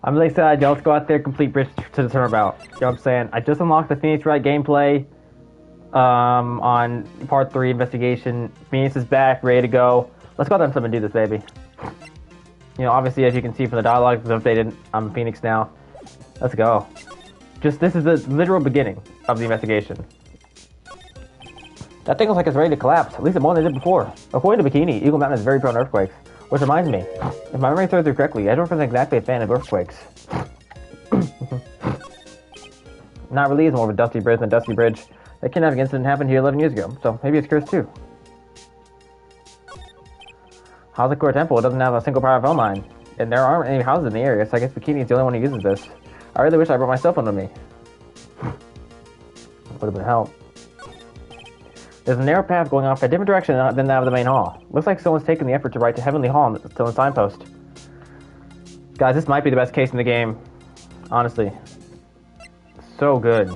I'm really excited. Y'all, let's go out there, complete bridge to the turnabout. You know what I'm saying? I just unlocked the Phoenix Wright gameplay on part 3 investigation. Phoenix is back, ready to go. Let's go out there and something do this, baby. You know, obviously, as you can see from the dialogue, it's updated. I'm Phoenix now. Let's go. Just this is the literal beginning of the investigation. That thing looks like it's ready to collapse, at least more than it did before. According to Bikini, Eagle Mountain is very prone to earthquakes. Which reminds me, if my memory serves me correctly, Edward isn't exactly a fan of earthquakes. Not really, it's more of a dusty bridge than a dusty bridge. That kidnapping incident happened here 11 years ago, so maybe it's cursed too. Hazakura Temple doesn't have a single power phone line, and there aren't any houses in the area, so I guess Bikini is the only one who uses this. I really wish I brought my cell phone with me. Would have been help. There's a narrow path going off a different direction than that of the main hall. Looks like someone's taken the effort to write to Heavenly Hall on the signpost. Guys, this might be the best case in the game. Honestly. So good.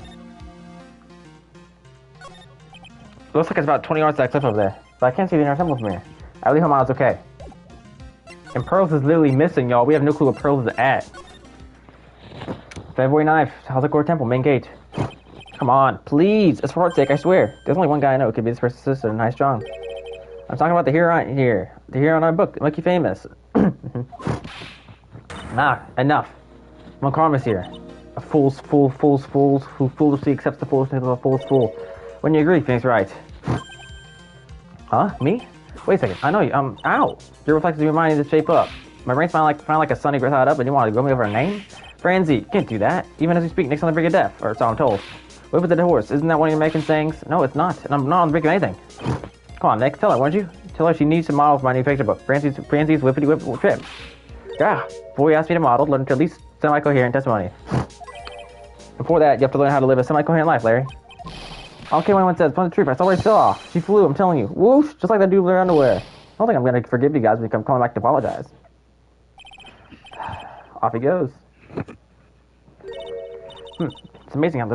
Looks like it's about 20 yards to that cliff over there, but I can't see the inner temple from here. I really hope mine's okay. And Pearls is literally missing, y'all. We have no clue where Pearls is at. February 9th, Hazakura Temple, main gate. Come on, please. It's for heart's sake, I swear. There's only one guy I know who could be this person's sister and high strong. I'm talking about the hero here. The hero in our book, Monkey Famous. Nah, enough. Karma's here. A fool's fool who foolishly accepts the foolishness of a fool's fool. When you agree, Phoenix Wright. Huh? Me? Wait a second. I know you. Ow. Your reflexes remind me to shape up. My brain's finally like a sunny side up, and you want to go me over a name? Franzi, you can't do that. Even as we speak, Nick's on the brink of death, or so I'm told. Wait for the divorce. Isn't that one of your American sayings? No, it's not. And I'm not on the brink of anything. Come on, Nick. Tell her, won't you? Tell her she needs to model for my new picture book. Franzi's Whippity Whip trip. Yeah. Before you ask me to model, learn to at least semi-coherent testimony. Before that, you have to learn how to live a semi-coherent life, Larry. I don't care what anyone says. Tell the truth. I saw where she fell off. She flew, I'm telling you. Whoosh! Just like that dude with her underwear. I don't think I'm going to forgive you guys because I'm calling back to apologize. Off he goes. It's amazing how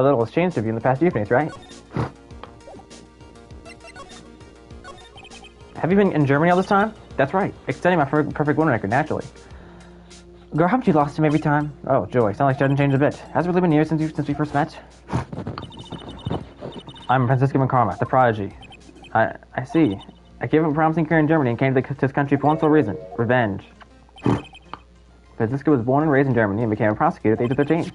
little has changed of you in the past year, Phoenix, right? Have you been in Germany all this time? That's right. Extending my perfect winter record, naturally. Girl, haven't you lost him every time? Oh, Joey, sound like she hasn't changed a bit. Has it really been years since we first met? I'm Francisco Karma, the prodigy. I see. I gave up a promising career in Germany and came to this country for one sole reason. Revenge. Francisco was born and raised in Germany and became a prosecutor at the age of 13.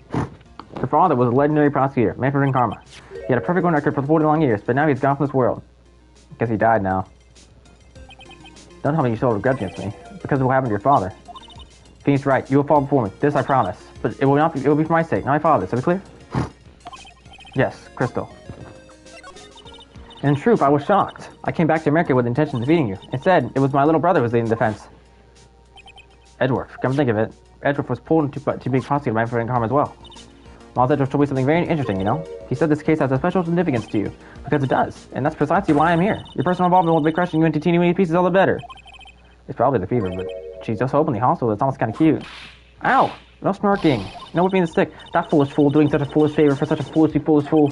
Her father was a legendary prosecutor, Manfred and Karma. He had a perfect winter record for 40 long years, but now he's gone from this world. I guess he died now. Don't tell me you still regret against me, because of what happened to your father. Phoenix Wright, you will fall before me. This I promise. But it will be for my sake, not my father's. Is it clear? Yes, Crystal. In truth, I was shocked. I came back to America with the intention of defeating you. Instead, it was my little brother who was leading the defense. Edward, come to think of it, Edward was pulled to be prosecuted by Manfred and Karma as well. Miles Edward told me something very interesting, you know? He said this case has a special significance to you, because it does, and that's precisely why I'm here. Your personal involvement will be crushing you into teeny-weeny pieces, all the better. It's probably the fever, but she's just openly hostile. It's almost kind of cute. Ow! No smirking. No whipping the stick. That foolish fool doing such a foolish favor for such a foolish fool.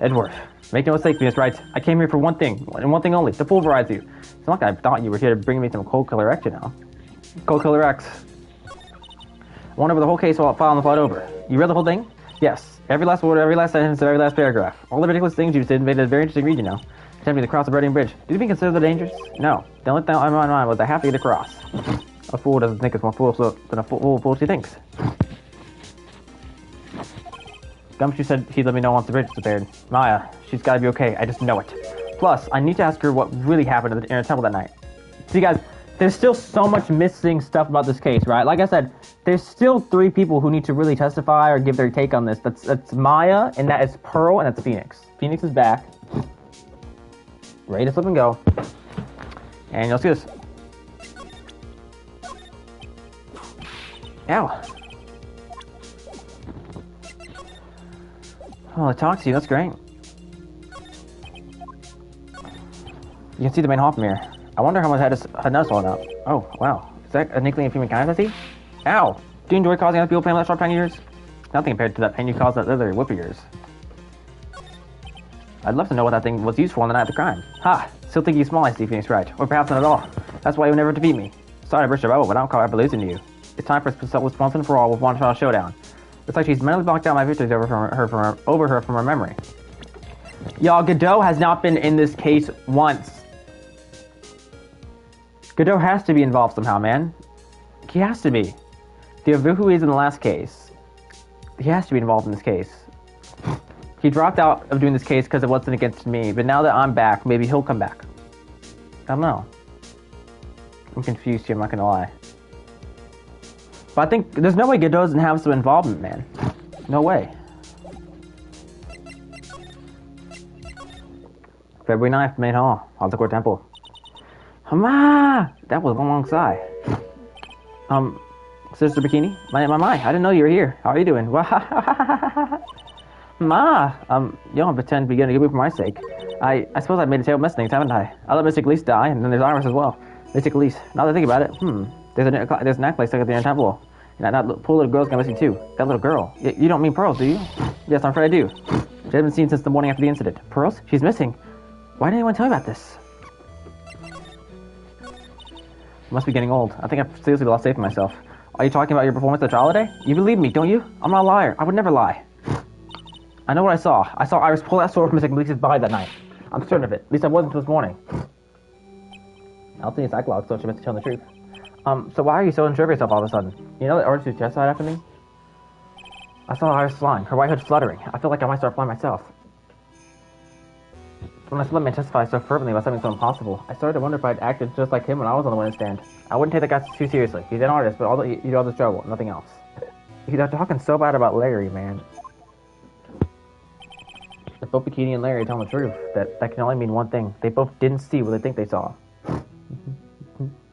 Edward, make no mistake, Phoenix Wright. I came here for one thing, and one thing only, to pulverize you. It's not like I thought you were here to bring me some Cold Killer X, you know. Cold Killer X. I went over the whole case while file and fought over. You read the whole thing? Yes. Every last word, every last sentence, every last paragraph. All the ridiculous things you did made it a very interesting read, you know. Attempting to cross a burning bridge. Did you even consider the dangers? No. The only thing on my mind was I have to get across. A fool doesn't think it's more foolish than a fool she thinks. Gumshoe said he'd let me know once the bridge disappeared. Maya, she's gotta be okay. I just know it. Plus, I need to ask her what really happened in the inner temple that night. See, guys, there's still so much missing stuff about this case, right? Like I said, there's still 3 people who need to really testify or give their take on this. That's Maya, and that is Pearl, and that's Phoenix. Phoenix is back. Ready to flip and go. And let's do this. Ow. Oh, I talked to you. That's great. You can see the main hall from here. I wonder how much had us swallowed up. Oh, wow. Is that a inkling of human kindness I see? Ow! Do you enjoy causing other people pain with that sharp tongue of yours? Nothing compared to that pain you caused that other whip of yours. I'd love to know what that thing was used for on the night of the crime. Ha! Still think you small, I see, Phoenix Wright. Or perhaps not at all. That's why you'll never defeat me. Sorry to burst your bubble, but I don't call it losing to you. It's time for once and for all with one final showdown. Looks like she's mentally blocked out my victories over her from her memory. Y'all, Godot has not been in this case once. Godot has to be involved somehow, man. He has to be. Who is in the last case. He has to be involved in this case. He dropped out of doing this case because it wasn't against me, but now that I'm back, maybe he'll come back. I don't know. I'm confused here, I'm not gonna lie. But I think there's no way Godot doesn't have some involvement, man. No way. February 9th, Main Hall, Altakor Temple. Hama! That was one long sigh. Sister Bikini? My, I didn't know you were here. How are you doing? Ma! You don't pretend to be getting a good move for my sake. I suppose I've made a terrible mess of things, haven't I? I let Mystic Elise die, and then there's Iris as well. Mystic Elise. Now that I think about it, there's an necklace stuck at the inner temple. And that poor little girl's gone missing too. That little girl. You don't mean Pearls, do you? Yes, I'm afraid I do. She hasn't been seen since the morning after the incident. Pearls? She's missing. Why didn't anyone tell me about this? I must be getting old. I think I've seriously lost faith in myself. Are you talking about your performance at the trial today? You believe me, don't you? I'm not a liar. I would never lie. I know what I saw. I saw Iris pull that sword from Mystic Elise's body that night. I'm certain of it. At least I wasn't until this morning. I don't think it's Cyclops, so she must have told the truth. So why are you so unsure of yourself all of a sudden? You know that ordered to testify after me? I saw Iris flying, her white hood fluttering. I feel like I might start flying myself. When I saw that man testify so fervently about something so impossible, I started to wonder if I'd acted just like him when I was on the witness stand. I wouldn't take that guy too seriously. He's an artist, but he did all this trouble, nothing else. He's talking so bad about Larry, man. If both Bikini and Larry are telling the truth, that can only mean one thing. They both didn't see what they think they saw.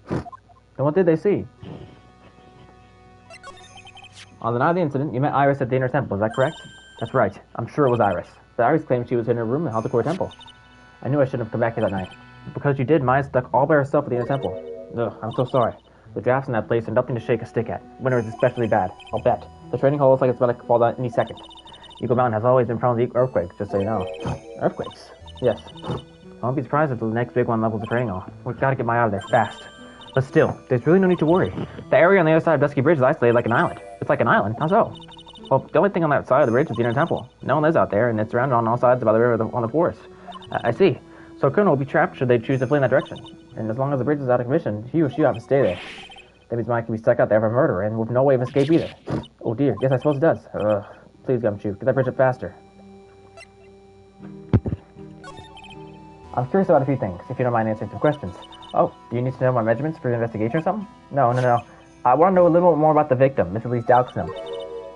Then what did they see? On the night of the incident, you met Iris at the inner temple, is that correct? That's right. I'm sure it was Iris. But Iris claimed she was in her room in the Altakor Temple. I knew I shouldn't have come back here that night. Because you did, Maya stuck all by herself at the inner temple. Ugh, I'm so sorry. The drafts in that place are nothing to shake a stick at. Winter is especially bad, I'll bet. The training hall looks like it's about to fall down any second. Eagle Mountain has always been prone to earthquakes, just so you know. Earthquakes? Yes. I won't be surprised if the next big one levels the training hall. We've got to get Maya out of there fast. But still, there's really no need to worry. The area on the other side of Dusky Bridge is isolated like an island. It's like an island? How so? Well, the only thing on that side of the bridge is the inner temple. No one lives out there, and it's surrounded on all sides by the river on the forest. I see. So a criminal will be trapped should they choose to flee in that direction. And as long as the bridge is out of commission, he or she will have to stay there. That means Mike can be stuck out there for murder, and with no way of escape either. Oh dear, yes I suppose it does. Please, Gumshoe, get that bridge up faster. I'm curious about a few things, if you don't mind answering some questions. Oh, do you need to know my measurements for your investigation or something? No. I want to know a little bit more about the victim, Miss Elise Dowxnam.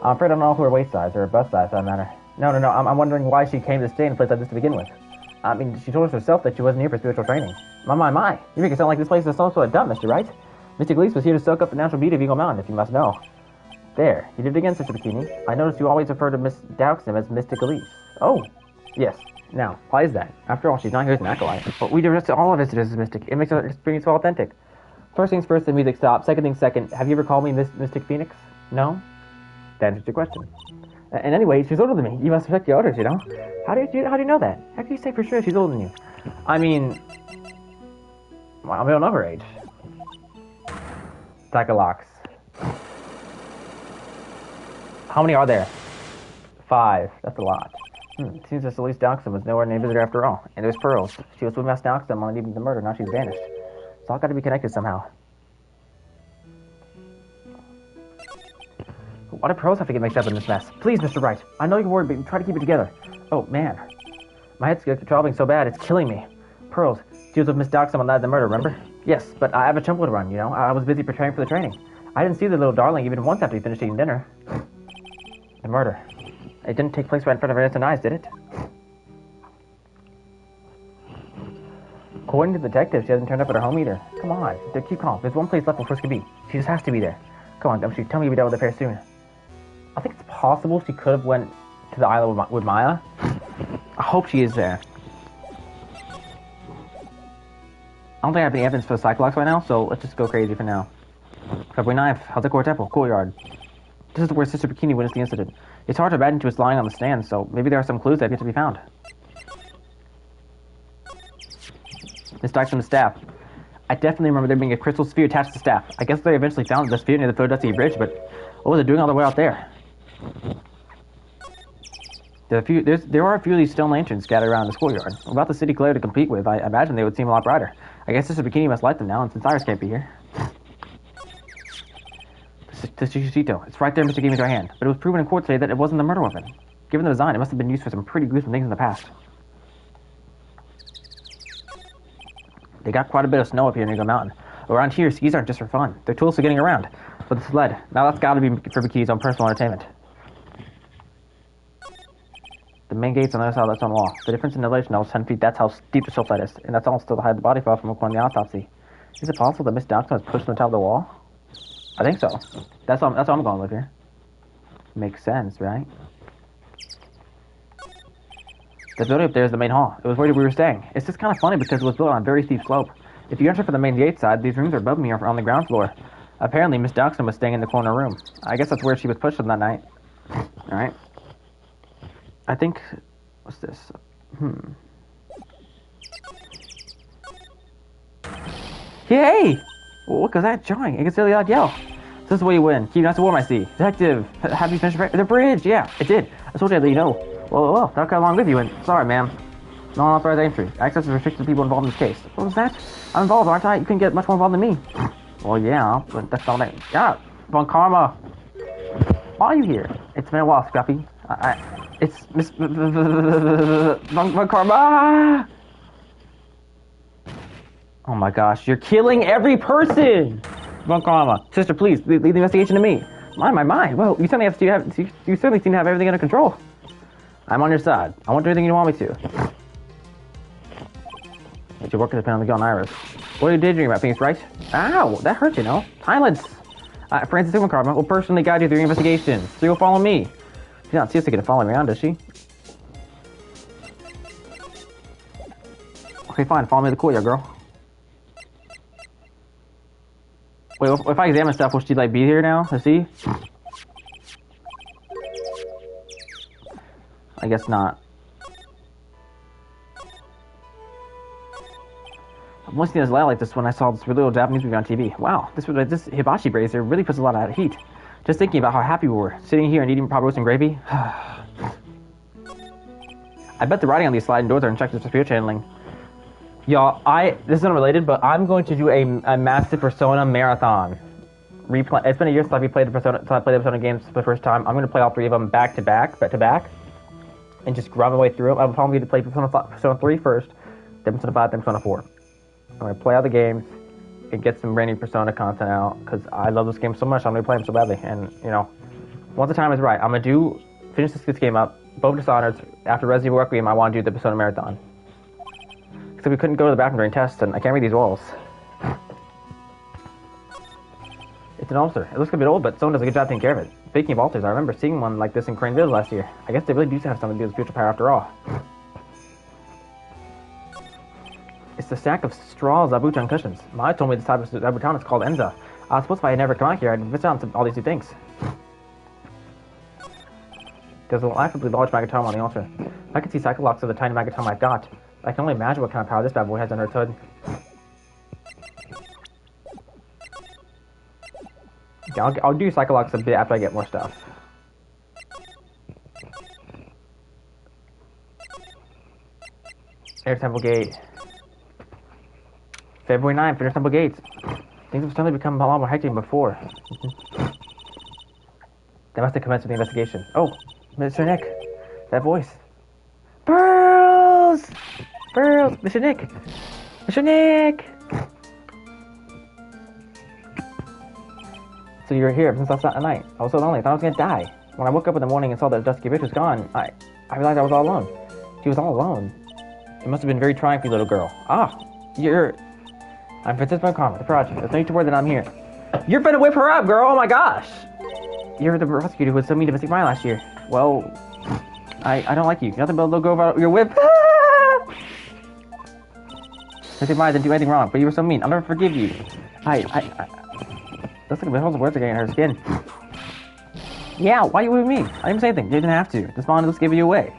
I'm afraid I don't know her waist size, or her bust size, for that matter. No, I'm wondering why she came to stay in a place like this to begin with. I mean, she told us herself that she wasn't here for spiritual training. My. You make it sound like this place is some sort of dump, mister, right? Mystic Elise was here to soak up the natural beauty of Eagle Mountain, if you must know. There, you did it again, Sister Bikini. I noticed you always refer to Miss Dowxnam as Mystic Elise. Oh, yes. Now, why is that? After all, she's not here as an acolyte. But we direct all our visitors as Mystic. It makes our experience so authentic. First things first, the music stops. Second things second, have you ever called me Mystic Phoenix? No? That answers your question. And anyway, she's older than me. You must respect your elders, you know? How do you know that? How can you say for sure she's older than you? I mean... Well, we don't know her age. Psycholox. How many are there? 5. That's a lot. Seems that Elise Dowxnam was nowhere near visitor after all. And there's Pearls. She was with Mass Dowxnam on the evening of the murder. Now she's vanished. It's all got to be connected somehow. Why do Pearls have to get mixed up in this mess? Please, Mr. Wright. I know you're worried, but try to keep it together. Oh, man. My head's throbbing so bad, it's killing me. Pearls, she was with Miss Dowxnam on the night of the murder, remember? Yes, but I have a temple to run, you know? I was busy preparing for the training. I didn't see the little darling even once after he finished eating dinner. The murder. It didn't take place right in front of her innocent eyes, did it? According to the detective, she hasn't turned up at her home either. Come on, keep calm. There's one place left where Frisk could be. She just has to be there. Come on, Gumshoe, tell me you'll be done with the pair soon. I think it's possible she could have went to the island with Maya. I hope she is there. I don't think I have any evidence for the Cyclops right now, so let's just go crazy for now. February 9th, Altakor Temple, Courtyard. This is where Sister Bikini witnessed the incident. It's hard to imagine she was lying on the stand, so maybe there are some clues that have yet to be found. Miss Dykstrom's staff. I definitely remember there being a crystal sphere attached to the staff. I guess they eventually found the sphere near the Philadelphia Bridge, but what was it doing all the way out there? There are a few of these stone lanterns scattered around the schoolyard. Without the city glare to compete with, I imagine they would seem a lot brighter. I guess Sister Bikini must light them now, and since Iris can't be here. The Shishito. It's right there in Mr. Gaming's right hand. But it was proven in court today that it wasn't the murder weapon. Given the design, it must have been used for some pretty gruesome things in the past. They got quite a bit of snow up here near the mountain. Around here, skis aren't just for fun. They're tools for getting around. But the sled, now that's gotta be for Bikini's own personal entertainment. The main gate's on the other side of that stone wall. The difference in elevation was 10 feet. That's how steep the sled is. And that's all still to hide the body file from recording the autopsy. Is it possible that Miss Dawson was pushed on the top of the wall? I think so. That's all I'm going with here. Makes sense, right? The building up there is the main hall. It was where we were staying. It's just kind of funny because it was built on a very steep slope. If you enter from the main gate side, these rooms are above me or on the ground floor. Apparently, Miss Dawson was staying in the corner room. I guess that's where she was pushed on that night. Alright. I think... What's this? Yay! Well, look at that jarring. It gets really loud yell. This is the way you win. Keep not to warm, I see. Detective, have you finished the bridge? Yeah, it did. I told you I'd let you know. Well, that got along with you, and sorry, ma'am. Non-authorized entry. Access is restricted to people involved in this case. What was that? I'm involved, aren't I? You can get much more involved than me. Well, yeah, but that's not it. Yeah, Von Karma. Why are you here? It's been a while, Scruffy. It's Miss Von Karma. Oh my gosh, you're killing every person! Von Karma. Sister, please, leave the investigation to me. My. Well, you certainly seem to have everything under control. I'm on your side. I won't do anything you want me to. But your work has been on the gun, Iris. What are you daydreaming about, Phoenix, right? Ow, that hurts, you know. Silence! Francis Von Karma will personally guide you through your investigations, so you'll follow me. She's not seriously gonna follow me around, is she? Okay, fine. Follow me to the courtyard, girl. Wait, if I examine stuff, will she, like, be here now to see? I guess not. I've only seen this light like this when I saw this really old Japanese movie on TV. Wow, this hibachi brazier really puts a lot of heat. Just thinking about how happy we were, sitting here and eating pot roast and gravy. I bet the writing on these sliding doors are instructions for spirit channeling. Y'all, this is unrelated, but I'm going to do a massive Persona marathon. It's been a year since I played the Persona games for the first time. I'm going to play all three of them back to back, and just grab my way through them. I'm probably going to play Persona 3 first, then Persona 5, then Persona 4. I'm going to play all the games and get some brand new Persona content out, because I love this game so much, I'm going to play them so badly. And, you know, once the time is right, I'm going to finish this game up, both Dishonored. After Resident Evil Requiem, I want to do the Persona marathon. Except we couldn't go to the bathroom during tests, and I can't read these walls. It's an ulcer. It looks a bit old, but someone does a good job taking care of it. Speaking of altars, I remember seeing one like this in Crane Village last year. I guess they really do have something to do with spiritual power after all. It's the stack of straw zabuton cushions. Ma told me this type of zabuton is called Enza. I suppose if I had never come out here, I'd miss out on all these new things. There's a laughably large magatama on the altar. I can see cycle locks of the tiny magatama I've got. I can only imagine what kind of power this bad boy has under its hood. Yeah, I'll do cycle locks a bit after I get more stuff. Air Temple Gate. February 9th, Inner Temple Gates. Things have suddenly become a lot more hectic than before. They must have commenced with the investigation. Oh, Mr. Nick. That voice. Pearls! Pearls! Mr. Nick! Mr. Nick! So you were here since last night. I was so lonely, I thought I was gonna die. When I woke up in the morning and saw that Dusky Bitch was gone, I realized I was all alone. She was all alone. It must have been very trying for you, little girl. I'm Princess Von Karma, the project. There's no need to worry that I'm here. You're gonna whip her up, girl! Oh my gosh! You're the prosecutor who was so mean to Mystic Mine last year. Well, I don't like you. Nothing but a little girl about your whip. Mystic Mine didn't do anything wrong, but you were so mean. I'll never forgive you. That's like the words are getting in her skin. Yeah, why you with me? I didn't say anything. You didn't have to. This bond just gave you away.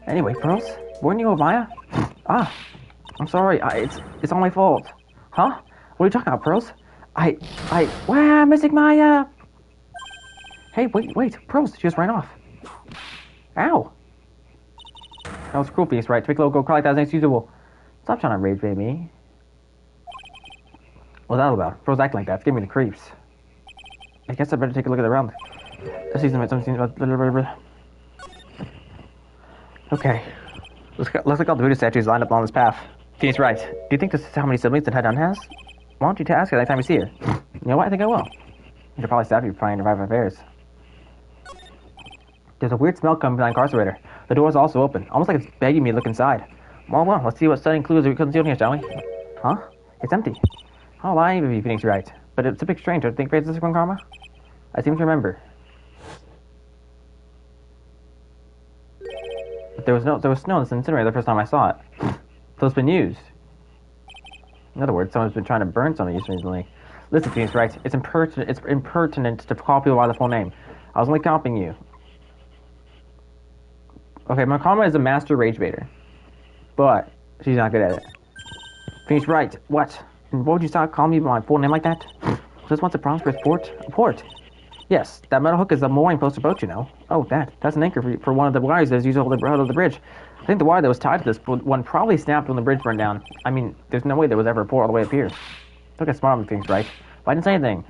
Anyway, Pearls, weren't you with Maya? I'm sorry. It's all my fault. Huh? What are you talking about, Pros? Wow, I'm missing my, Hey, wait, Pros, she just ran off. Ow. That was cruel, Phoenix, right? To make a logo cry like that is inexcusable. Stop trying to rage bait me. What's that all about? Pros acting like that. It's giving me the creeps. I guess I better take a look at the round. This season might something about... Okay. Looks like all the Buddha statues lined up along this path. Phoenix, right. Do you think this is how many siblings the Taidan has? Why don't you ask her next time you see her? You know what? I think I will. She'll probably stop you from trying to revive affairs. There's a weird smell coming from the incarcerator. The door's also open, almost like it's begging me to look inside. Well, let's see what stunning clues we concealed here, shall we? Huh? It's empty. I'll lie to you, Phoenix, right. But it's a bit strange, don't you think, Francis from Karma? I seem to remember. But there was snow in this incinerator the first time I saw it. So it's been used. In other words, someone's been trying to burn some of these recently. Listen, Phoenix, right. It's impertinent to call people by the full name. I was only copying you. Okay, Makama is a master rage baiter. But she's not good at it. Phoenix, right. What? And what would you stop calling me by my full name like that? Was this once a prosperous port? A port? Yes, that metal hook is a mooring post boat, you know. Oh, that's an anchor for one of the wires that's used to hold the bridge. I think the wire that was tied to this one probably snapped when the bridge burned down. I mean, there's no way there was ever a port all the way up here. Look at smart with Phoenix, right? But I didn't say anything.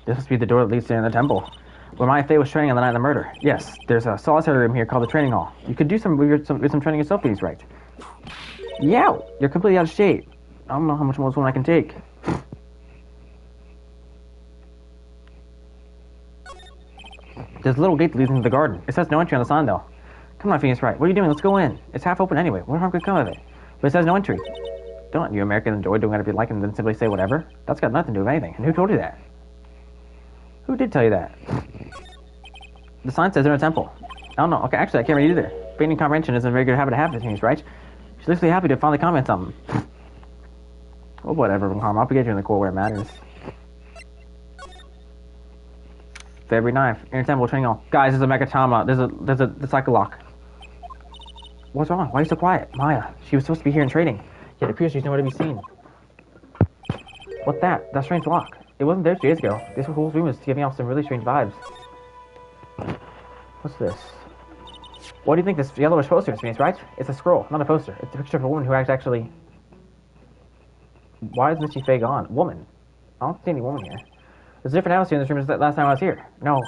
This must be the door that leads to the temple, where my Faye was training on the night of the murder. Yes, there's a solitary room here called the training hall. You could do some training yourself, Phoenix, right? Yeah, you're completely out of shape. I don't know how much more I can take. There's a little gate that leads into the garden. It says no entry on the sign, though. Come on, Phoenix, right. What are you doing? Let's go in. It's half open anyway. What harm could come of it? But it says no entry. Don't you Americans enjoy doing whatever you like and then simply say whatever? That's got nothing to do with anything. And who told you that? Who did tell you that? The sign says they're in a temple. I don't know. Okay, actually, I can't read either. Feigning comprehension isn't a very good habit to have, it seems, right? She looks really happy to finally comment something. Well, whatever, I'll get you in the core where it matters. February 9th, Inner Temple Training Hall. Guys, there's a Megatama. There's like a lock. What's wrong? Why are you so quiet? Maya, she was supposed to be here in training. Yet it appears she's nowhere to be seen. What's that? That strange lock. It wasn't there 2 days ago. This whole room is giving off some really strange vibes. What's this? What do you think this yellowish poster means, right? It's a scroll, not a poster. It's a picture of a woman who actually... Why is Misty Faye gone? Woman? I don't see any woman here. There's a different atmosphere in this room as the last time I was here. No,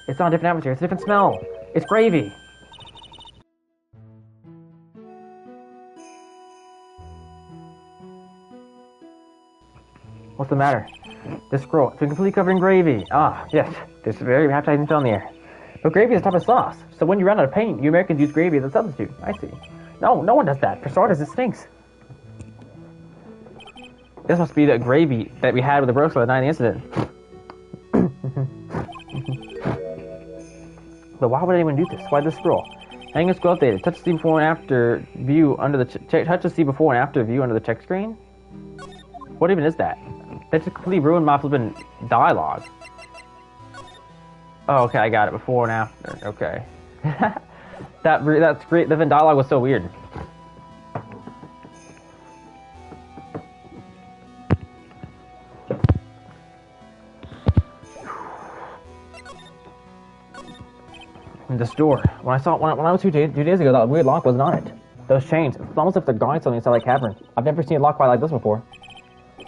it's not a different atmosphere. It's a different smell. It's gravy. What's the matter? This scroll, it's been completely covered in gravy. Ah, yes. There's a very appetizing smell in the air. But gravy is a type of sauce, so when you run out of paint, you Americans use gravy as a substitute. I see. No one does that. For starters, it stinks. This must be the gravy that we had with the Brooks the night of the incident. But why would anyone do this? Why this scroll? Hang a scroll updated. Touch to see before and after view under the touch to see before and after view under the check screen. What even is that? That just completely ruined my flippin' dialogue. Oh, okay, I got it. Before and after. Okay. That's great. The dialogue was so weird. This door. When I was 2 days ago, that weird lock wasn't on it. Those chains. It's almost like they're guarding something inside that cavern. I've never seen a lock quite like this before.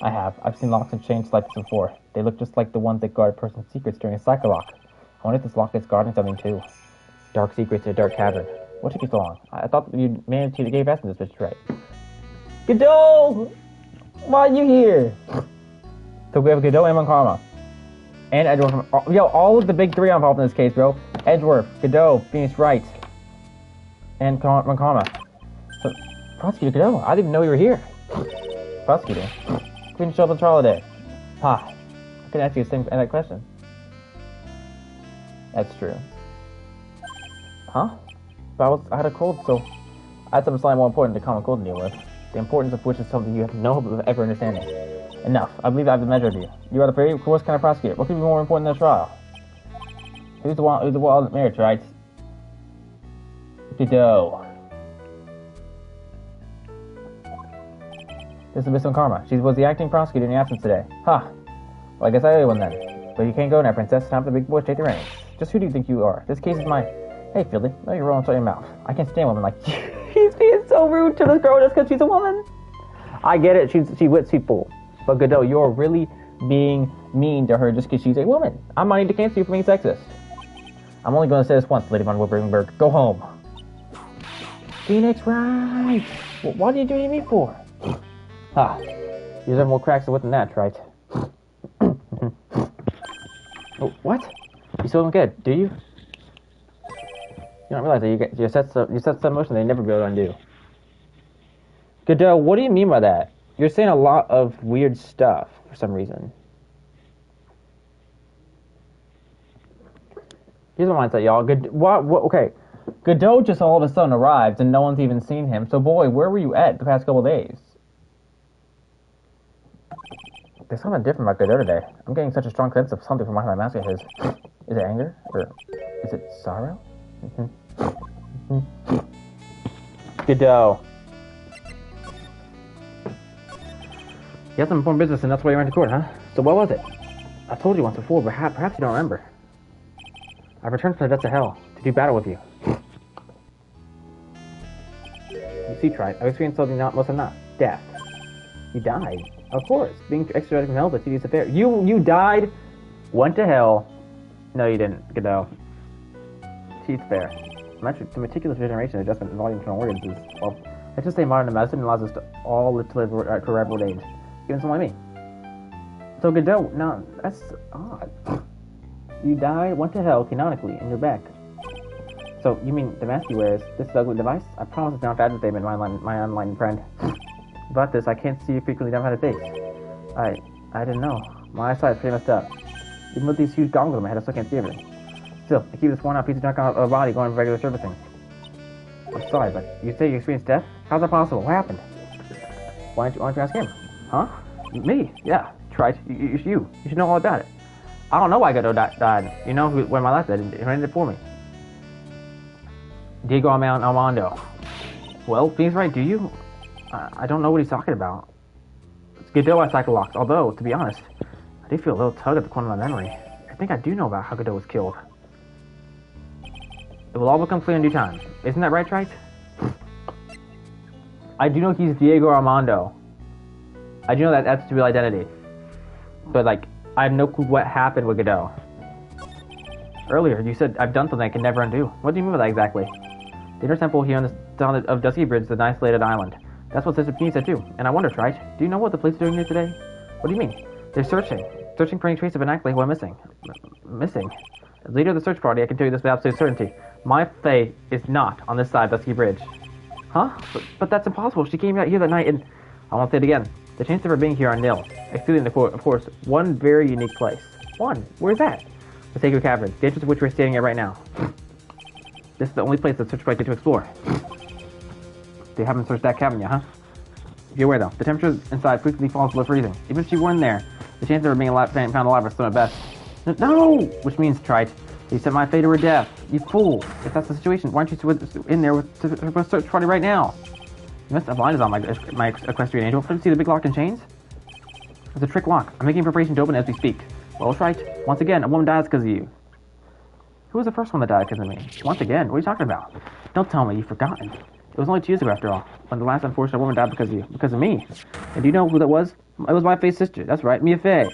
I have. I've seen locks and chains like this before. They look just like the ones that guard a person's secrets during a cycle lock. I wonder if this lock is guarding something too. Dark secrets in a dark cavern. What took you so long? I thought you managed to get past this bitch, right? Godot! Why are you here? So we have Godot and Mankama. And Edgeworth from... Yo, all of the big three are involved in this case, bro. Edgeworth, Godot, Phoenix Wright, and Mankama. So, Prosecutor Godot, I didn't even know you were here. Prosecutor? Couldn't show up on trial today. Ha. I can ask you the same that question. That's true. Huh? But I had a cold, so I had something slightly more important to common cold to deal with. The importance of which is something you have no hope of ever understanding. Enough. I believe I have the measure of you. You are the very course kind of prosecutor. What could be more important than a trial? Who's the wild marriage, right? Godot. This is Miss Karma. She was the acting prosecutor in your absence today. Huh. Well, I guess I owe you one then. But you can't go now, princess. Time for the big boys to take the reins. Just who do you think you are? This case is my... Hey, Philly. No, you're rolling your mouth. I can't stand women like you. He's being so rude to this girl just because she's a woman. I get it. She wits people. But Godot, you're really being mean to her just because she's a woman. I might need to cancel you for being sexist. I'm only going to say this once, Lady von Wilbergenberg. Go home. Phoenix, right. Well, what did you do to me for? Ah, you deserve more cracks than that, right? Oh, what? You still don't get it, do you? You don't realize that you set some motion they never be able to undo. Godot, what do you mean by that? You're saying a lot of weird stuff for some reason. Here's my mindset, y'all. Okay. Godot just all of a sudden arrived and no one's even seen him. So, boy, where were you at the past couple of days? There's something different about Godot today. I'm getting such a strong sense of something from behind my mask of his. Is it anger? Or is it sorrow? Godot. You had some important business and that's why you went to court, huh? So what was it? I told you once before, but perhaps you don't remember. I've returned from the depths of hell to do battle with you. You see, Trite, I've experienced something most of not. Death. You died. Of course. Being extradited from hell is a tedious affair. You died, went to hell. No, you didn't, Godot. Teeth fair. The meticulous regeneration adjustment in volume internal organs is, well, let's just say modern medicine allows us to all live to a ripe old age. Even someone like me. So Godot, no, that's odd. You died, went to hell canonically, and you're back. So, you mean the mask he wears, this ugly device? I promise it's not a fashion statement, my online friend. About this, I can't see you frequently down how to face. I didn't know. My eyesight's pretty messed up. Even with these huge goggles on my head, I still can't see everything. Still, I keep this worn out piece of junk out of a body going for regular servicing. I'm sorry, but you say you experienced death? How's that possible? What happened? Why don't you ask him? Huh? Me? Yeah. Trite. You should know all about it. I don't know why Godot died. You know when my life died. He ended it for me. Diego Armando. Well, Phoenix right, do you? I don't know what he's talking about. It's Godot I psycholocks, although, to be honest, I do feel a little tug at the corner of my memory. I think I do know about how Godot was killed. It will all become clear in due time. Isn't that right, Trite? I do know he's Diego Armando. I do know that that's his real identity. But, like, I have no clue what happened with Godot. Earlier, you said I've done something I can never undo. What do you mean by that exactly? The inner temple here on the town of Dusky Bridge is an isolated island. That's what Sister Penny said too. And I wonder, Trite, do you know what the police are doing here today? What do you mean? They're searching for any trace of an acolyte who I'm missing. Missing? As leader of the search party, I can tell you this with absolute certainty. My fae is not on this side of Dusky Bridge. Huh? But that's impossible. She came out here that night and... I won't say it again. The chances of her being here are nil. Excluding, of course, one very unique place. One? Where's that? The Sacred Cavern, the entrance of which we're standing at right now. This is the only place the search party get to explore. They haven't searched that cavern yet, huh? Be aware though, the temperature inside frequently falls below freezing. Even if she weren't there, the chances of her being found alive are slim at best. No! Which means, Trite, you sent my fate to her death. You fool! If that's the situation, why aren't you in there with the search party right now? You must have blinders on my equestrian angel. Couldn't see the big lock and chains? It's a trick lock. I'm making preparation to open it as we speak. Well, Trite, once again, a woman dies because of you. Who was the first one that died because of me? Once again? What are you talking about? Don't tell me you've forgotten. It was only 2 years ago, after all, when the last unfortunate woman died because of you. Because of me. And do you know who that was? It was my Faye's sister. That's right, Mia Faye.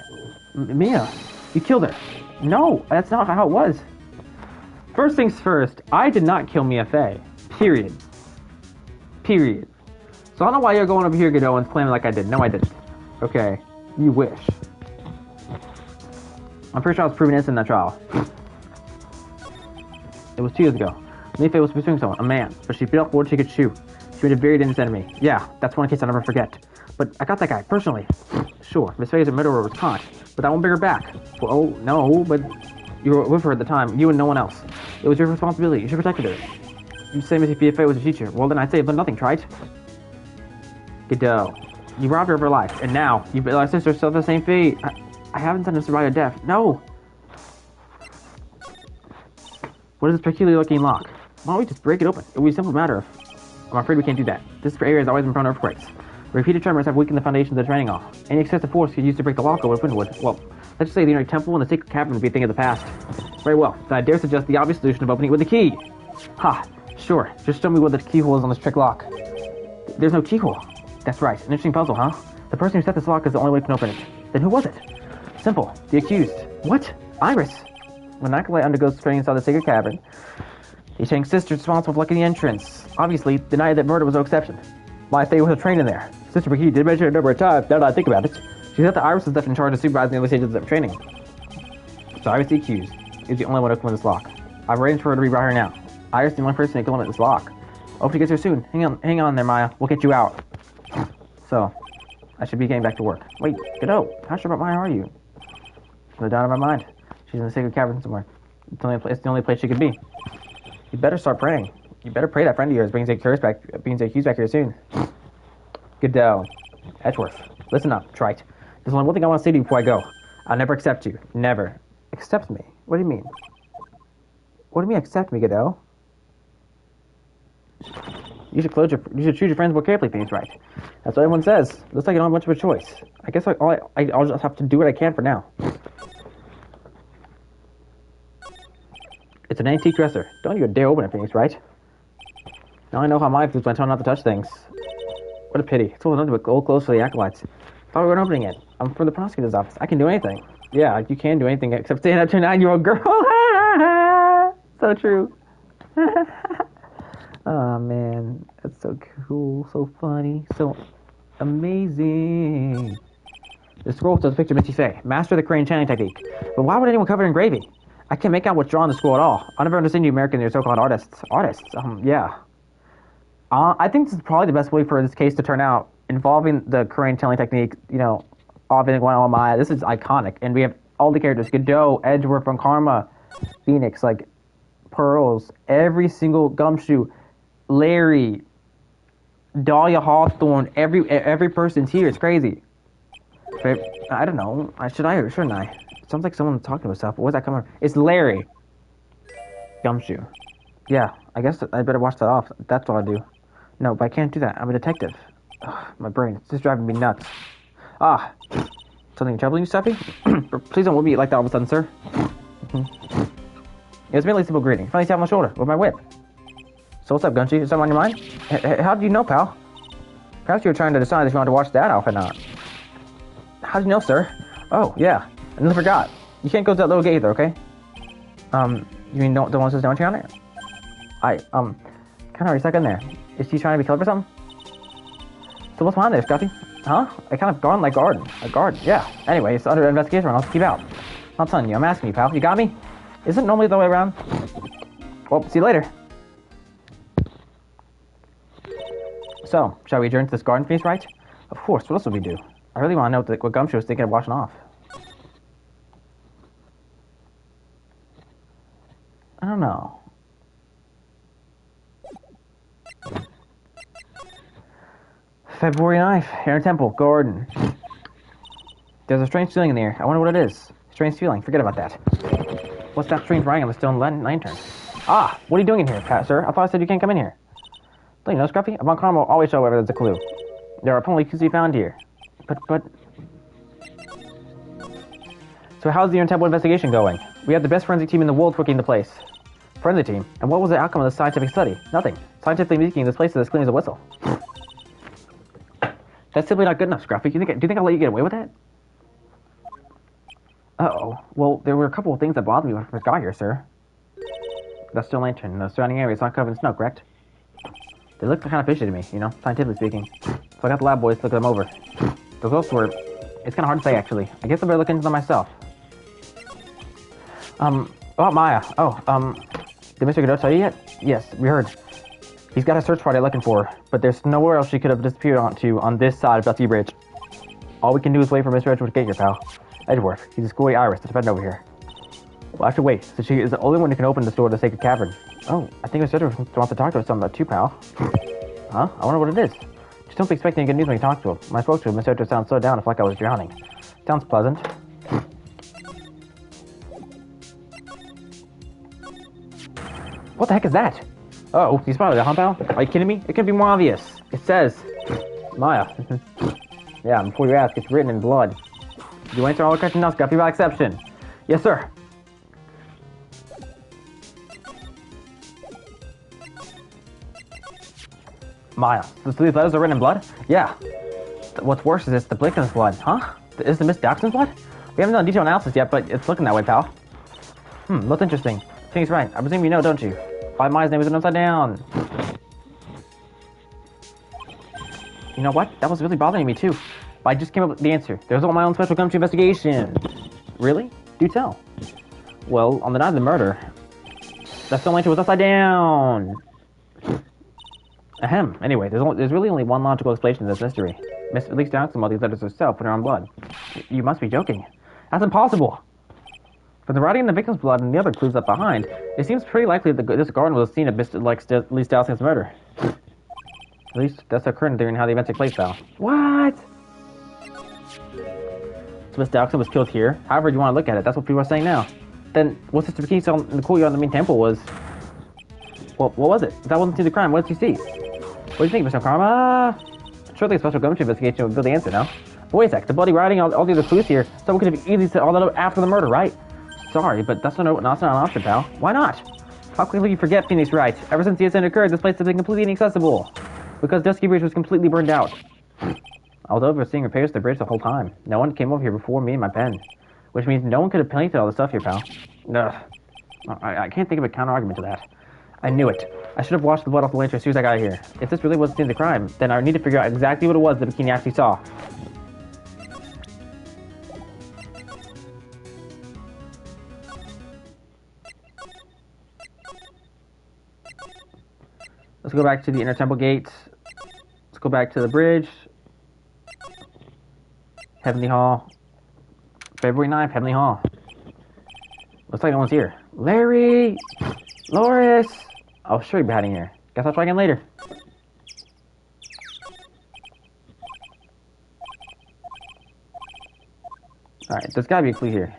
Mia, you killed her. No, that's not how it was. First things first, I did not kill Mia Faye. Period. Period. So I don't know why you're going over here, Godot, and claiming like I did. No, I didn't. Okay. You wish. I'm pretty sure I was proven innocent in that trial. It was 2 years ago. Mia Faye was pursuing someone, a man, but she beat up more than she could chew. She made a very dangerous enemy. Yeah, that's one case I'll never forget. But I got that guy, personally. Sure, Miss Faye's murderer was caught, but that won't bring her back. Well, oh, no, but you were with her at the time, you and no one else. It was your responsibility. You should have protected her. You say Miss Faye was a teacher. Well, then I'd say I've done nothing, Trite. Godot. You robbed her of her life, and now you let our sister suffer the same fate. I haven't done this to death. No! What is this peculiar looking lock? Why don't we just break it open? It would be a simple matter of... I'm afraid we can't do that. This area has always been prone to earthquakes. Repeated tremors have weakened the foundations of the training hall. Any excessive force could use to break the lock open would... Well, let's just say the inner temple and the sacred cavern would be a thing of the past. Very well. Then I dare suggest the obvious solution of opening it with a key. Ha! Sure. Just show me where the keyhole is on this trick lock. There's no keyhole. That's right. An interesting puzzle, huh? The person who set this lock is the only way we can open it. Then who was it? Simple. The accused. What? Iris. When Acolyte undergoes training inside the sacred cavern, the Chang sister is responsible for blocking the entrance. Obviously, denied that murder was no exception. Why stay with her training in there? Sister McKee did mention it a number of times, now that I think about it. She said that Iris is left in charge of supervising the early stages of training. So Iris the accused is the only one to open this lock. I've arranged for her to reroute her now. Iris is the only person who can limit this lock. Hope she gets here soon. Hang on there, Maya. We'll get you out. So, I should be getting back to work. Wait, Godot, how sure about Maya are you? No doubt in my mind. She's in the sacred cavern somewhere. It's the only place she could be. You better start praying. You better pray that friend of yours brings the accused back here soon. Godot. Edgeworth. Listen up, trite. There's only one thing I want to say to you before I go. I'll never accept you. Never. Accept me? What do you mean? What do you mean accept me, Godot? You should choose your friends more carefully, Phoenix, right? That's what everyone says. Looks like you don't have much of a choice. I guess I'll just have to do what I can for now. It's an antique dresser. Don't you dare open it, Phoenix, right? Now I know how my life is when I told not to touch things. What a pity. It's all nothing but old clothes for the acolytes. Thought we weren't opening it. I'm from the prosecutor's office. I can do anything. Yeah, you can do anything except stand up to a 9-year-old girl. So true. Oh man, that's so cool, so funny, so amazing. The scroll shows a picture of Misty Faye, master of the crane channeling technique. But why would anyone cover it in gravy? I can't make out what's drawn on the scroll at all. I never understand you Americans and your so-called artists. Artists? Yeah. I think this is probably the best way for this case to turn out, involving the crane channeling technique, you know, Ovid and Maya. This is iconic, and we have all the characters, Godot, Edgeworth from Karma, Phoenix, like, Pearls, every single Gumshoe, Larry, Dahlia Hawthorne, every person's here. It's crazy. But I don't know. Should I or shouldn't I? It sounds like someone's talking to himself. Where's that coming from? It's Larry. Gumshoe. Yeah, I guess I better watch that off. That's all I do. No, but I can't do that. I'm a detective. Ugh, my brain. It's just driving me nuts. Ah. Something troubling you, Steffi? Please don't whip me like that all of a sudden, sir. It was merely a simple greeting. Finally tap on my shoulder with my whip. So what's up, Gunchi? Is something on your mind? How did you know, pal? Perhaps you were trying to decide if you wanted to watch that off or not. How did you know, sir? Oh, yeah. I nearly forgot. You can't go to that little gate either, okay? You mean don't want to down on it? Kind of already stuck in there. Is she trying to be clever or something? So what's behind there, Scotty? Huh? I kind of gone like garden. A garden, yeah. Anyway, it's under investigation. I'll keep out. I'm telling you, I'm asking you, pal. You got me? Isn't it normally the way around? Well, see you later. So, shall we adjourn to this garden feast, right? Of course, what else would we do? I really want to know what Gumshoe was thinking of washing off. I don't know. February 9th, Heron Temple, Garden. There's a strange feeling in the air. I wonder what it is. Strange feeling, forget about that. What's that strange writing on the stone lantern? Ah, what are you doing in here, Pat, sir? I thought I said you can't come in here. Don't you know, Scruffy? Avant Karma will always show wherever there's a clue. There are only clues to be found here. But... So how's the Heron Temple investigation going? We have the best forensic team in the world working the place. Forensic team? And what was the outcome of the scientific study? Nothing. Scientifically speaking, this place is as clean as a whistle. That's simply not good enough, Scruffy. Do you think I'll let you get away with that? Uh-oh. Well, there were a couple of things that bothered me when I first got here, sir. The stone lantern and the surrounding area is not covered in snow, correct? They look kind of fishy to me, you know, scientifically speaking. So I got the lab boys to look them over. The results were... It's kind of hard to say, actually. I guess I better look into them myself. About Maya. Did Mr. Godot tell you yet? Yes, we heard. He's got a search party looking for her, but there's nowhere else she could have disappeared onto on this side of Dusty Bridge. All we can do is wait for Mr. Edgeworth to get here, pal. Edgeworth. He's a schooly Iris, the friend over here. We'll have to wait, so she is the only one who can open the door to the sacred cavern. Oh, I think Mr. Edgeworth wants to talk to us something about too, pal. Huh? I wonder what it is. Just don't be expecting good news when you talk to him. When I spoke to him, Mr. Edgeworth sounds so down, I felt like I was drowning. Sounds pleasant. What the heck is that? Oh, you spotted it, huh, pal? Are you kidding me? It could be more obvious. It says, Maya. Yeah, before you ask, it's written in blood. You answer all the questions now, Scuffy, without exception. Yes, sir. Maya. So these letters are written in blood? Yeah. What's worse is it's the Blicken's blood, huh? Is the Miss Dawson's blood? We haven't done a detailed analysis yet, but it's looking that way, pal. Most interesting. Thing's right. I presume you know, don't you? Why Maya's name is upside down. You know what? That was really bothering me too. But I just came up with the answer. There's all my own special gumshoe investigation. Really? Do tell. Well, on the night of the murder, that stone lantern was upside down. Ahem. Anyway, there's really only one logical explanation to this mystery. Miss Elise Dawson wrote these letters herself with her own blood. You must be joking. That's impossible. From the writing in the victim's blood and the other clues left behind, it seems pretty likely that this garden was a scene of Miss Elise Dawson's murder. At least that's her current theory in how the events took place, pal. What? So Miss Dawson was killed here. However you want to look at it, that's what people are saying now. Then what Sister Bikini saw in the courtyard in the main temple was... Well, what was it? If that wasn't see the crime, what did you see? What do you think, Mr. Karma? Surely a special gumshoe investigation would be the answer, no? But wait a sec, the bloody writing, all the other clues here, someone could have easily set all that up after the murder, right? Sorry, but that's not an option, pal. Why not? How quickly you forget Phoenix Wright. Ever since the incident occurred, this place has been completely inaccessible. Because Dusky Bridge was completely burned out. I was overseeing repairs to the bridge the whole time. No one came over here before me and my pen. Which means no one could have planted all the stuff here, pal. Ugh. I can't think of a counter-argument to that. I knew it. I should have washed the blood off the lantern as soon as I got here. If this really was the scene of the crime, then I need to figure out exactly what it was the Bikini actually saw. Let's go back to the inner temple gates. Let's go back to the bridge. Heavenly Hall. February 9th, Heavenly Hall. Looks like no one's here. Larry! Loris! I'll sure you'll be hiding here. Guess I'll try again later. Alright, there's gotta be a clue here.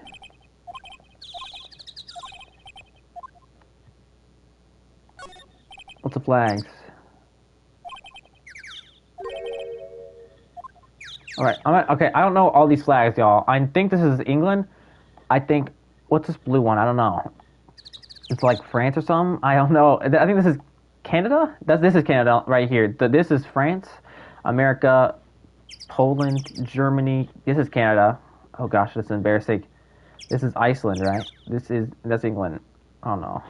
What's the flags? Alright, okay, I don't know all these flags, y'all. I think this is England. I think, what's this blue one? I don't know. It's like France or something? I don't know. I think this is Canada? This is Canada right here. This is France, America, Poland, Germany. This is Canada. Oh gosh, this is embarrassing. This is Iceland, right? That's England. Oh no.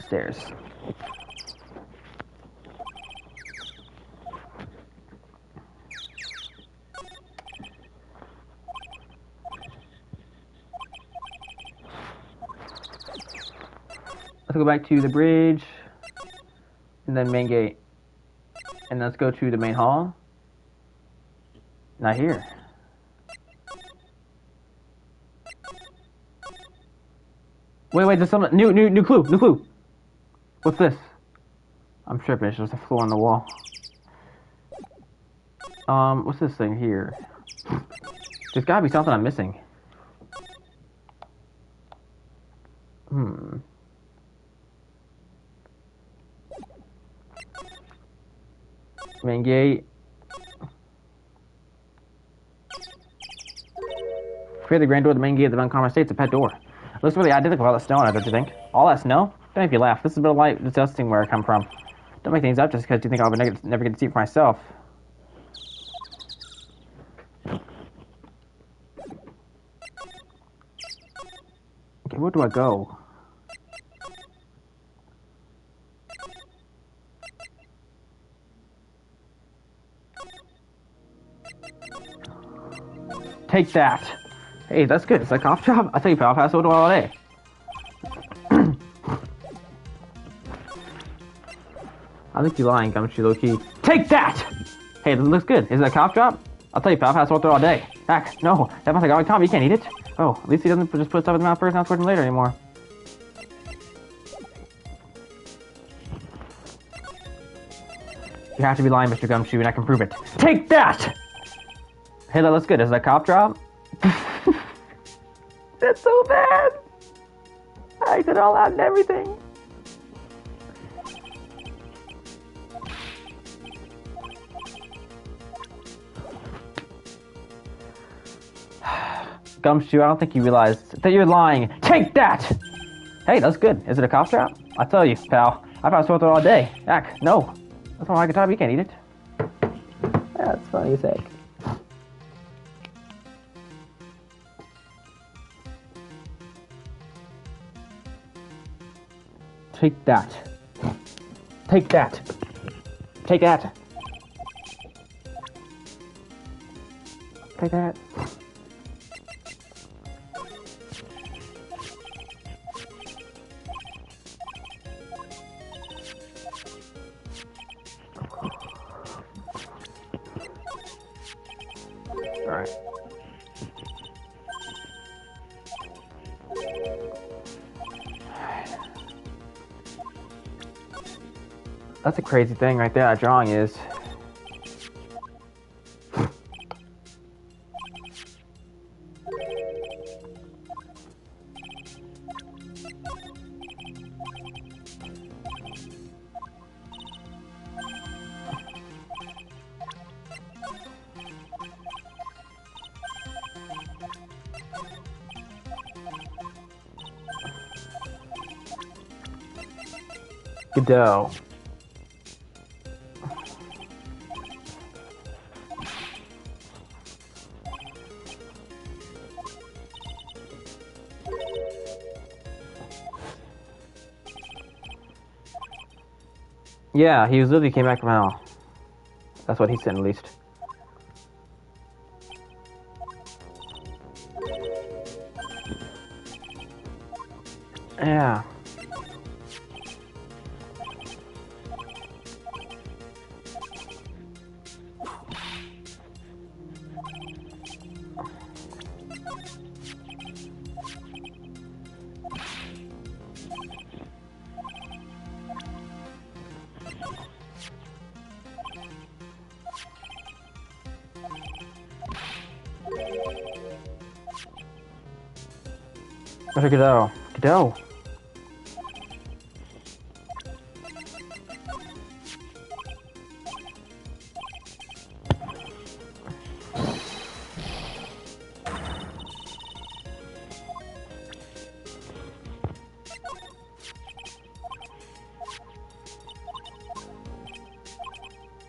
Stairs. Let's go back to the bridge, and then main gate, and let's go to the main hall. Not here. Wait, there's some new clue. What's this? I'm tripping, it's just a floor on the wall. What's this thing here? There's gotta be something I'm missing. Main gate. Create the grand door of the main gate of the Uncommon Estate's a pet door. It looks really identical to all that snow on it, don't you think? All that snow? Don't make you laugh. This is a bit of light disgusting where I come from. Don't make things up just because you think I'll never get to see it for myself. Okay, where do I go? Take that. Hey, that's good. It's like off job. I tell you, pal, I'll pass over all day. I think you're lying, Gumshoe, low-key. Take that! Hey, this looks good. Is it a cop drop? I'll tell you, pal, I'll pass over all day. Heck, no. That must like Tom. You can't eat it. Oh, at least he doesn't just put stuff in his mouth first and not squirt him later anymore. You have to be lying, Mr. Gumshoe, and I can prove it. Take that! Hey, that looks good. Is that a cop drop? That's so bad. I did all out and everything. Gumshoe, I don't think you realized that you're lying. Take that! Hey, that's good. Is it a cop trap? I tell you, pal, I've had sore throat all day. Ack, no. That's why I can tell you can't eat it. That's funny as heck. Take that. Take that. Take that. Take that. Alright. That's a crazy thing right there, that drawing is. Godot. Yeah, he was literally came back from hell. That's what he said, at least. Yeah. Where's Godot? Godot!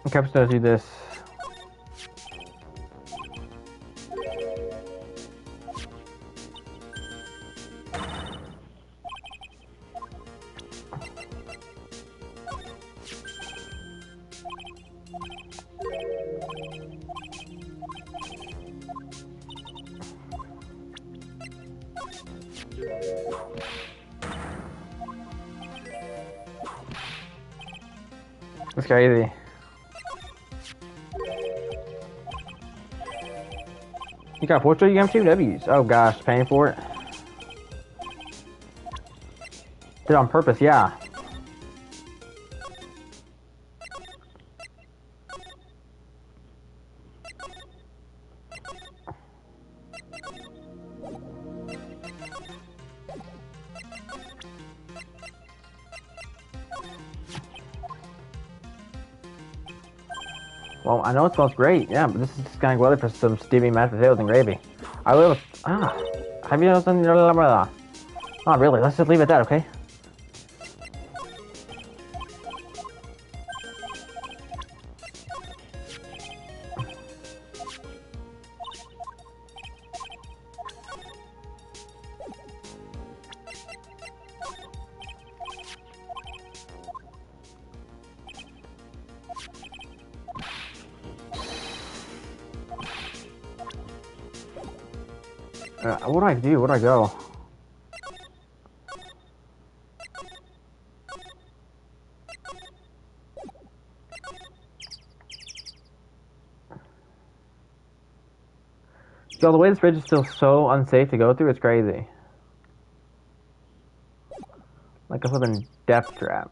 Okay, I'm supposed to do this. That's crazy. You got 4 straight, you got 2 W's. Oh gosh, paying for it. Did it on purpose, yeah. Well, I know it smells great, yeah, but this is just kind of weather for some steaming mashed potatoes and gravy. I will. Have you noticed something? Not really. Let's just leave it at that, okay? What do I do? Where do I go? Yo, the way this bridge is still so unsafe to go through, it's crazy. Like a flippin' death trap.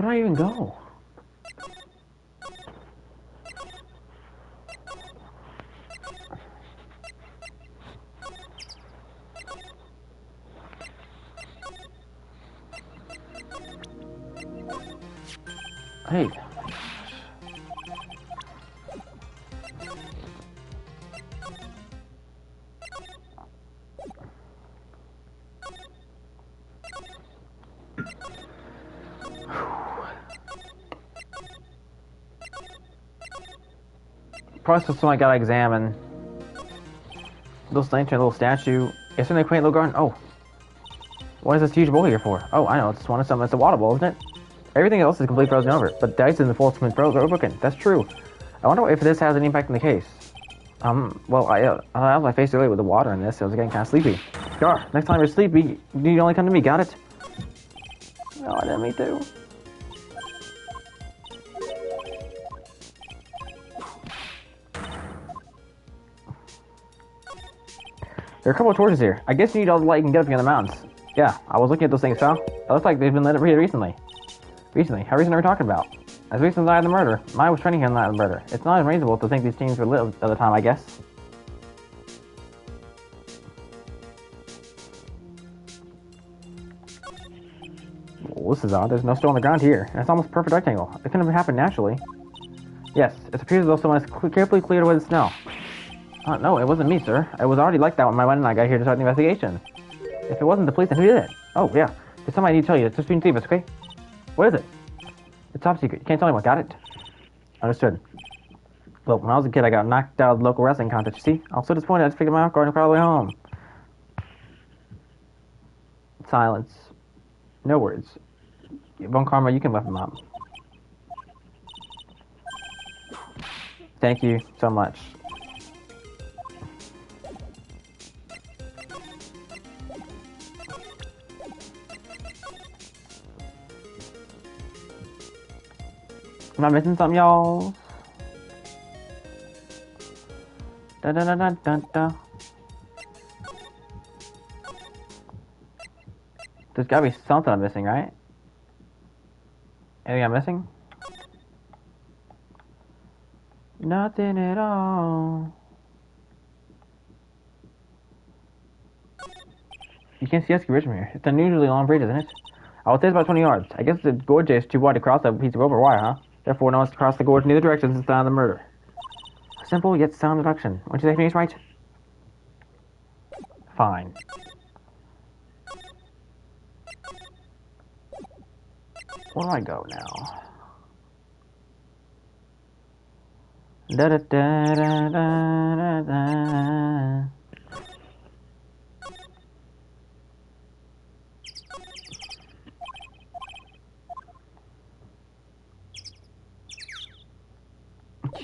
Where do I even go? Hey. Probably something I gotta examine. Little lantern, little statue. It's in a quaint little garden. Oh. What is this huge bowl here for? Oh, I know. It's one of something. It's a water bowl, isn't it? Everything else is completely frozen over, but the ice in the floor has been broken. That's true. I wonder if this has any impact in the case. Well, I had my face earlier with the water in this, so I was getting kind of sleepy. Scar, next time you're sleepy, you only come to me, got it? Oh, I didn't mean to. There are a couple of torches here. I guess you need all the light you can get up here in the mountains. Yeah, I was looking at those things, pal. It looks like they've been lit up here recently. Recently? How recent are we talking about? As recent as the night of the murder. Maya was training here on the night of the murder. It's not unreasonable to think these teams were lit at the time, I guess. Well, this is odd. There's no stone on the ground here. And it's almost a perfect rectangle. It couldn't have happened naturally. Yes, it appears as though someone has carefully cleared away the snow. No, it wasn't me, sir. It was already like that when my wife and I got here to start the investigation. If it wasn't the police, then who did it? Oh, yeah. There's something I need to tell you. It's just between us, okay? What is it? It's top secret. You can't tell anyone. Got it? Understood. Look, when I was a kid, I got knocked out of the local wrestling contest, you see? I was so disappointed I just figured my off guard and cried all the way home. Silence. No words. Von Karma, you can lift them up. Thank you so much. Am I missing something, y'all? Da da da da da da. There's gotta be something I'm missing, right? Anything I'm missing? Nothing at all. You can't see Esky Ridge from here. It's an unusually long bridge, isn't it? I would say it's about 20 yards. I guess the gorge is too wide to cross that piece of rope or wire, huh? Therefore, no one's to cross the gorge in either direction since the time of the murder. A simple yet sound deduction. Won't you think Phoenix right? Fine. Where do I go now? Da da da da da da da.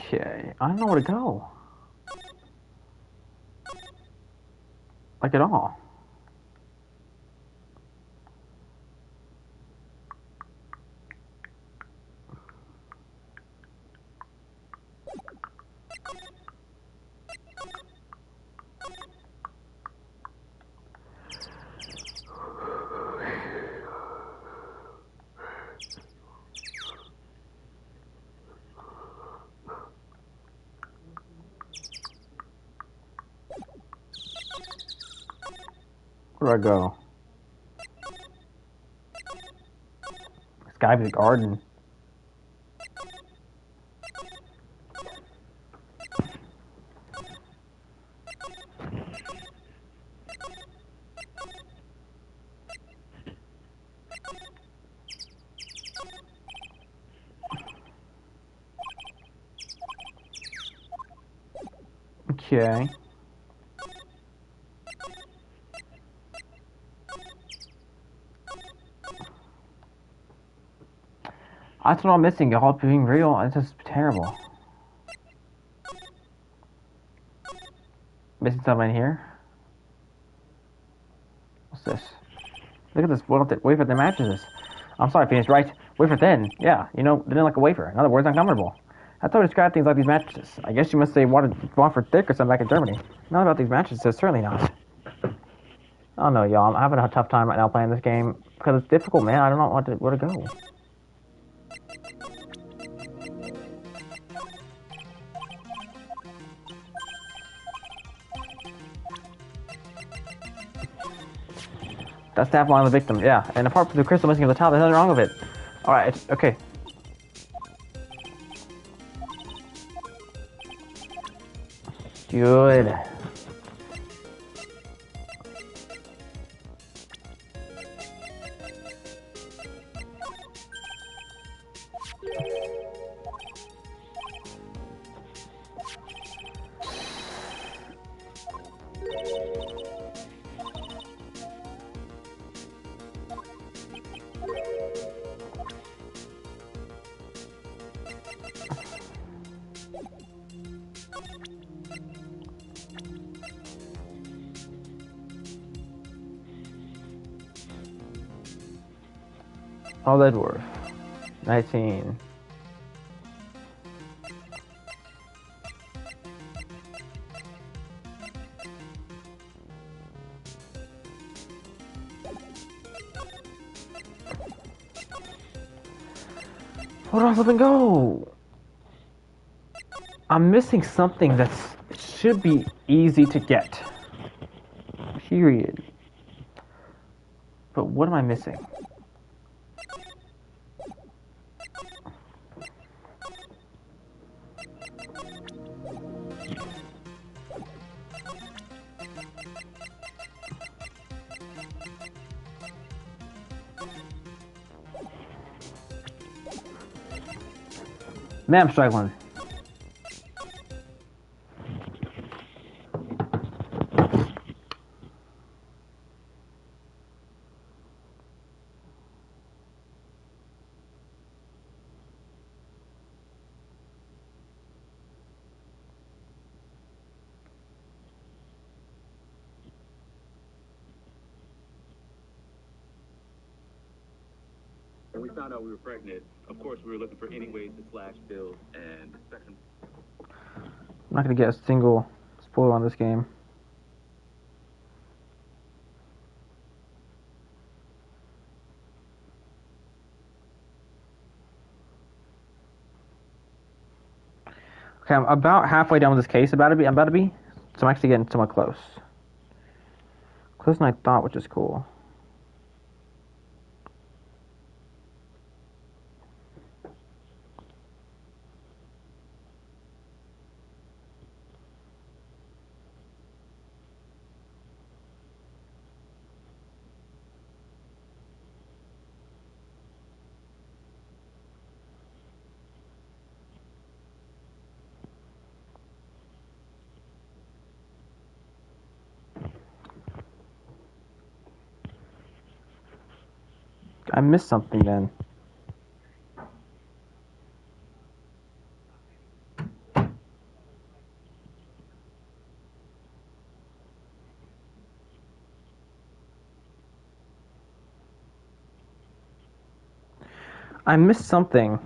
Okay, I don't know where to go. Like at all. Where do I go? It's gotta be the garden. Okay. That's what I'm missing, y'all. Being real, it's just terrible. Missing something in here. What's this? Look at this. Wafer thin mattresses. I'm sorry, Phoenix, right? Wafer thin. Yeah, you know, thin like a wafer. In other words, uncomfortable. That's how we describe things like these mattresses. I guess you must say wafer thick or something back in Germany. Not about these mattresses, certainly not. Oh no, y'all. I'm having a tough time right now playing this game because it's difficult, man. I don't know where to go. That's the line of the victim, yeah. And apart from the crystal missing at the top, there's nothing wrong with it. Alright, okay. Good. All that dwarf. 19. Hold on, let me go. I'm missing something that should be easy to get. Period. But what am I missing? Man, I'm struggling. When we found out we were pregnant, of course we were looking for any ways to slash bills and Spectrum. I'm not gonna get a single spoiler on this game. Okay, I'm about halfway done with this case. I'm about to be. So I'm actually getting somewhat close. Closer than I thought, which is cool. I missed something then. I missed something.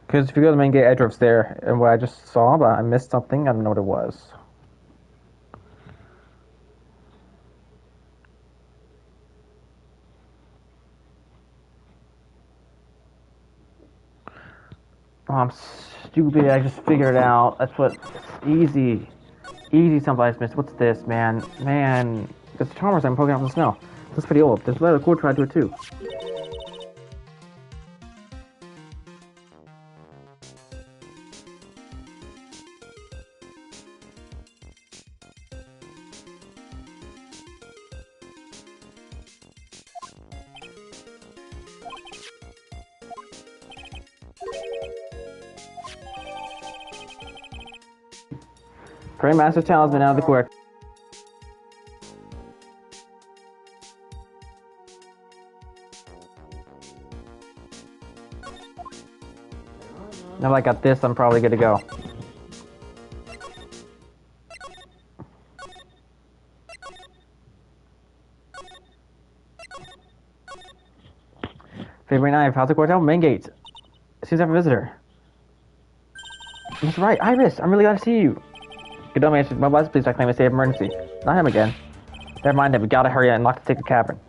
Because if you go to the main gate, Edgeworth's there, and what I just saw, but I missed something. I don't know what it was. Oh, I'm stupid. I just figured it out. That's what. Easy. Easy, somebody's missed. What's this, man? Man. It's the Charmers I'm poking out in the snow. This is pretty old. There's a cool tried to do it too. Grandmaster Talisman out of the quirk. Now that I got this, I'm probably good to go. February 9th, House of Quartel, main gate. Seems to have a visitor. Mr. Wright, Iris, I'm really glad to see you. Good don't answer my buzz, please. I claim a state of emergency. Not him again. Never mind him. We gotta hurry and lock the ticket cavern.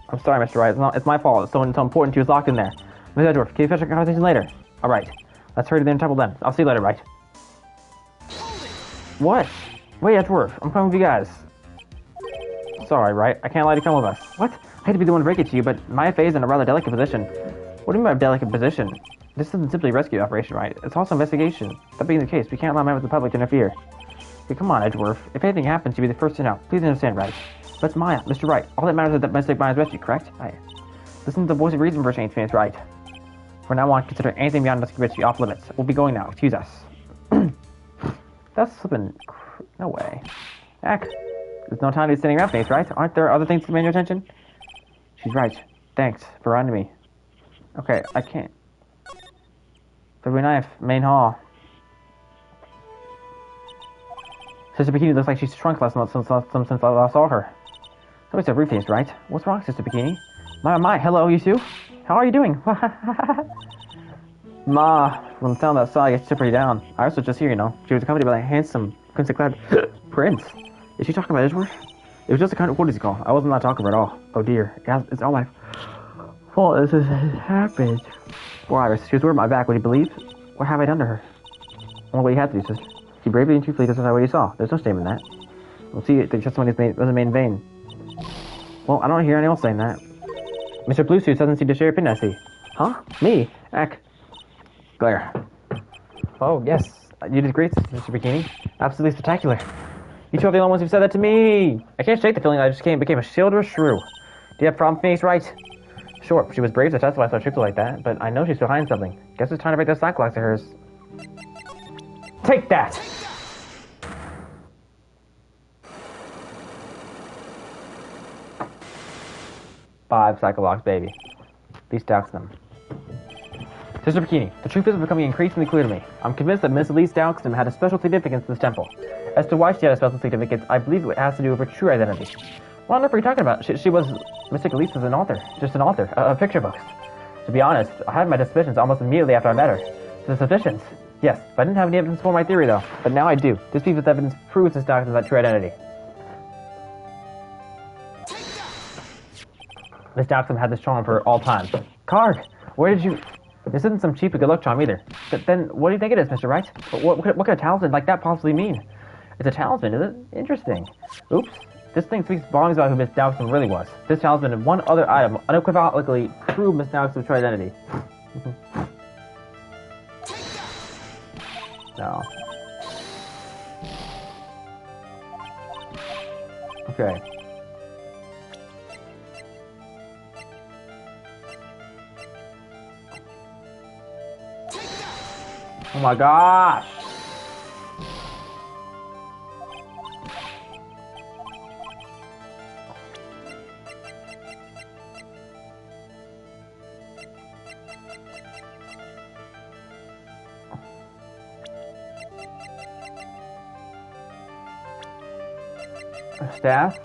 I'm sorry, Mr. Wright. It's my fault. It's so important to you is locked in there. Miss Edgeworth, can you finish our conversation later? All right. Let's hurry to the temple then. I'll see you later, Wright. What? Wait, Edgeworth. I'm coming with you guys. Sorry, Wright. I can't let you come with us. What? I hate to be the one to break it to you, but my FA is in a rather delicate position. What do you mean by delicate position? This isn't simply a rescue operation, right? It's also investigation. That being the case, we can't allow members of the public to interfere. Hey, come on, Edgeworth. If anything happens, you'll be the first to know. Please understand, Wright. But it's Maya, Mr. Wright. All that matters is that domestic Maya's rescue, correct? Listen to the voice of reason for a change, Phoenix Wright. From now on, consider anything beyond domestic rescue off limits. We'll be going now. Excuse us. That's slipping. No way. Heck. There's no time to be sitting around, Phoenix, right? Aren't there other things to command your attention? She's right. Thanks for reminding me. Okay, I can't. February 9th, main hall. Sister Bikini looks like she's shrunk less since I last saw her. Somebody's so rude, Phoenix, right? What's wrong, Sister Bikini? My, hello, you two? How are you doing? Ma, from the sound of that saw, I get pretty down. Iris was just here, you know. She was accompanied by a handsome, crimson-clad prince. Is she talking about Edgeworth? It was just a kind of courtesy call. I wasn't not talking about it at all. Oh dear, it's all my fault. This has happened. Poor Iris, she was wearing my back. Would you believe? What have I done to her? Well, what you had to do, sister. She bravely and truthfully testified what you saw. There's no shame in that. We'll see. The testimony wasn't made in vain. Well, I don't hear anyone else saying that. Mr. Bluesuit doesn't seem to share your opinion, I see. Huh? Me? Eck. Glare. Oh, yes. You did great, Mr. Bikini. Absolutely spectacular. You two are the only ones who said that to me. I can't shake the feeling that I just became a shield or a shrew. Do you have a problem, Phoenix, right? Sure, she was brave to testify so truthfully like that, but I know she's behind something. Guess it's time to break those sacklocks of hers. Take that! Five cycle locks, baby. Please douse them. Sister Bikini, the truth is becoming increasingly clear to me. I'm convinced that Miss Elise Dowxton had a special significance in this temple. As to why she had a special significance, I believe it has to do with her true identity. What on earth are you talking about? She was... Mystic Elise was an author. Just an author. Of picture books. To be honest, I had my suspicions almost immediately after I met her. The suspicions? Yes, I didn't have any evidence for my theory, though. But now I do. This piece of evidence proves Miss Dowxton's true identity. Miss Dowxton had this charm for all time. Card! Where did you... This isn't some cheap good luck charm either. But then, what do you think it is, Mr. Wright? What could a talisman like that possibly mean? It's a talisman, is it? Interesting. Oops. This thing speaks volumes about who Miss Dowxton really was. This talisman and one other item unequivocally prove Miss Dowxton's true identity. No. Okay. Oh my gosh! Staff?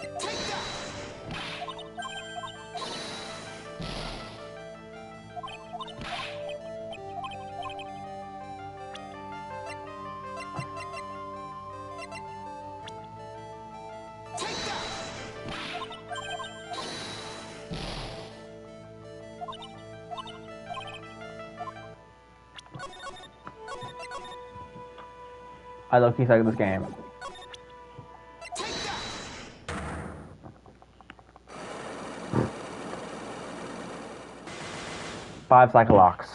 I low-key suck at this game. Five cycle locks.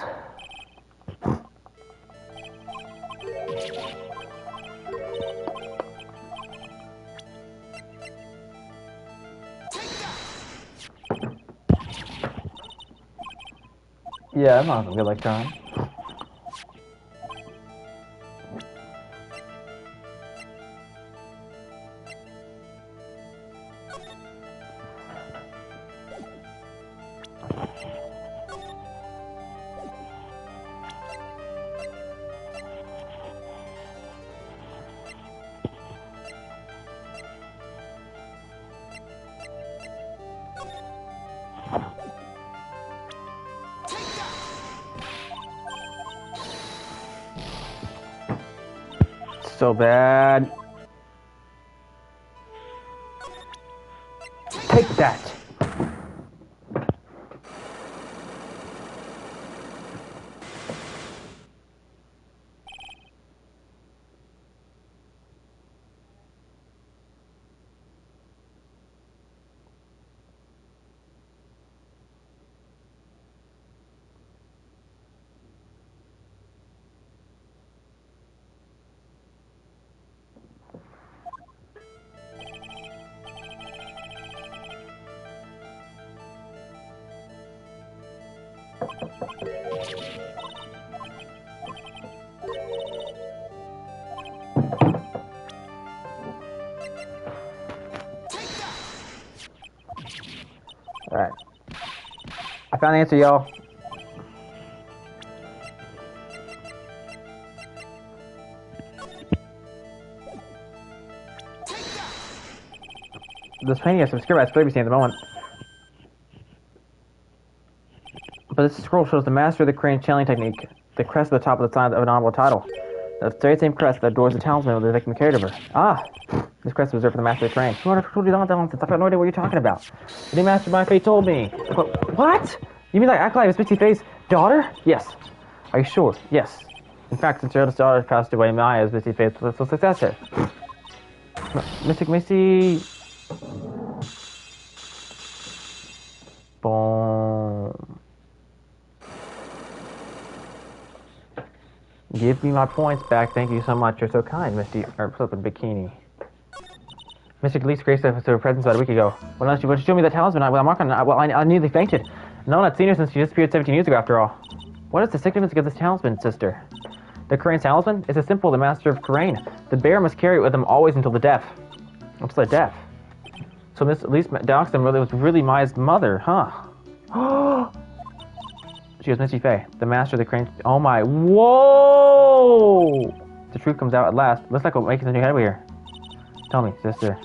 Yeah, I'm not gonna get like time. so bad. Take that. Alright. I found the answer, y'all. This painting is obscured by its flavor at the moment. But this scroll shows the master of the crane channeling technique, the crest at the top of the sign of an honorable title. The very same crest that adores the talisman of the victim carried over. Ah! This crest is reserved for the master of the crane. Who told you that nonsense? I've got no idea what you're talking about. The new master of my fate told me. What? You mean like acolyte of Misty Fate's daughter? Yes. Are you sure? Yes. In fact, since your eldest daughter passed away, Maya is Misty Fate's successor. Mystic Misty... Boom. Give me my points back. Thank you so much. You're so kind, Misty. Or flippin' bikini. Mystic least graced her presence about a week ago. When she showed me the talisman, I nearly fainted. No one had seen her since she disappeared 17 years ago, after all. What is the significance of this talisman, sister? The Crane talisman is a symbol of the master of Crane. The bear must carry it with him always until the death. Until the death. So Miss at least Doxton was really Maya's mother, huh? She was Misty Faye, the master of the Crane. Oh my! Whoa! The truth comes out at last. Looks like we're making a new headway here. Tell me, sister.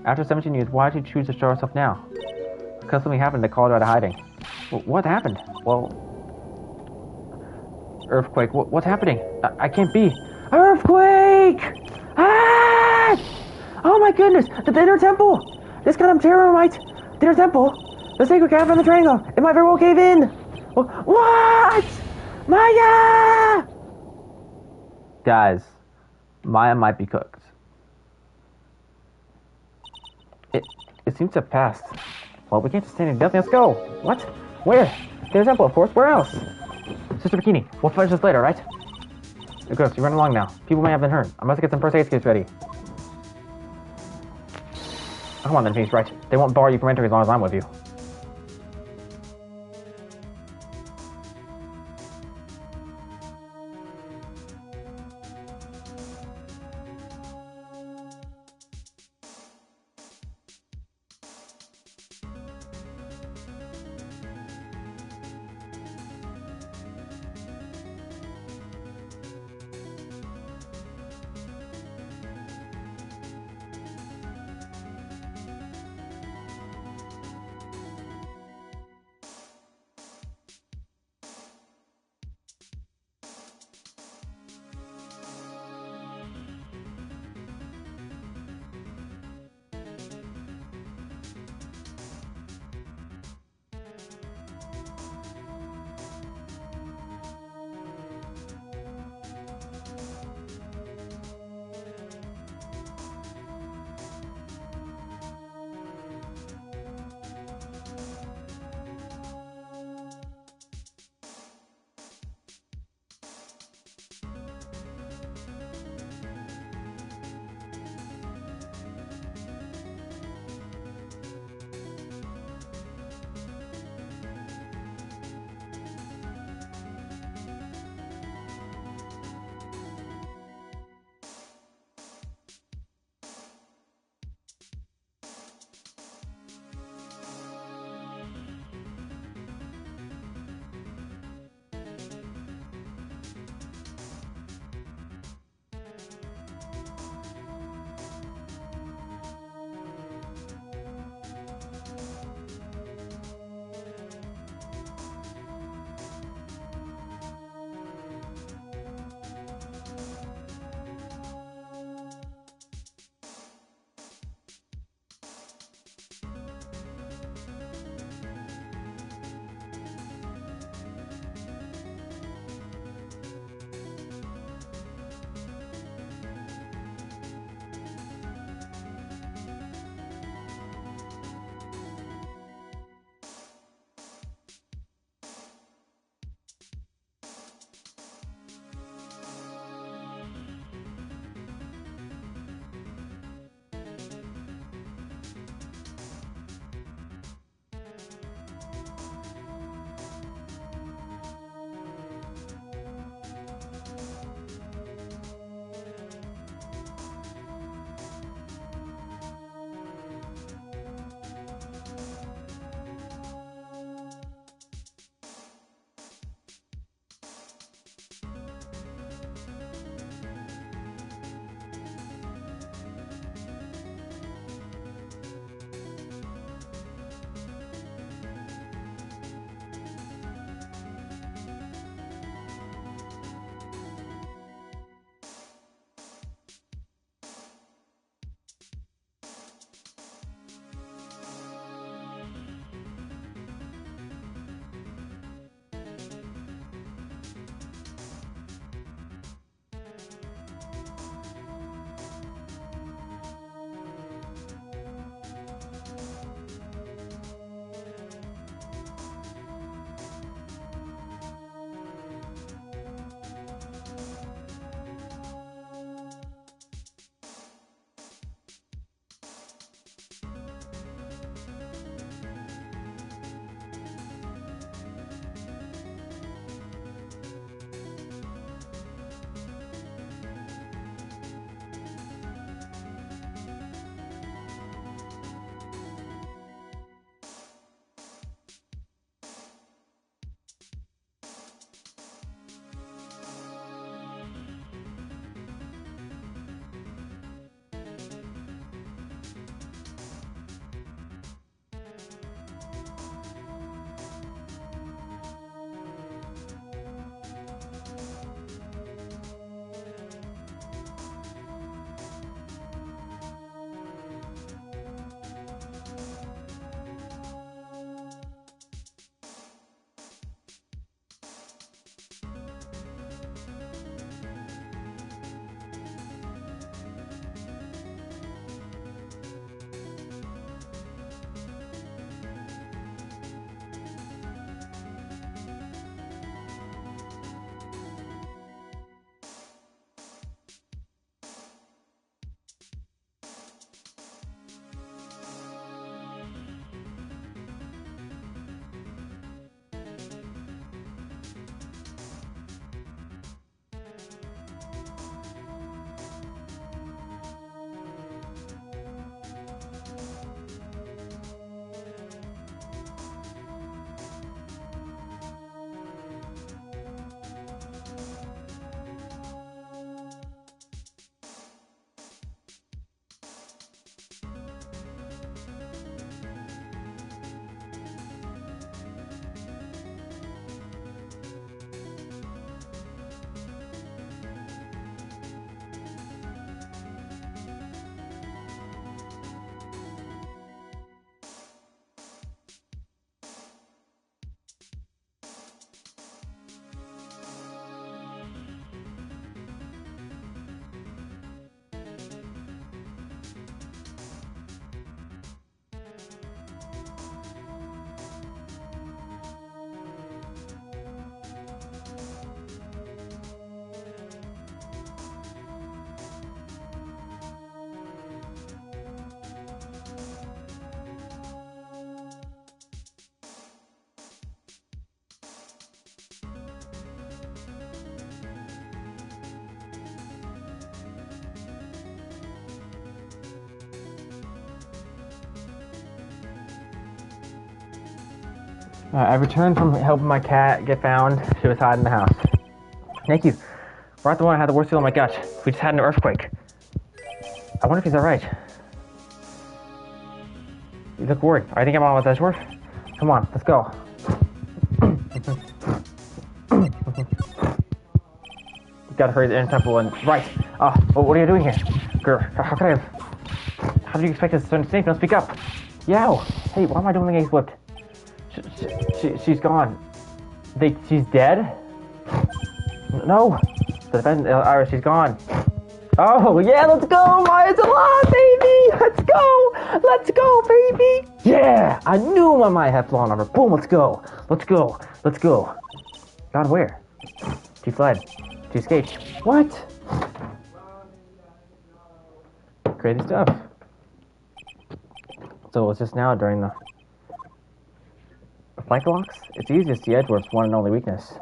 After 17 years, why did you choose to show herself now? Because something happened that called her out of hiding. What happened? Well... Earthquake. What's happening? I can't be. Earthquake! Ah! Oh my goodness! The inner temple! This kind of terror might... The inner temple? The sacred cavern of the triangle! It might very well cave in! What? Maya! Guys, Maya might be cooked. It seems to have passed. Well, we can't just stand here. Nothing. Let's go. What? Where? The temple, of course. Where else? Sister Bikini, we'll finish this later, right? Ghost, you run along now. People may have been hurt. I must get some first aid kits ready. Come on then, Phoenix, right? They won't bar you from entering as long as I'm with you. I returned from helping my cat get found. She was hiding in the house. Thank you. We're not the one I had the worst feel in my gut. We just had an earthquake. I wonder if he's alright. You look worried. I think I'm on with Edgeworth. Come on, let's go. You gotta hurry to the inner temple and... Right! What are you doing here? Girl, how could I have... How did you expect us to turn snake? Don't speak up! Yow! Hey, why am I doing the ace whipped? She's gone. She's dead? No! The defense, Iris, she's gone. Oh, yeah, let's go! Maya's alive, baby! Let's go! Let's go, baby! Yeah! I knew my Maya had flaw armor. Boom, let's go! Let's go! Let's go! God, where? She fled. She escaped. What? Crazy stuff. So it's just now during the flank locks? It's easy to see Edward's one and only weakness.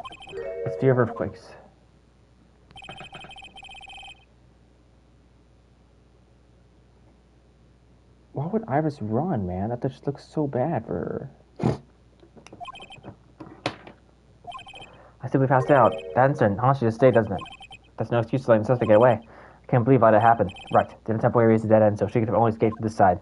It's fear of earthquakes. Why would Iris run, man? That just looks so bad for her. I simply passed out. That incident haunts you to stay, doesn't it? That's no excuse to let him to get away. I can't believe why that happened. Right. The inner temple area is a dead end, so she could have only escaped from this side.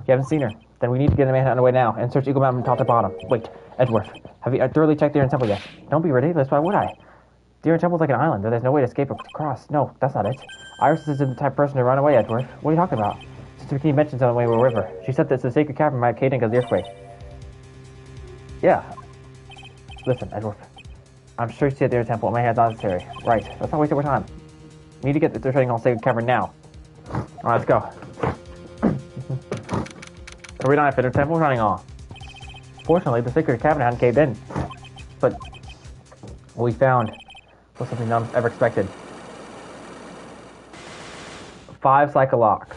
You haven't seen her. Then we need to get a man underway now and search Eagle Mountain from top to bottom. Wait, Edgeworth, have you thoroughly checked the inner temple yet? Don't be ridiculous. Why would I? The inner temple's like an island. There's no way to escape across. No, that's not it. Iris isn't the type of person to run away, Edgeworth. What are you talking about? Sister Bikini mentioned on the way we were with her. She said that the sacred cavern might have caved in because of the earthquake. Yeah. Listen, Edgeworth. I'm sure she's at the inner temple. My hand's necessary. Right. Let's not waste more time. We need to get the treading on sacred cavern now. Alright, let's go. Are we not at the inner temple? Running off. Fortunately, the sacred cavern hadn't caved in. But what we found was something none ever expected. 5 cycle locks.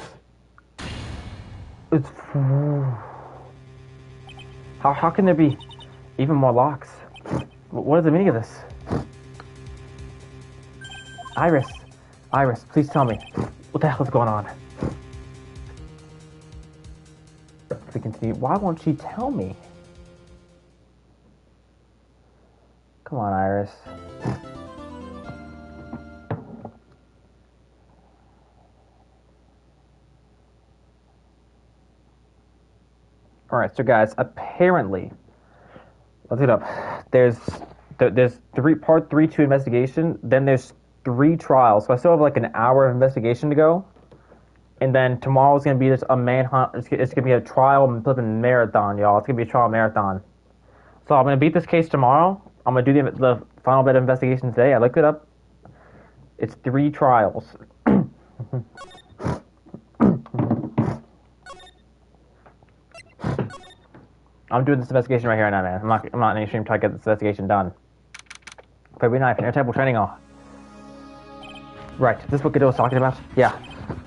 It's... How can there be even more locks? What is the meaning of this? Iris, please tell me. What the hell is going on? To continue, why won't she tell me? Come on, Iris. Alright, so guys, apparently, let's get up. There's part 3 to investigation, then there's 3 trials, so I still have like an hour of investigation to go. And then tomorrow's gonna be just a manhunt. It's gonna be a trial and flipping marathon, y'all. It's gonna be a trial marathon. So I'm gonna beat this case tomorrow. I'm gonna do the final bit of investigation today. I looked it up. It's 3 trials. I'm doing this investigation right here now, man. I'm not in any stream trying to get this investigation done. February 9th, air temple training off. Right, this is what Godot was talking about? Yeah.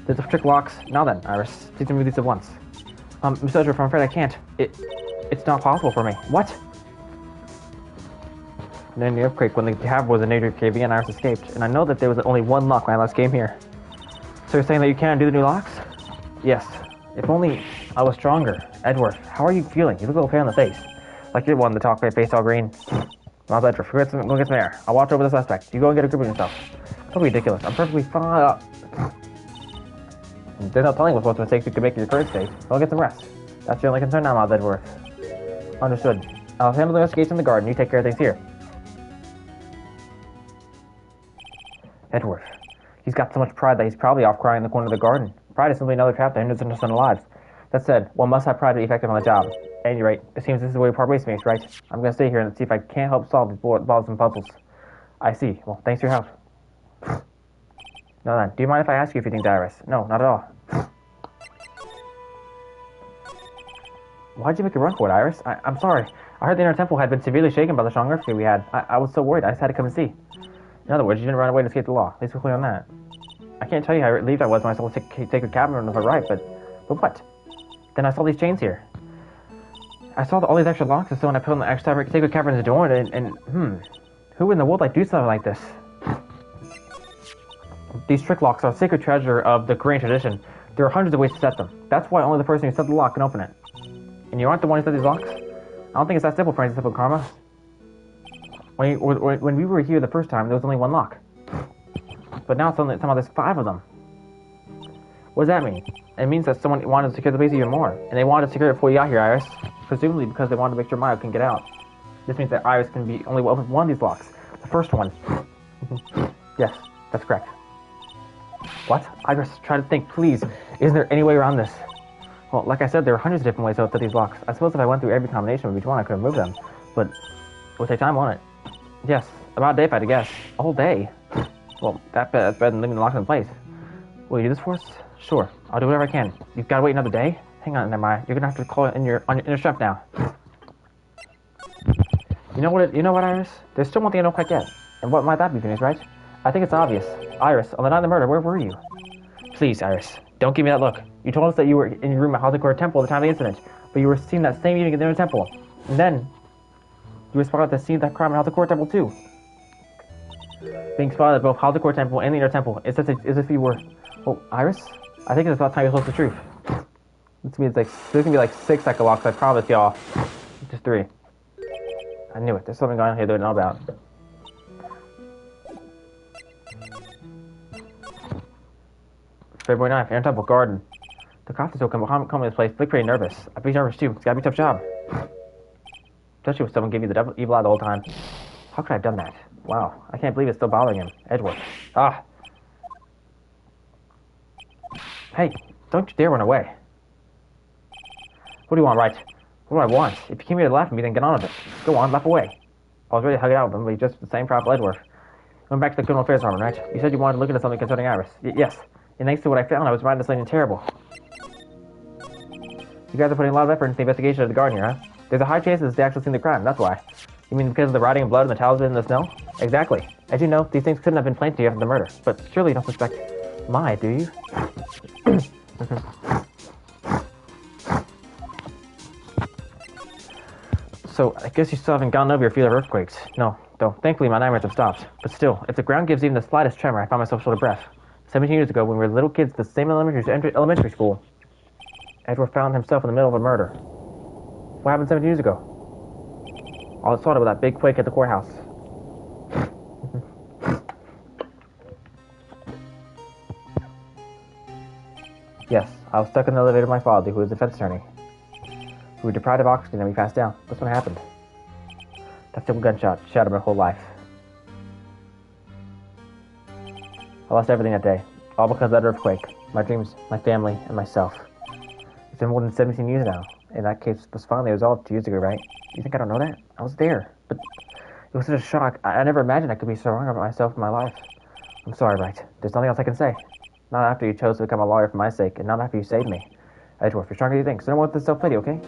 There's the trick locks. Now then, Iris, please remove these at once. Mr. Edgeworth, I'm afraid I can't. It's not possible for me. What? And then the earthquake, when the cavern was a native cave in, Iris escaped. And I know that there was only 1 lock when I last came here. So you're saying that you can't do the new locks? Yes. If only I was stronger. Edgeworth, how are you feeling? You look a little pale in the face. Like you're one to talk face all green. Miles Edgeworth, go get some air. I'll watch over the suspect. You go and get a grip of yourself. Don't be ridiculous. I'm perfectly fine. There's no telling what mistakes you could make in your current state. Go get some rest. That's your only concern now, Miles Edgeworth. Understood. I'll handle the investigation in the garden. You take care of things here. Edgeworth. He's got so much pride that he's probably off crying in the corner of the garden. Pride is simply another trap that hinders innocent lives. That said, one must have pride to be effective on the job. At any rate, it seems this is the way we part ways, mates, right? I'm going to stay here and see if I can't help solve these bothersome puzzles. I see. Well, thanks for your help. Now then, do you mind if I ask you a few things, Iris? No, not at all. Why'd you make a run for it, Iris? I'm sorry. I heard the inner temple had been severely shaken by the strong earthquake we had. I was so worried, I just had to come and see. In other words, you didn't run away to escape the law. Please be clear on that. I can't tell you how relieved I was when I saw the sacred cavern on the right, but what? Then I saw these chains here. I saw all these extra locks, and so when I put on the extra sacred cavern to door, and who in the world like do something like this? These trick locks are a sacred treasure of the Korean tradition. There are hundreds of ways to set them. That's why only the person who set the lock can open it. And you aren't the one who set these locks? I don't think it's that simple, Francis, simple Karma. When we were here the first time, there was only one lock. But now somehow there's 5 of them. What does that mean? It means that someone wanted to secure the base even more. And they wanted to secure it before you got here, Iris. Presumably because they wanted to make sure Maya can get out. This means that Iris can be only open one of these locks. The first one. Yes, that's correct. What? Iris, try to think, please. Isn't there any way around this? Well, like I said, there are hundreds of different ways to open these locks. I suppose if I went through every combination of each one, I could remove them. But it would take time, won't it? Yes, about a day if I had to guess. A whole day? Well, that's better than leaving the locks in place. Will you do this for us? Sure, I'll do whatever I can. You've got to wait another day? Hang on, Maya. You're gonna have to call it on your chef now. You know what, Iris? There's still one thing I don't quite get. And what might that be, Phineas, right? I think it's obvious. Iris, on the night of the murder, where were you? Please, Iris, don't give me that look. You told us that you were in your room at Hazakura Temple at the time of the incident, but you were seen that same evening at the inner temple. And then, you were spotted at the scene of that crime at Hazakura Temple, too. Being spotted at both Hazakura Temple and the inner temple, it's as if you were... Oh, Iris? I think it's about time you told us the truth. This means there's gonna be 6 cycle locks, I promise y'all. Just 3. I knew it. There's something going on here that I don't know about. February 9th, Inner Temple Garden. The cops are so come to this place, look pretty nervous. I'd be nervous too. It's gotta be a tough job. Especially if someone gave you the evil eye the whole time. How could I have done that? Wow, I can't believe it's still bothering him. Edgeworth. Ah. Hey, don't you dare run away. What do you want, right? What do I want? If you came here to laugh at me, then get on with it. Go on, laugh away. I was ready to hug it out with him, but he's just the same prop Edgeworth. Went back to the criminal affairs department, right? You said you wanted to look into something concerning Iris. Yes. And thanks to what I found, I was right into something terrible. You guys are putting a lot of effort into the investigation of the garden here, huh? There's a high chance that they actually seen the crime, that's why. You mean because of the rotting of blood and the talisman in the snow? Exactly. As you know, these things couldn't have been planted to you after the murder. But surely you don't suspect Maya, do you? So, I guess you still haven't gotten over your fear of earthquakes. No, though. Thankfully, my nightmares have stopped. But still, if the ground gives even the slightest tremor, I find myself short of breath. 17 years ago, when we were little kids at the same elementary school, Edward found himself in the middle of a murder. What happened 17 years ago? All it started with that big quake at the courthouse. Yes, I was stuck in the elevator with my father, who was a defense attorney. We were deprived of oxygen and we passed down. That's what happened. That simple gunshot shattered my whole life. I lost everything that day, all because of that earthquake. My dreams, my family, and myself. It's been more than 17 years now, and that case was finally resolved 2 years ago, right? You think I don't know that? I was there, but it was such a shock. I never imagined I could be so wrong about myself and my life. I'm sorry, Wright. There's nothing else I can say. Not after you chose to become a lawyer for my sake, and not after you saved me. Edgeworth, you're stronger than you think, so don't want this self-pity, okay?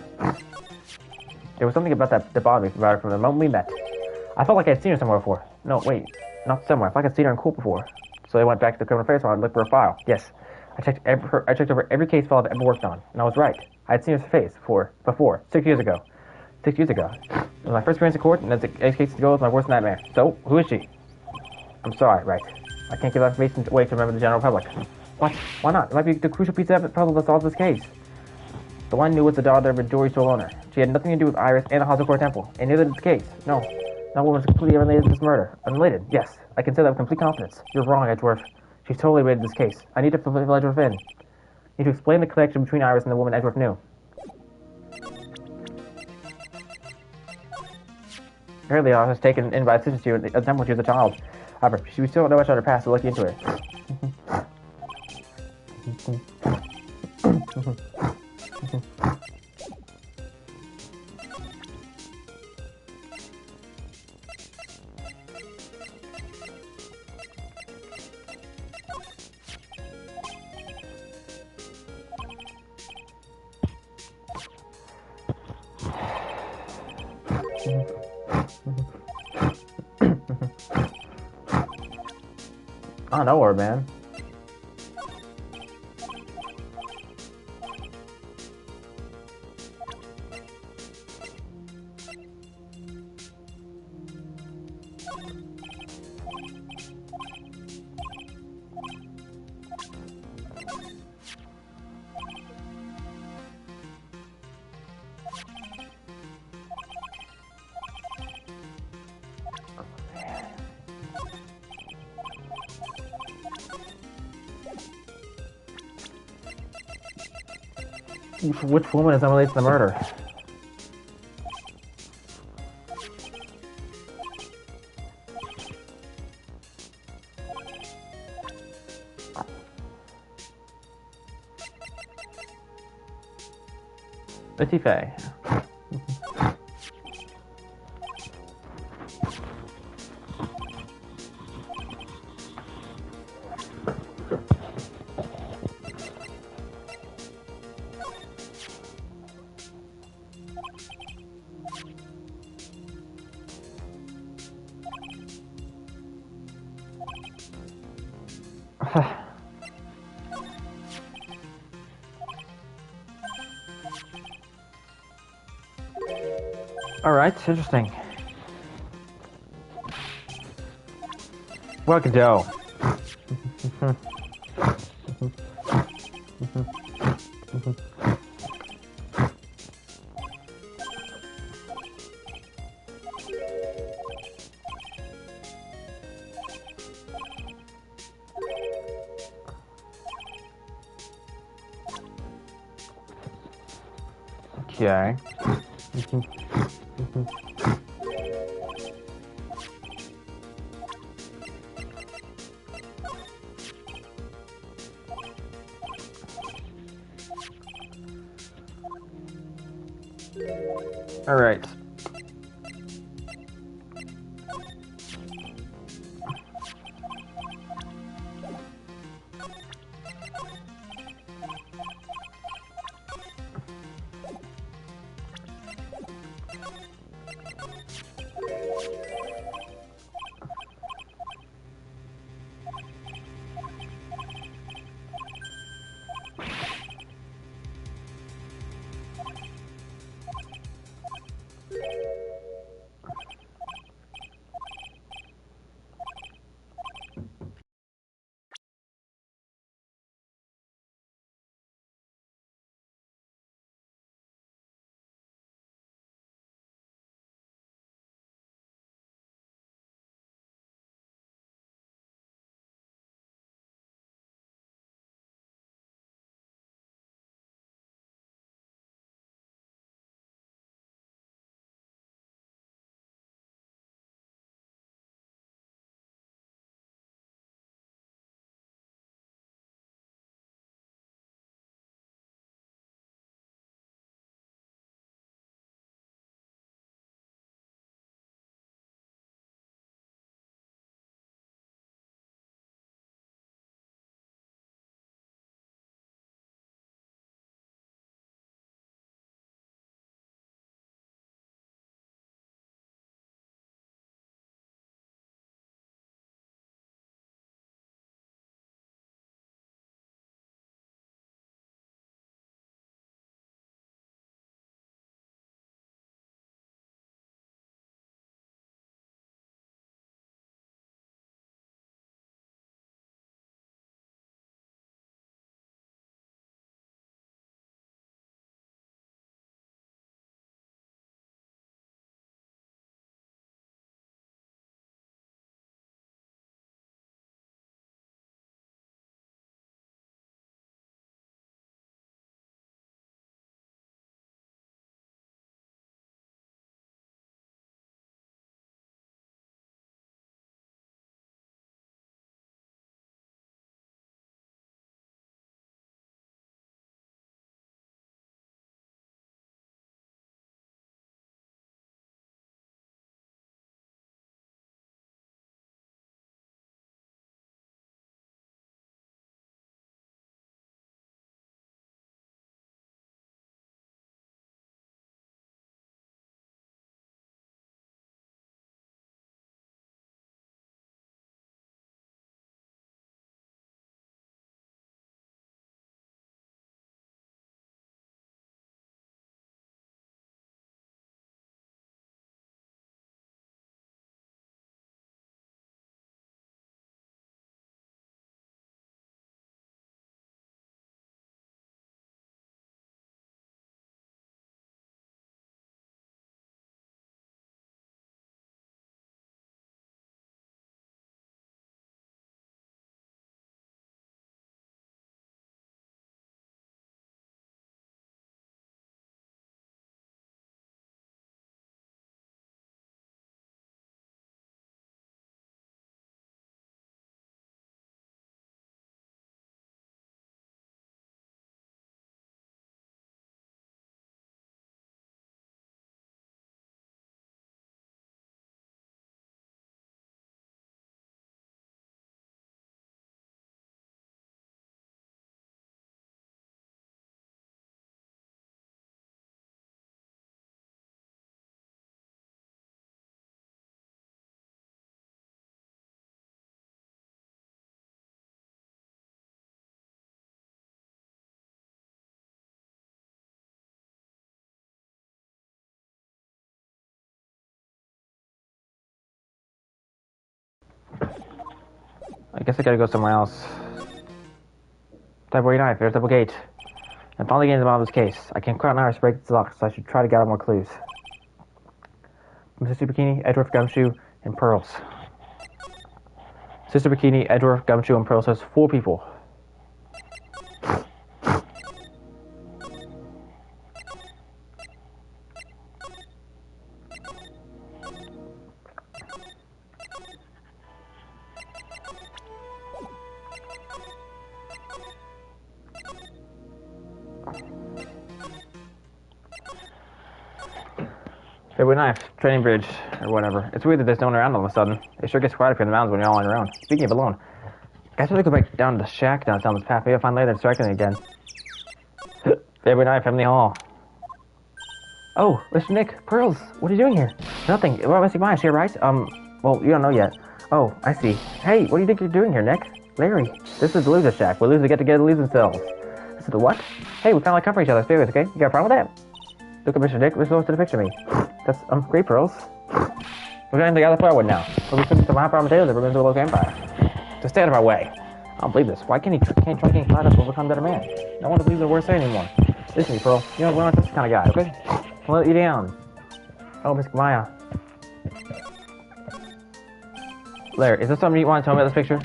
There was something about that bothered me about her from the moment we met. I felt like I'd seen her somewhere before. No, wait, not somewhere. I felt like I'd seen her in court before. So I went back to the criminal affairs file and looked for a file. Yes, I checked over every case file I've ever worked on, and I was right. I had seen her face before, 6 years ago. 6 years ago. It was my first appearance in court, and as the case goes, my worst nightmare. So, who is she? I'm sorry, right. I can't give that information away to remember the general public. What? Why not? It might be the crucial piece of puzzle that solves this case. The one knew was the daughter of a jewelry store owner. She had nothing to do with Iris and the Hazakura Temple, and neither did the case. No. That woman was completely unrelated to this murder. Unrelated, yes. I can say that with complete confidence. You're wrong, Edgeworth. She's totally related to this case. I need to fill Edgeworth in. I need to explain the connection between Iris and the woman Edgeworth knew. Apparently, I was taken in by a sister to at the time when she was a child. However, she still don't know much about her past, so look into it. I know her, man. Which woman is unrelated to the murder? Betty Faye. Alright, interesting. Well, Godot. Okay. All right. guess I gotta go somewhere else. February 9th, there's double gate. I'm finally getting to the bottom of this case. I can crack an iris to break its lock, so I should try to gather more clues. Sister Bikini, Edward Gumshoe, and Pearls. Sister Bikini, Edward Gumshoe, and Pearls. So there's 4 people. February 9th, training bridge, or whatever. It's weird that there's no one around all of a sudden. It sure gets quiet up here in the mountains when you're all on your own. Speaking of alone, I should go back down to the shack down this path. Maybe I'll find later and striking again. February 9th, Family Hall. Oh, Mr. Nick, Pearls, what are you doing here? Nothing. Well, Mr. Maya, here, right? Well, you don't know yet. Oh, I see. Hey, what do you think you're doing here, Nick? Larry, this is the loser shack. Where losers get together to lose themselves. This is the what? Hey, we kinda like cover each other's favorites, okay? You got a problem with that? Look at Mr. Nick, we're supposed to picture me. That's, great, Pearls. We're going to gather firewood now. So we can some hot potatoes that remains of the local empire. To stay out of our way. I don't believe this. Why can't try getting fired up to overcome better man? No one believes the worst thing anymore. Listen to me, Pearl. You know, we're not this kind of guy, okay? I'll let you down. Oh, Miss Maya. Larry, is there something you want to tell me about this picture?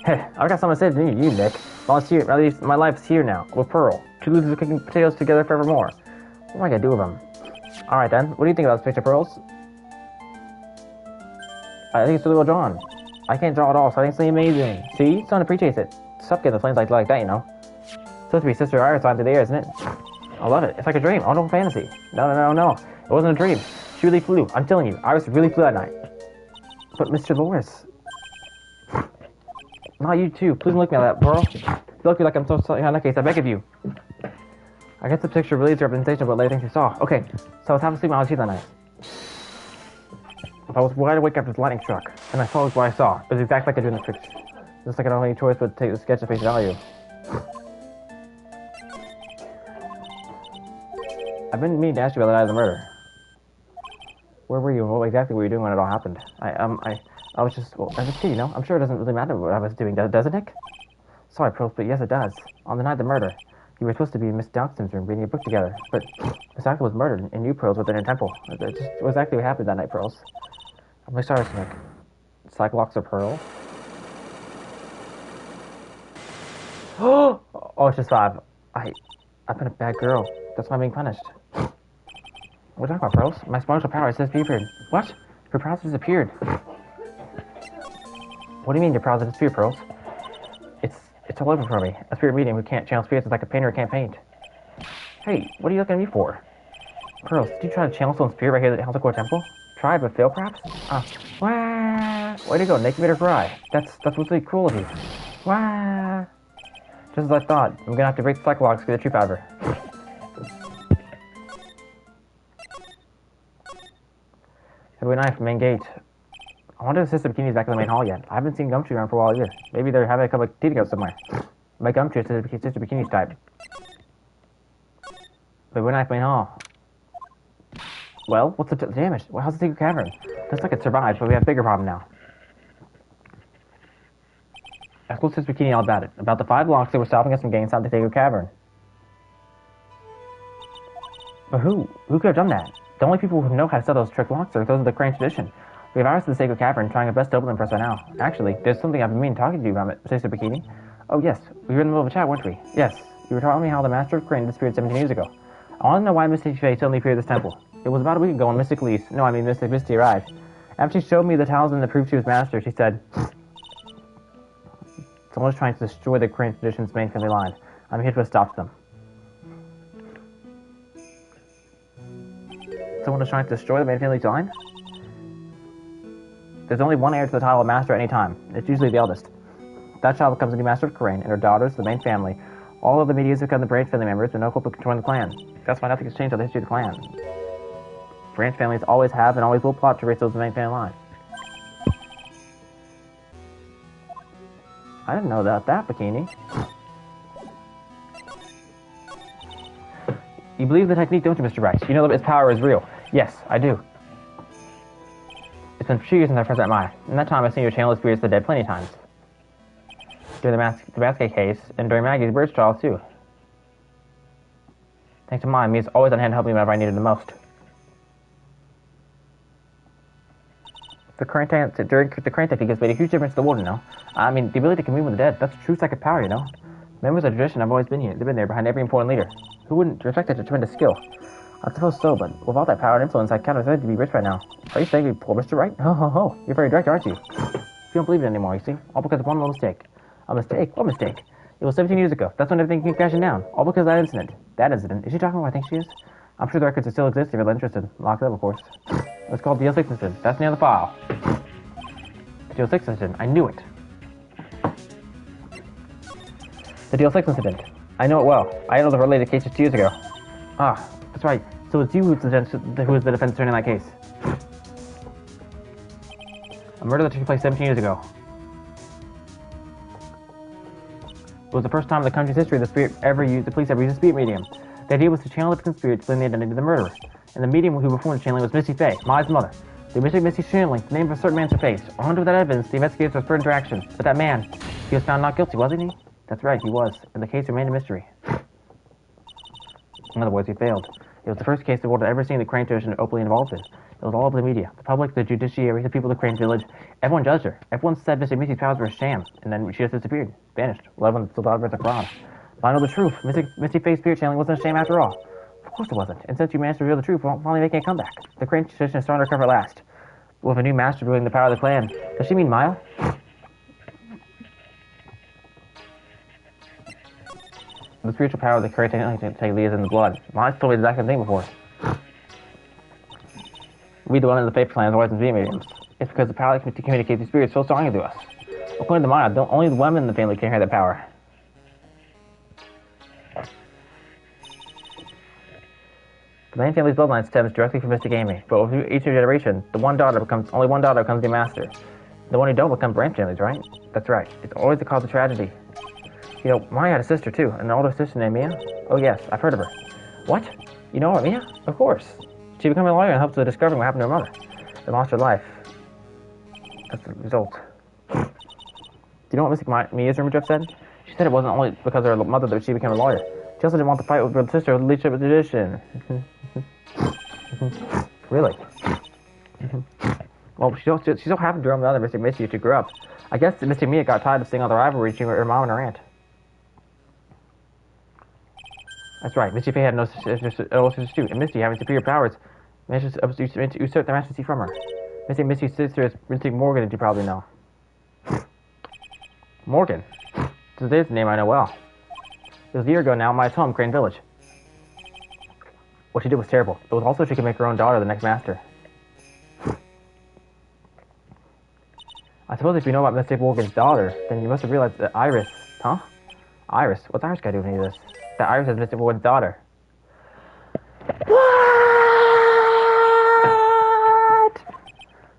Hey, I've got something to say to you, Nick. Volunteer, at least my life's here now, with Pearl. 2 losers are cooking potatoes together forevermore. What am I gonna do with them? Alright then, what do you think about this picture, Pearls? I think it's really well drawn. I can't draw at all, so I think it's really amazing. See? Someone appreciates it. Stuff getting the flames like that, you know. It's supposed to be Sister Iris on through the air, isn't it? I love it. It's like a dream. Oh, no fantasy. No. It wasn't a dream. She really flew. I'm telling you, Iris really flew that night. But Mr. Loris... Not you too. Please don't look at me like that, Pearl. You look at me like I'm so sorry in that case. I beg of you. I guess the picture really is a representation of what Larry thinks he saw. Okay, so I was having sleep when I was here that night. I was wide awake after this lightning struck, and I saw what I saw. It was exactly like I drew in the picture. Just like I don't have any choice but to take the sketch at face value. I've been meaning to ask you about the night of the murder. Where were you, and what exactly were you doing when it all happened? I was just, well, as a kid, you know, I'm sure it doesn't really matter what I was doing, does it, Nick? Sorry, Pearl, but yes, it does. On the night of the murder, you were supposed to be in Miss Dawson's room reading a book together, but Miss Dawson was murdered, and you, Pearls, were in a temple. That's just exactly what happened that night, Pearls. I'm really sorry, Nick. Cyclops or Pearl? Oh, it's just 5. I've been a bad girl. That's why I'm being punished. What are you talking about, Pearls? My spiritual power has disappeared. What? Your powers have disappeared. What do you mean your powers have disappeared, Pearls? It's all over for me. A spirit medium who can't channel spirits is like a painter who can't paint. Hey, what are you looking at me for? Pearls, did you try to channel someone's spirit right here at the Helsicore Temple? Try, but fail, perhaps? Wah! Way to go, Nick, you made her cry. That's really cruel of you. Wah! Just as I thought, I'm gonna have to break the Cyclops to get the truth out of her. February 9th, main gate. I wonder if Sister Bikini's back in the main hall yet. I haven't seen Gumtree around for a while either. Maybe they're having a cup of tea together somewhere. My Gumtree is Sister Bikini's type. February 9th, main hall. Well, what's the damage? Well, how's the secret cavern? Looks like it survived, but we have a bigger problem now. I told Sister Bikini all about it. About the 5 locks that were stopping us from getting inside the secret cavern. But who? Who could have done that? The only people who know how to set those trick locks are those of the Crane tradition. We have ours to the sacred cavern, trying our best to open them for us right now. Actually, there's something I've been meaning talking to you about, Sister Bikini. Oh yes, we were in the middle of a chat, weren't we? Yes, you were telling me how the Master of Crane disappeared 17 years ago. I want to know why Mystic Fae suddenly appeared at this temple. It was about a week ago when Mystic Misty arrived. After she showed me the talisman that proved she was Master, she said, someone is trying to destroy the Crane tradition's main family line. I'm here to stop them. Someone is trying to destroy the main family line? There's only one heir to the title of Master at any time. It's usually the eldest. That child becomes the new Master of Crane, and her daughters, the main family. All of the medias become the branch family members, with no hope of controlling the clan. That's why nothing has changed on the history of the clan. Branch families always have and always will plot to erase those the main family line. I didn't know that, Bikini. You believe the technique, don't you, Mr. Rice? You know that its power is real. Yes, I do. It's been 2 years since I first met Maya. In that time, I've seen you channel the spirits of the dead plenty of times. during the basket case, and during Maggie's birth trial, too. Thanks to mine, Mia's always on hand to help me whenever I need it the most. During the current technique made a huge difference to the world, you know? I mean, the ability to commune with the dead, that's true psychic power, you know? Members of the tradition have always been here. They've been there behind every important leader. Who wouldn't respect such a tremendous skill? I suppose so, but with all that power and influence, I can't afford to be rich right now. Are you saying we pull Mr. Right? Ho ho ho. You're very direct, aren't you? You don't believe it anymore, you see? All because of one little mistake. A mistake? What mistake? It was 17 years ago. That's when everything came crashing down. All because of that incident. That incident? Is she talking about what I think she is? I'm sure the records still exist if you're interested. Locked up, of course. It's called the 06 incident. That's the name of the file. The 06 incident. I knew it. The 06 incident. I know it well. I handled the related cases 2 years ago. Ah, that's right. So it's you who is the defense attorney in that case. A murder that took place 17 years ago. It was the first time in the country's history the police ever used a spirit medium. The idea was to channel the spirit to learn the identity of the murderer. And the medium who performed the channeling was Missy Faye, Maya's mother. The Missy's channeling, the name of a certain man's face. Armed with that evidence, the investigators were spurred into action. But that man, he was found not guilty, wasn't he? That's right, he was. And the case remained a mystery. In other words, he failed. It was the first case the world had ever seen the Crane tradition openly involved in. It was all over the media. The public, the judiciary, the people of the Crane village. Everyone judged her. Everyone said Missy's powers were a sham. And then she just disappeared. Vanished. Everyone still thought it was a fraud. But I know the truth. Missy Faye's spirit channeling wasn't a sham after all. Of course it wasn't. And since you managed to reveal the truth, we're finally making a comeback. The Crane tradition is starting to recover at last. With a new master ruling the power of the clan. Does she mean Maya? The spiritual power of the Crane technically is in the blood. Maya's told me the exact same thing before. We, the women of the faith clan, are always in mediums. It's because the power to communicate the spirits is so strong to us. According to Maya, only the women in the family can hear that power. The main family's bloodline stems directly from Mystic Amy, but with each generation, only one daughter becomes the master. The one who don't become branch families, right? That's right. It's always the cause of tragedy. You know, Maya had a sister too, an older sister named Mia. Oh yes, I've heard of her. What? You know her, Mia? Of course. She became a lawyer and helped with discovering what happened to her mother. They lost her life. That's the result. Do you know what Mystic Mia's rumor said? She said it wasn't only because of her mother that she became a lawyer. She also didn't want to fight with her sister with the leadership of the tradition. Really? Well, she still happened to her mother, Mystic Missy, to grow up. I guess Mystic Mia got tired of seeing all the rivalry between her mom and her aunt. That's right, Misty Faye had no sister too, and Misty, having superior powers, managed to usurp the majesty from her. Misty's sister is Mystic Morgan, as you probably know. Morgan? This is the name I know well. It was a year ago now, Maya's home, Crane Village. What she did was terrible. It was also she could make her own daughter the next master. I suppose if you know about Mystic Morgan's daughter, then you must have realized that Iris... Huh? Iris? What's Iris got to do with any of this? That Iris is Mystic Morgan's daughter.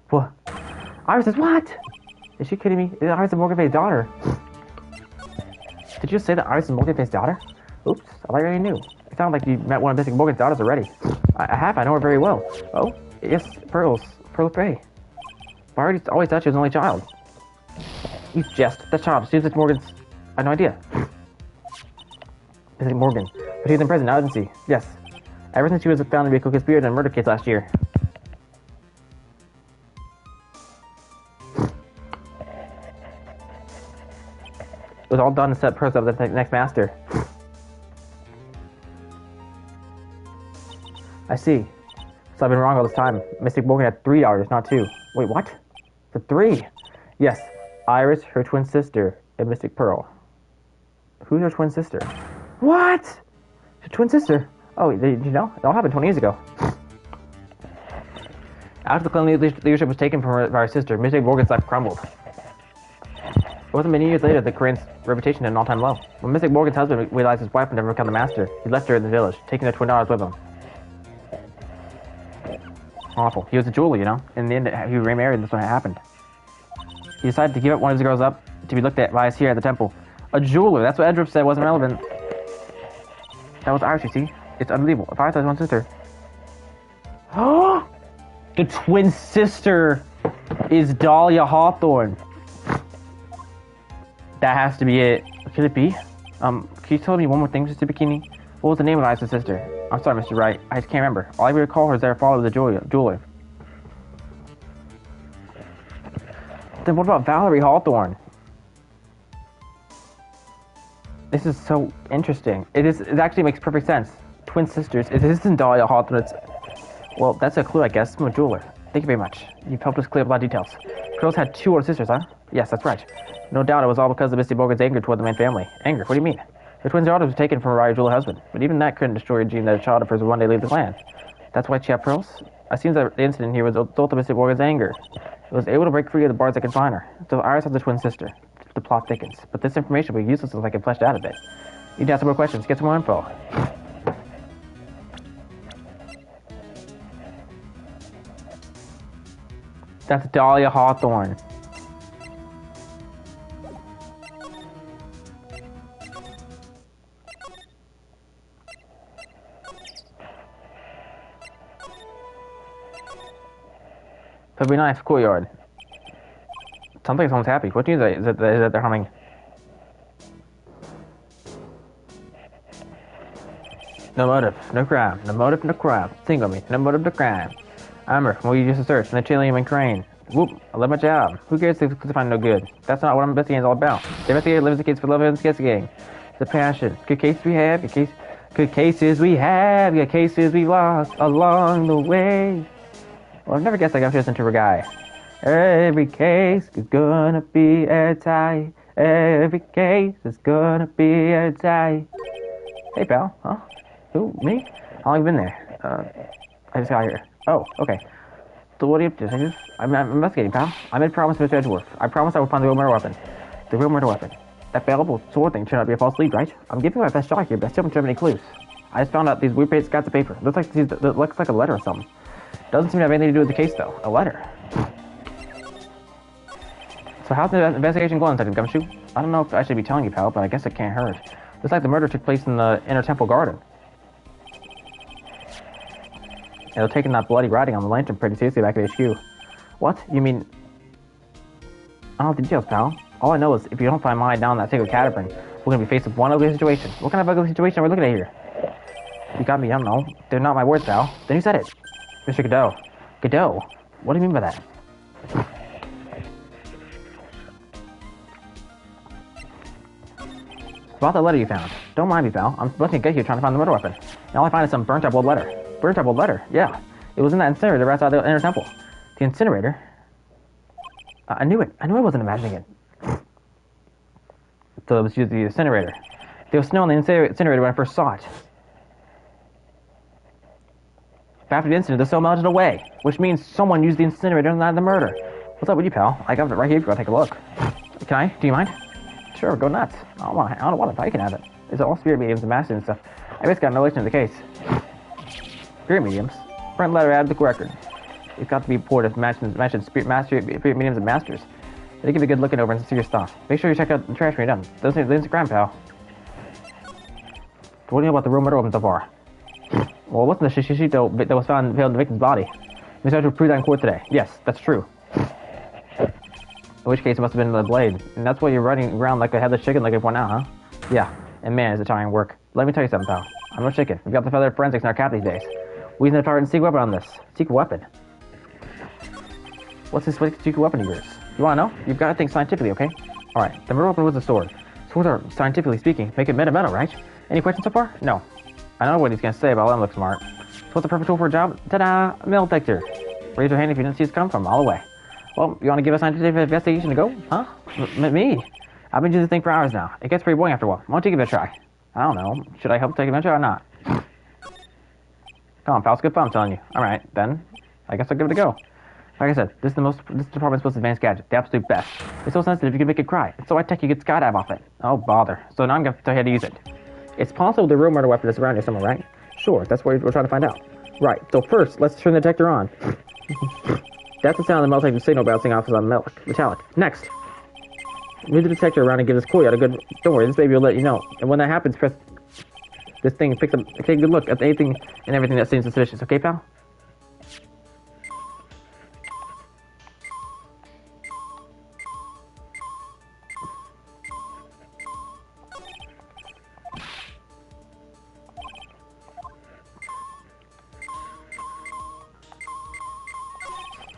What? Iris is what? Is she kidding me? Is Iris Morgan Faye's daughter? Did you just say that Iris is Morgan Faye's daughter? Oops, I already knew. It sounded like you met one of Mystic Morgan's daughters already. I have, I know her very well. Oh, yes, Pearl Faye. I always thought she was an only child. You jest. That child, Mystic Morgan's... I had no idea. Mystic Morgan. But she's in prison now, isn't she? Yes. Ever since she was found to be a co-conspirator in a murder case last year. It was all done to set Pearl up as the next master. I see. So I've been wrong all this time. Mystic Morgan had 3 daughters, not 2. Wait, what? For 3? Yes. Iris, her twin sister, and Mystic Pearl. Who's her twin sister? What? Her twin sister? Oh, did you know? It all happened 20 years ago. After the clan leadership was taken from her sister, Mystic Morgan's life crumbled. It wasn't many years later that Corinne's reputation hit an all-time low. When Mystic Morgan's husband realized his wife would never become the master, he left her in the village, taking her twin daughters with him. Awful. He was a jeweler, you know. In the end, he remarried and this one happened. He decided to give up one of his girls up to be looked at by us here at the temple. A jeweler, that's what Edrup said wasn't relevant. That was Iris, you see? It's unbelievable. If Iris has one sister... The twin sister is Dahlia Hawthorne. That has to be it. Could it be? Can you tell me one more thing, Mr. Bikini? What was the name of Isa's sister? I'm sorry, Mr. Wright. I just can't remember. All I recall is their father was a jeweler. Then what about Valerie Hawthorne? This is so interesting. It actually makes perfect sense. Twin sisters. It isn't Dahlia Hawthorne. Well, that's a clue, I guess. I'm a jeweler. Thank you very much. You've helped us clear up a lot of details. Girls had 2 older sisters, huh? Yes, that's right. No doubt it was all because of Misty Morgan's anger toward the main family. Anger? What do you mean? Her twin daughter was taken from her rival jeweler husband, but even that couldn't destroy a dream that a child of hers would one day leave the clan. That's why she had pearls? It seems that the incident here was a result of Misty Morgan's anger. It was able to break free of the bars that confine her. So Iris has a twin sister. The plot thickens. But this information will be useless unless I get fleshed out a bit. You need to ask some more questions. Get some more info. That's Dahlia Hawthorne. That'd be nice. Courtyard. Sounds like someone's happy. What news is it that they're humming? No motive, no crime. No motive, no crime. Single me. No motive, no crime. Amber, well, you just a search. And the Chilliam and Crane. Whoop, I love my job. Who cares if I find no good? That's not what I'm investigating is all about. The investigator lives the case for love of investigating. It's a passion. Good cases we have, good cases we have, good cases we lost along the way. Well, I've never guessed I got this into a guy. Every case is gonna be a tie. Every case is gonna be a tie. Hey, pal. Huh? Who? Me? How long have you been there? I just got here. Oh, okay. So what do you have to do? I'm investigating, pal. I made a promise to Mr. Edgeworth. I promised I would find the real murder weapon. The real murder weapon. That valuable sword thing turned out to be a false lead, right? I'm giving my best shot here, but I still don't have any clues. I just found out these weird scraps of paper. Looks like a letter or something. Doesn't seem to have anything to do with the case, though. A letter. So how's the investigation going, Detective Gumshoe? I don't know if I should be telling you, pal, but I guess it can't hurt. Looks like the murder took place in the Inner Temple Garden. Yeah, they're taking that bloody writing on the lantern pretty seriously back at HQ. What? You mean... I don't have the details, pal. All I know is if you don't find mine down that sacred cavern, we're gonna be faced with one ugly situation. What kind of ugly situation are we looking at here? You got me, I don't know. They're not my words, pal. Then who said it? Mr. Godot. Godot? What do you mean by that? About the letter you found. Don't mind me, pal. I'm busting a gut here trying to find the murder weapon. And all I find is some burnt up old letter. Burnt up old letter? Yeah. It was in that incinerator right outside the Inner Temple. The incinerator? I knew it. I knew I wasn't imagining it. So it was used the incinerator. There was snow in the incinerator when I first saw it. But after the incident, the snow melted away, which means someone used the incinerator in the murder. What's up with you, pal? I got it right here if you want to take a look. Can I? Do you mind? Sure, go nuts. I don't want it, but I can have it. It's all spirit mediums and masters and stuff. I just got no relation to the case. Spirit mediums? Front letter added to the record. It's got to be reported as matching spirit mediums and masters. They give you a good looking over and see your stuff. Make sure you check out the trash when you're done. Those things are crime, pal. What do you know about the real murder weapon so far? Well, it wasn't the shishito that was found in the victim's body. We tried to prove that in court today. Yes, that's true. In which case, it must have been the blade. And that's why you're running around like a headless chicken like everyone now, huh? Yeah. And man, is it tiring work. Let me tell you something, pal. I'm no chicken. We've got the feather forensics in our cap these days. We need to target a secret weapon on this. Secret weapon? What's this secret weapon of yours? You wanna know? You've got to think scientifically, okay? Alright, the murder weapon was a sword. Swords are, scientifically speaking, make it metal, right? Any questions so far? No. I don't know what he's gonna say, but I'll let him look smart. So what's the perfect tool for a job? Ta-da! A metal detector. Raise your hand if you didn't see us come from, all the way. Well, you wanna give a scientific investigation to go? Huh? Me? I've been doing this thing for hours now. It gets pretty boring after a while. Why don't you give it a try? I don't know. Should I help take adventure or not? Come on, pal. It's good fun, I'm telling you. Alright, then. I guess I'll give it a go. Like I said, this department's most advanced gadget. The absolute best. It's so sensitive you can make it cry. It's so high-tech you get skydive off it. Oh, bother. So now I'm gonna tell you how to use it. It's possible the real murder weapon is around here somewhere, right? Sure, that's what we're trying to find out. Right, so first, let's turn the detector on. That's the sound the metal detector signal bouncing off on metallic. Next, move the detector around and give this coil a good... Don't worry, this baby will let you know. And when that happens, press this thing and pick up... Take a good look at anything and everything that seems suspicious. Okay, pal?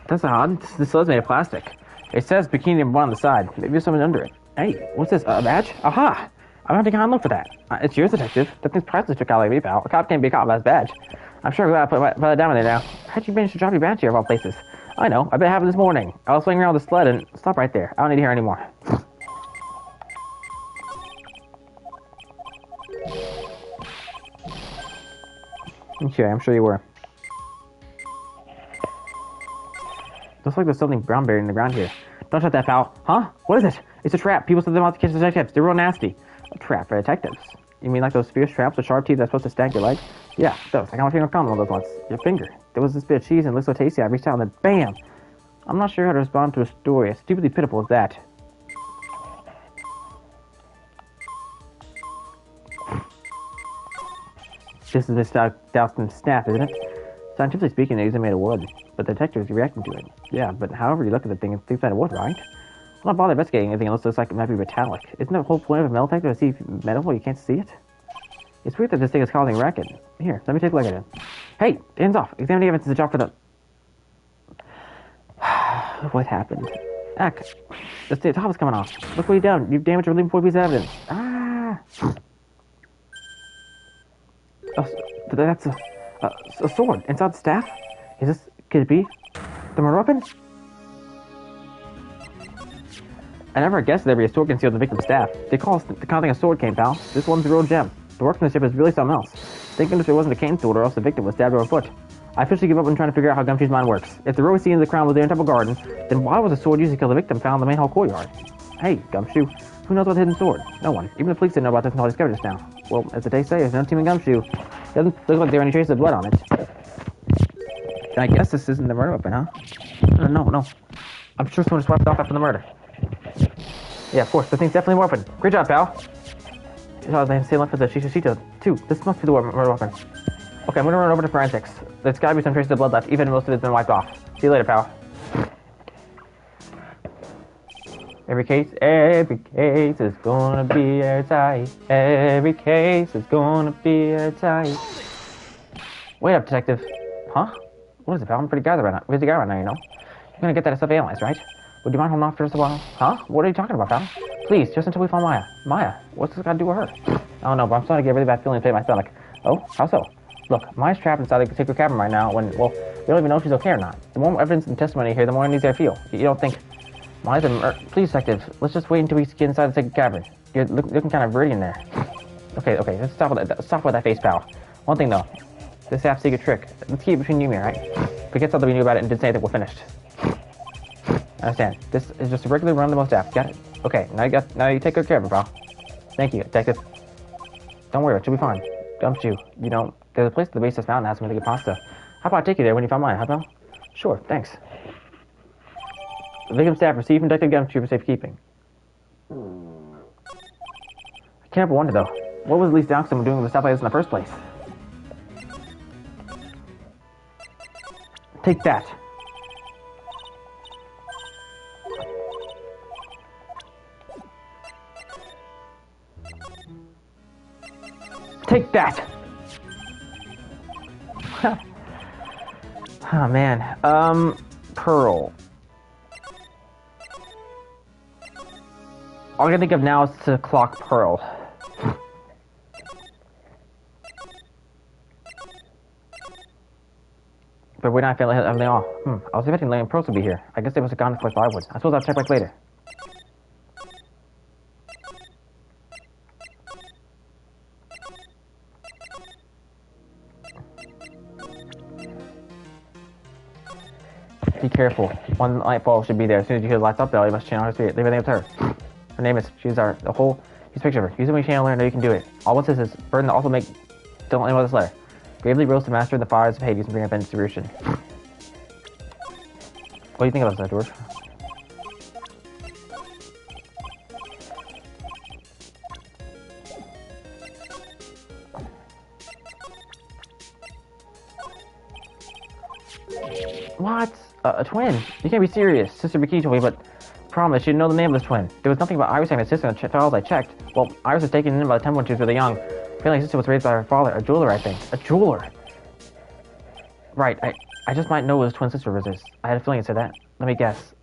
That's odd. This sled's made of plastic. It says bikini number 1 on the side. Maybe there's something under it. Hey, what's this? A badge? Aha! I'm gonna take a hard look for that. It's yours, detective. That thing's priceless to a guy like me, pal. A cop can't be a cop without his badge. I'm sure I'm glad I put that down in there now. How'd you manage to drop your badge here of all places? I know. I bet it happened this morning. I was swinging around the sled and stop right there. I don't need to hear anymore. Okay, I'm sure you were. Looks like there's something brown buried in the ground here. Don't touch that, pal. Huh? What is it? It's a trap. People set them out to catch detectives. They're real nasty. A trap for detectives? You mean like those fierce traps with sharp teeth that's supposed to snag your leg? Yeah, those. I got my finger caught on one of those ones. Your finger. There was this bit of cheese and it looked so tasty. I reached out and then BAM! I'm not sure how to respond to a story as stupidly pitiful as that. This is Miss Dawson's staff, isn't it? Scientifically speaking, these are made of wood, but the detector is reacting to it. Yeah, but however you look at the thing, it's made of wood, right? I'm not bothered investigating anything unless it looks like it might be metallic. Isn't the whole point of a metal detector to see metal while you can't see it? It's weird that this thing is causing a racket. Here, let me take a look at it. Hey, hands off! Examine the evidence is a job for the... What happened? Heck, the top is coming off. Look what you've done. You've damaged a really important piece of evidence. Ah! Oh, that's a sword inside the staff? Could it be the murder weapon? I never guessed there'd be a sword concealed in the victim's staff. They call the kind of thing a sword cane, pal. This one's a real gem. The workmanship is really something else. Thank goodness it wasn't a cane sword or else the victim was stabbed over a foot. I officially give up on trying to figure out how Gumshoe's mind works. If the rose scene of the crown was there in Temple Garden, then why was the sword used to kill the victim found in the main hall courtyard? Hey, Gumshoe, who knows about the hidden sword? No one. Even the police didn't know about this until I discovered this now. Well, as the day say, there's no team in Gumshoe. Doesn't look like there are any traces of blood on it. I guess this isn't the murder weapon, huh? No. I'm sure someone just wiped it off after the murder. Yeah, of course. The thing's definitely a weapon. Great job, pal. Oh, they say left for the Shishito, too. This must be the murder weapon. Okay, I'm gonna run over to forensics. There's gotta be some traces of blood left, even if most of it's been wiped off. See you later, pal. Every case is gonna be airtight. Every case is gonna be airtight. Wait up, detective. Huh? What is it, pal? I'm a pretty busy guy right now, you know? You're gonna get that stuff analyzed, right? Would you mind holding off for just a while? Huh? What are you talking about, pal? Please, just until we find Maya. Maya? What's this got to do with her? I don't know, but I'm starting to get a really bad feeling in my stomach. Oh? How so? Look, Maya's trapped inside the secret cabin right now when, well, we don't even know if she's okay or not. The more evidence and testimony here, the more uneasy I feel. You don't think... Maya's a Please, detective, let's just wait until we get inside the secret cabin. You're looking kind of dirty in there. Okay, let's stop with that face, pal. One thing, though. This staff's secret trick. Let's keep it between you and me, right? Forget something we knew about it and didn't say that we're finished. I understand. This is just a regular run-of-the-mill staff. Got it? Okay, now you take good care of it, pal. Thank you, detective. Don't worry, she'll be fine. Don't you? You know, there's a place at the base of this mountain that has some really good pasta. How about I take you there when you find mine, huh, pal? Sure, thanks. The victim staff received from Detective Gumshoe for safekeeping. I can't ever wonder, though. What was Elise Doxson doing with stuff like this in the first place? Take that. Take that! Oh, man. Pearl. All I can think of now is to clock Pearl. But we're not feeling everything all. I was expecting Larry and Pearl to be here. I guess they must have gone to collect firewood. I suppose I'll check back later. Be careful. One light bulb should be there. As soon as you hear the lights up, you must channel her spirit. Leave everything up to her. Her name is. She's here's a picture of her. Use it when you channel her. I know you can do it. All one says is, burden to also make. Don't let anyone this letter. Gravely roast the master of the fires of Hades and bring up in distribution. What do you think about that, George? What? A twin? You can't be serious. Sister Bikini told me, but promise she didn't know the name of this twin. There was nothing about Iris having a sister in the files I checked. Well, Iris was taken in by the temple when she was really young. Apparently, sister was raised by her father, a jeweler, I think. A jeweler? Right, I just might know his twin sister was this. I had a feeling it said that. Let me guess.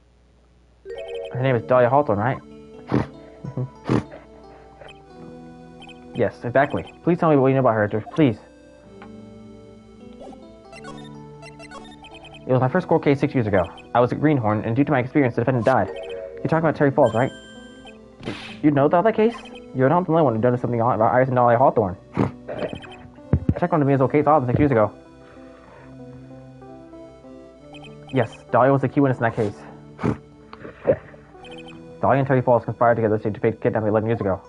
Her name is Dahlia Hawthorne, right? Yes, exactly. Please tell me what you know about her, Edward. Please. It was my first court case 6 years ago. I was at Greenhorn, and due to my experience, the defendant died. You're talking about Terry Falls, right? You know about that case? You're not the only one who done something about Iris and Dahlia Hawthorne. Check on the Mia's case often 6 years ago. Yes, Dahlia was the key witness in that case. Dahlia and Terry Falls conspired together to fake kidnapping 11 years ago.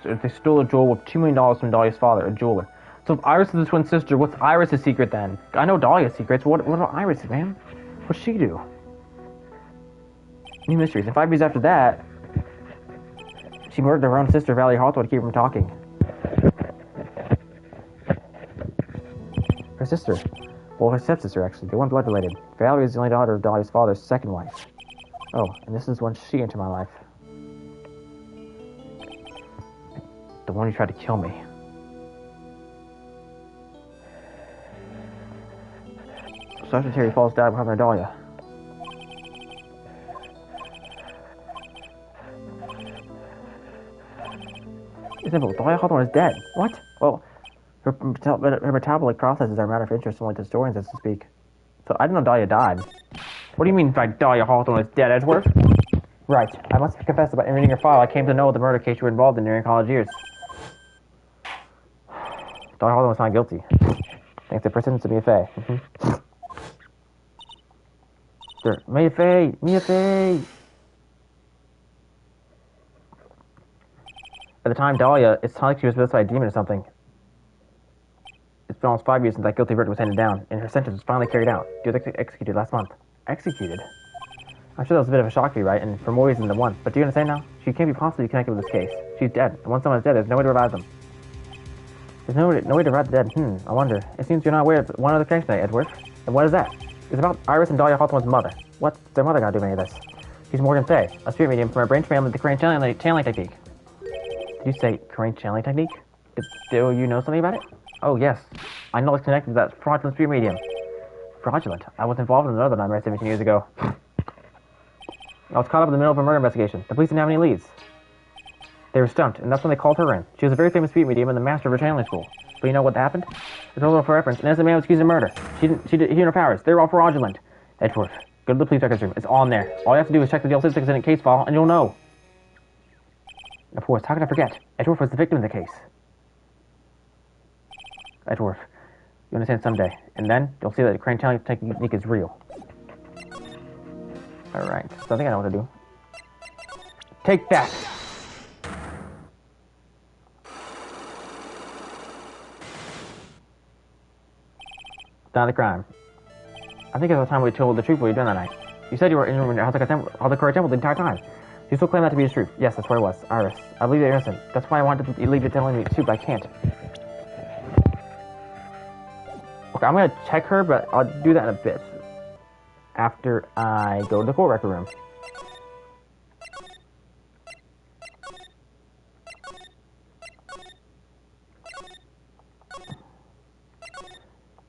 They stole a jewel worth $2 million from Dahlia's father, a jeweler. So if Iris is the twin sister, what's Iris' secret then? I know Dahlia's secrets. What about Iris, man? What'd she do? New mysteries. And 5 years after that, she murdered her own sister, Valerie Hawthorne, to keep her from talking. Her sister. Well, her stepsister, actually. They weren't blood related. Valerie is the only daughter of Dahlia's father's second wife. Oh, and this is when she entered my life. The one who tried to kill me. So after Terry Falls died, what happened to Dahlia? It's simple. Dahlia Hawthorne is dead. What? Well, her metabolic processes are a matter of interest only to historians, as to speak. So I didn't know Dahlia died. What do you mean by Dahlia Hawthorne is dead, Edgeworth? Right. I must confess that by reading your file, I came to know the murder case you were involved in during college years. Dahlia Hawthorne was not guilty. Thanks to persistence of Mia Fey. Sure. Mia Fey! Mia Fey! At the time, Dahlia, it's not like she was possessed by a demon or something. It's been almost 5 years since that guilty verdict was handed down, and her sentence was finally carried out. She was executed last month. Executed? I'm sure that was a bit of a shock to you, right? And for more reasons than one. But do you understand now? She can't be possibly connected with this case. She's dead. And once someone's dead, there's no way to revive them. There's no way to revive the dead. I wonder. It seems you're not aware of one other case tonight, Edgeworth. And what is that? It's about Iris and Dahlia Hawthorne's mother. What's their mother got to do with any of this? She's Morgan Fay, a spirit medium from our branch family with the crane channeling technique. Did you say crane channeling technique? Do you know something about it? Oh, yes. I know it's connected to that fraudulent spirit medium. Fraudulent? I was involved in another nightmare 17 years ago. I was caught up in the middle of a murder investigation. The police didn't have any leads. They were stumped, and that's when they called her in. She was a very famous spirit medium and the master of her channeling school. But you know what happened? It's all for reference. An innocent man was accused of murder. He did her powers. They were all fraudulent. Edgeworth, go to the police records room. It's all in there. All you have to do is check the Deal 6 in a case file, and you'll know. Of course, how could I forget? Edgeworth was the victim of the case. Edgeworth, you understand someday. And then, you'll see that the crane channeling technique is real. Alright, so I think I know what to do. Take that! Not the crime. I think it's the time we told the truth what you done that night. You said you were in Haldekari Temple the entire time. You still claim that to be the truth. Yes, that's where it was. Iris. I believe you're innocent. That's why I wanted to leave you telling me the truth, but I can't. Okay, I'm gonna check her, but I'll do that in a bit. After I go to the court record room.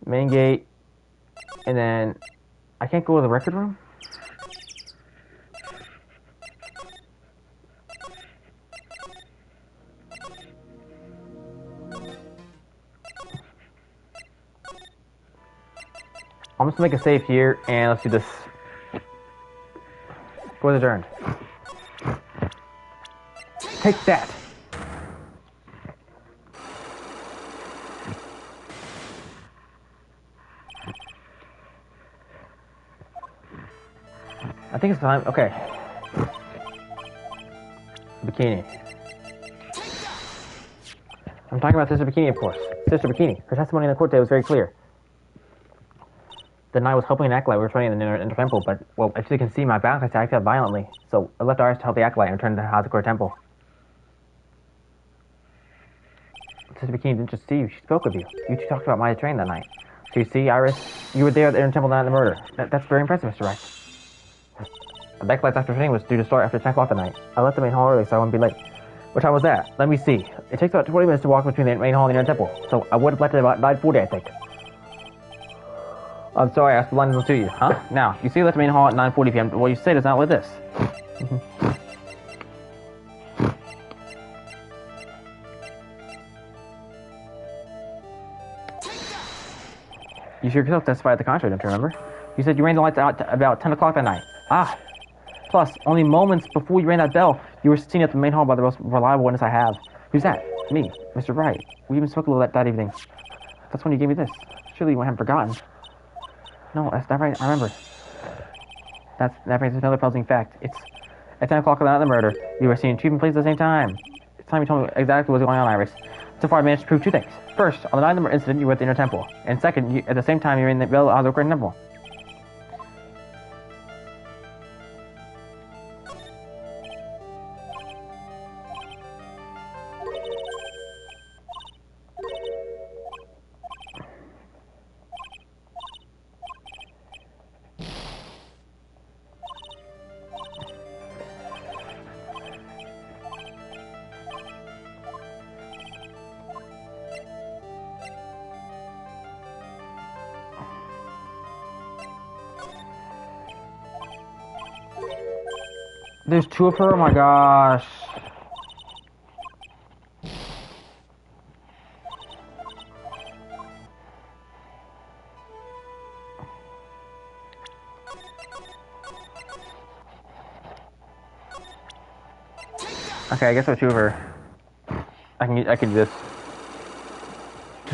Main gate. And then I can't go to the record room? I'm just gonna make a save here and let's do this. Court adjourned. Take that! I think it's time. Okay. Bikini. I'm talking about Sister Bikini, of course. Sister Bikini. Her testimony in the court today was very clear. The night was helping an acolyte. We were training in the inner temple, but, well, as you can see, my back attacked out violently. So I left Iris to help the acolyte and returned to the Hazakura temple. Sister Bikini didn't just see you, she spoke with you. You two talked about my training that night. So you see, Iris, you were there at the inner temple the night of the murder. That's very impressive, Mr. Rex. The acolyte's after training was due to start after 10 o'clock that night. I left the main hall early so I wouldn't be late. What time was that? Let me see. It takes about 20 minutes to walk between the main hall and the inner temple, so I would have left it about 9:40, I think. I'm sorry, I asked the line to you. Huh? Now, you see you left the main hall at 9:40 p.m. What you say does not like this. You sure yourself testified at the contrary, don't you remember? You said you rang the lights out about 10 o'clock that night. Ah! Plus, only moments before you rang that bell, you were sitting at the main hall by the most reliable witness I have. Who's that? Me, Mr. Wright. We even spoke a little that evening. That's when you gave me this. Surely you haven't forgotten. No, that's not right. I remember. That brings another puzzling fact. It's at 10 o'clock on the night of the murder. You were seeing two different places at the same time. It's time you told me exactly what was going on, Iris. So far, I managed to prove two things. First, on the night of the incident, you were at the inner temple. And second, at the same time, you were in the Bell Ozokran temple. There's two of her? Oh my gosh. Okay, I guess there's two of her. I can just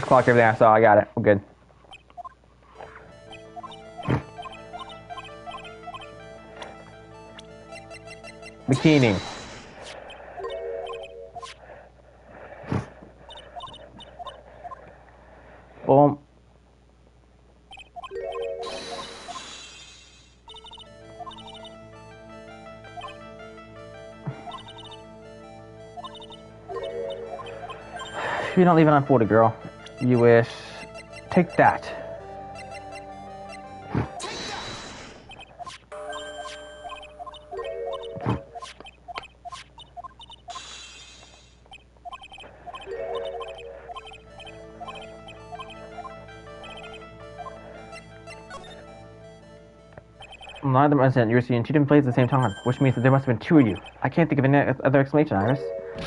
clock everything I saw. I got it. We're good. Bikini. Boom. You're not leaving on 40, girl. You wish. Take that. None of them incident, you were seeing two different places at the same time, which means that there must have been two of you. I can't think of any other explanation, Iris.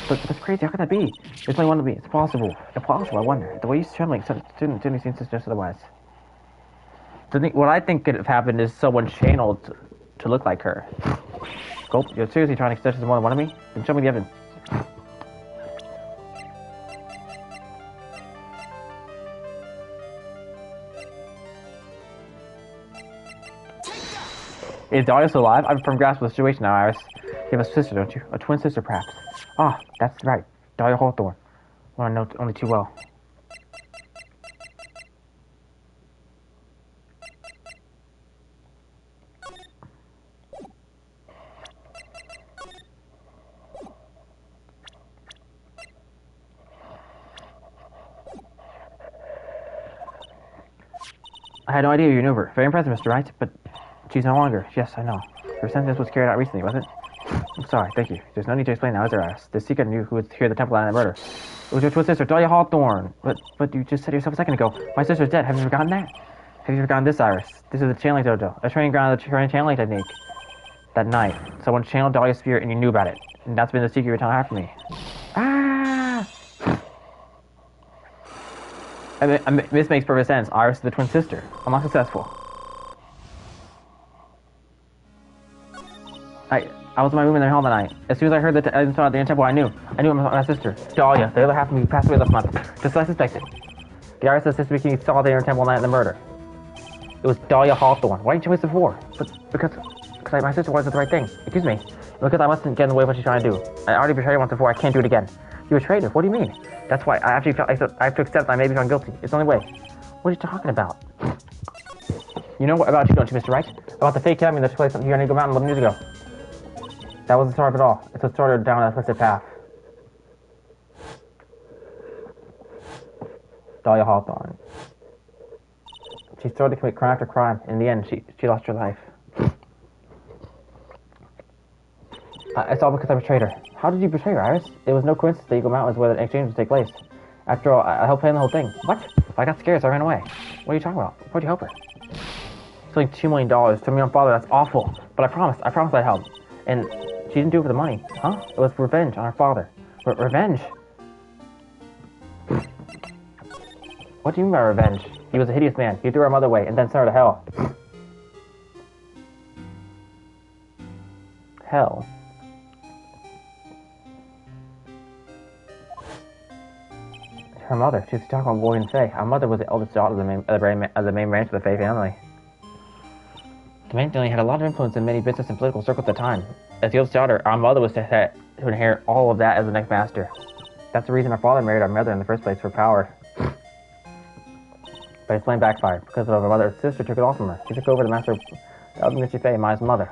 But that's crazy. How could that be? There's only one of me. It's possible. Impossible, I wonder. The way you're trembling didn't seem to suggest otherwise. What I think could have happened is someone channeled to look like her. Gulp, you're seriously trying to suggest there's more than one of me? Then show me the evidence. Is Dahlia still alive? I'm from grasp of the situation now, Iris. You have a sister, don't you? A twin sister, perhaps. Ah, that's right. Dahlia Hawthorne. Well, I know only too well. I had no idea you knew her. Very impressive, Mr. Wright, but she's no longer. Yes, I know. Her sentence was carried out recently, wasn't it? I'm sorry, thank you. There's no need to explain now, is there, Iris? The secret knew who was here at the temple and the murder. It was your twin sister, Dahlia Hawthorne. But you just said yourself a second ago. My sister's dead. Have you forgotten that? Have you forgotten this, Iris? This is the channeling dojo, a training ground of the channeling technique. That night, someone channeled Dahlia's spirit and you knew about it. And that's been the secret you're telling after me. Ah! This makes perfect sense. Iris is the twin sister. I'm not successful. I was in my room in the hall that night. As soon as I heard that I saw the inner temple, I knew it was my sister, Dahlia. The other half of me passed away last month, just as I suspected. The Iris' sister Bikini saw the inner temple night of the murder. It was Dahlia Hawthorne. Why didn't you wait before? Because my sister wanted the right thing. Excuse me. Because I mustn't get in the way of what she's trying to do. I already betrayed her once before. I can't do it again. You betrayed her? What do you mean? That's why I actually felt I have to accept that I may be found guilty. It's the only way. What are you talking about? You know what about you, don't you, Mr. Wright? About the fake kidnapping that took place here on Eagle Mountain 11 years ago. That wasn't the start of it all. It's a started down a twisted path. Dahlia Hawthorne. She started to commit crime after crime. In the end, she lost her life. It's all because I betrayed her. How did you betray her, Iris? It was no coincidence that Eagle Mountain was where the exchange would take place. After all, I helped plan the whole thing. What? I got scared, so I ran away. What are you talking about? Why'd you help her? It's like $2 million to my own father. That's awful. But I promised I'd help. And she didn't do it for the money. Huh? It was revenge on her father. Revenge? What do you mean by revenge? He was a hideous man. He threw our mother away and then sent her to hell. Hell? Her mother. She was talking about William Fay. Our mother was the eldest daughter of the main branch of the Fay family. The main family had a lot of influence in many business and political circles at the time. As the oldest daughter, our mother was to inherit all of that as the next master. That's the reason our father married our mother in the first place, for power. But his plan backfired because of our mother's sister took it all from her. She took over the master of Misty Fay, Maya's mother.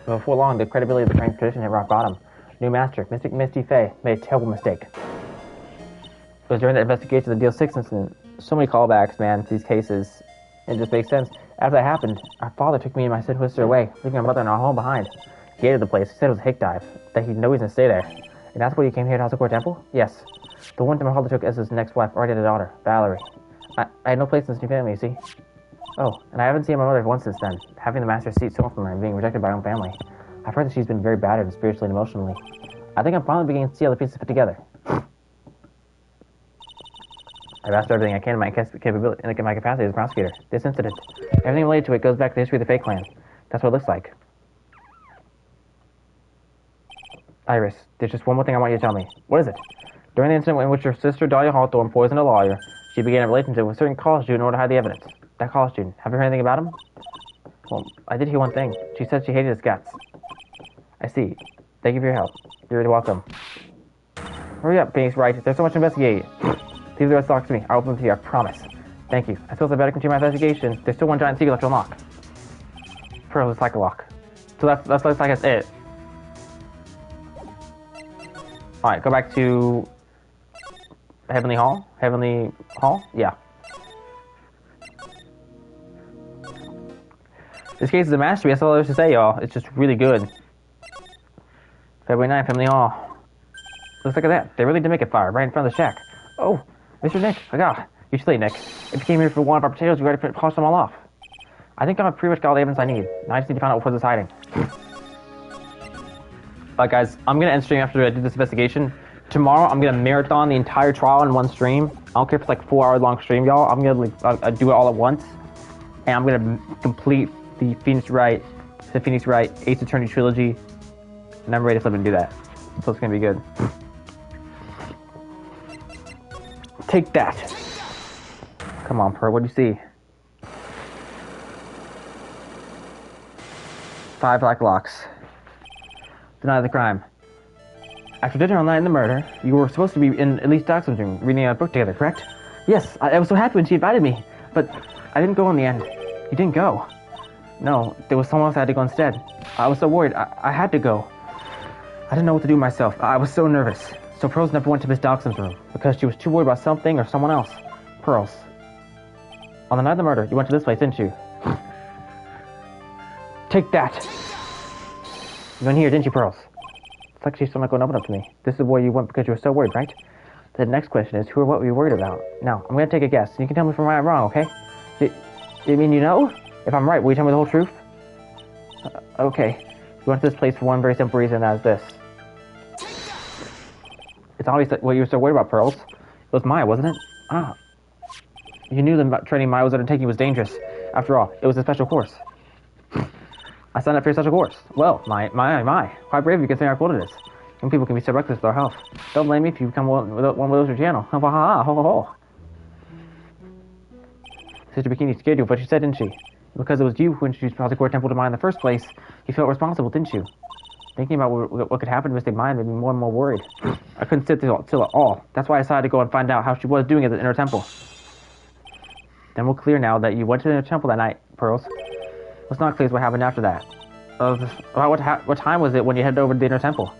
But before long, the credibility of the French tradition hit rock bottom. New master, Mystic Misty Fay, made a terrible mistake. It was during the investigation of the Deal 6 incident. So many callbacks, man, to these cases. It just makes sense. After that happened, our father took me and my sister away, leaving our mother and our home behind. He hated the place. He said it was a hick dive, that he'd no reason to stay there. And that's why you came here to House of Court Temple? Yes. The one that my father took as his next wife already had a daughter, Valerie. I had no place in this new family, you see? Oh, and I haven't seen my mother once since then, having the master's seat stolen from her and being rejected by her own family. I've heard that she's been very battered spiritually and emotionally. I think I'm finally beginning to see how the pieces fit together. I've asked everything I can in my capability, in my capacity as a prosecutor. This incident, everything related to it goes back to the history of the Fay clan. That's what it looks like. Iris, there's just one more thing I want you to tell me. What is it? During the incident in which your sister, Dahlia Hawthorne, poisoned a lawyer, she began a relationship with a certain college student in order to hide the evidence. That college student, have you heard anything about him? Well, I did hear one thing. She said she hated his guts. I see. Thank you for your help. You're really welcome. Hurry up, Phoenix Wright. There's so much to investigate. Leave the rest talk to me. I'll open them to you, I promise. Thank you. I suppose I better continue my investigation. There's still one giant secret left to unlock. Pearl is like a lock. So that's like that's it. Alright, go back to Heavenly Hall? Heavenly Hall? Yeah. This case is a masterpiece. That's all there is to say, y'all. It's just really good. February 9th, Heavenly Hall. Looks like that. They really did make a fire right in front of the shack. Oh, Mr. Nick. You're too late, Nick. If you came here for one of our potatoes, we already polished them all off. I think I've pretty much got all the evidence I need. Now I just need to find out where this is hiding. Alright, guys. I'm going to end stream after I do this investigation. Tomorrow, I'm going to marathon the entire trial in one stream. I don't care if it's like 4-hour long stream, y'all. I'm going to do it all at once. And I'm going to complete the Phoenix Wright Ace Attorney trilogy. And I'm ready to flip and do that. So it's going to be good. Take that. Come on, Pearl. What do you see? 5 black locks. Deny the crime. After dinner on night in the murder, you were supposed to be in Elise Dockson's room reading a book together, correct? Yes, I was so happy when she invited me, but I didn't go in the end. You didn't go. No, there was someone else I had to go instead. I was so worried. I had to go. I didn't know what to do myself. I was so nervous. So Pearls never went to Miss Dockson's room because she was too worried about something or someone else. Pearls. On the night of the murder, you went to this place, didn't you? Take that. You went here, didn't you, Pearls? It's like she's still not going to open up to me. This is where you went because you were so worried, right? The next question is, who or what were you worried about? Now, I'm going to take a guess. You can tell me if I'm right or wrong, okay? You mean you know? If I'm right, will you tell me the whole truth? Okay. You went to this place for one very simple reason, that is this. It's obvious that what you were so worried about, Pearls. It was Maya, wasn't it? Ah. You knew that training Maya was undertaking was dangerous. After all, it was a special course. I signed up for your special course. Well, my. Quite brave you considering how cold it is. Young people can be so reckless with their health. Don't blame me if you become one with your channel. Ha ha ha, ho ho ho. Sister Bikini scared you, but she said, didn't she? Because it was you who introduced House of Court Temple to Maya in the first place, you felt responsible, didn't you? Thinking about what could happen to Mystic Maya made me more and more worried. I couldn't sit still at all. That's why I decided to go and find out how she was doing at the inner temple. Then we're clear now that you went to the inner temple that night, Pearls. What's not clear is what happened after that. What time was it when you headed over to the inner temple?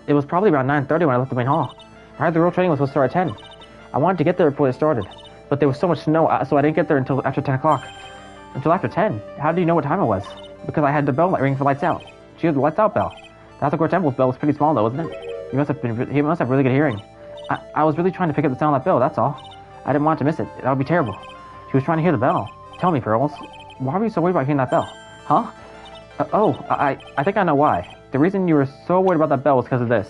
It was probably around 9:30 when I left the main hall. I heard the real training was supposed to start at 10. I wanted to get there before it started, but there was so much snow, so I didn't get there until after 10 o'clock. Until after 10? How do you know what time it was? Because I had the bell ring for lights out. She had the lights out bell. The House of Court Temple's bell was pretty small, though, wasn't it? He must have really good hearing. I was really trying to pick up the sound of that bell, that's all. I didn't want to miss it. That would be terrible. She was trying to hear the bell. Tell me, Pearls, why were you so worried about hearing that bell? Huh? I think I know why. The reason you were so worried about that bell was because of this.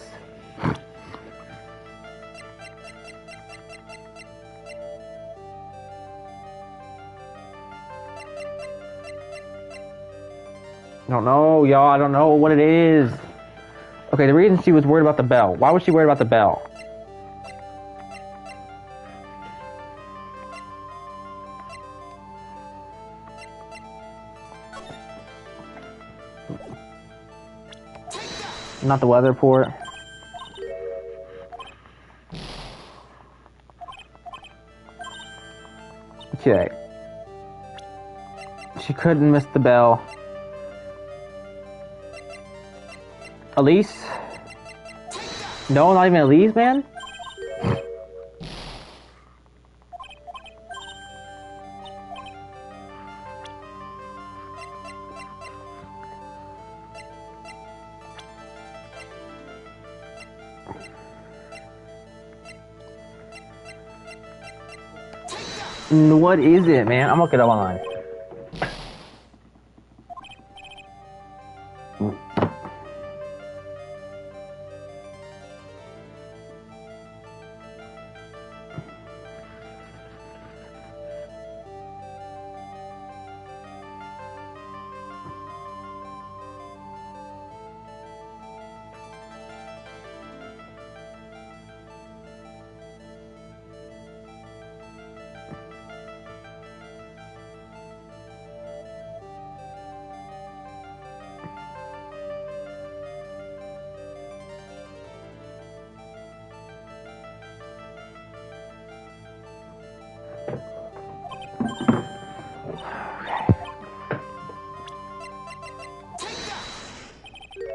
I don't know, y'all. I don't know what it is. Okay, the reason she was worried about the bell. Why was she worried about the bell? Not the weather report. Okay. She couldn't miss the bell. Elise? No, not even Elise, man? What is it, man? I'm looking it up online.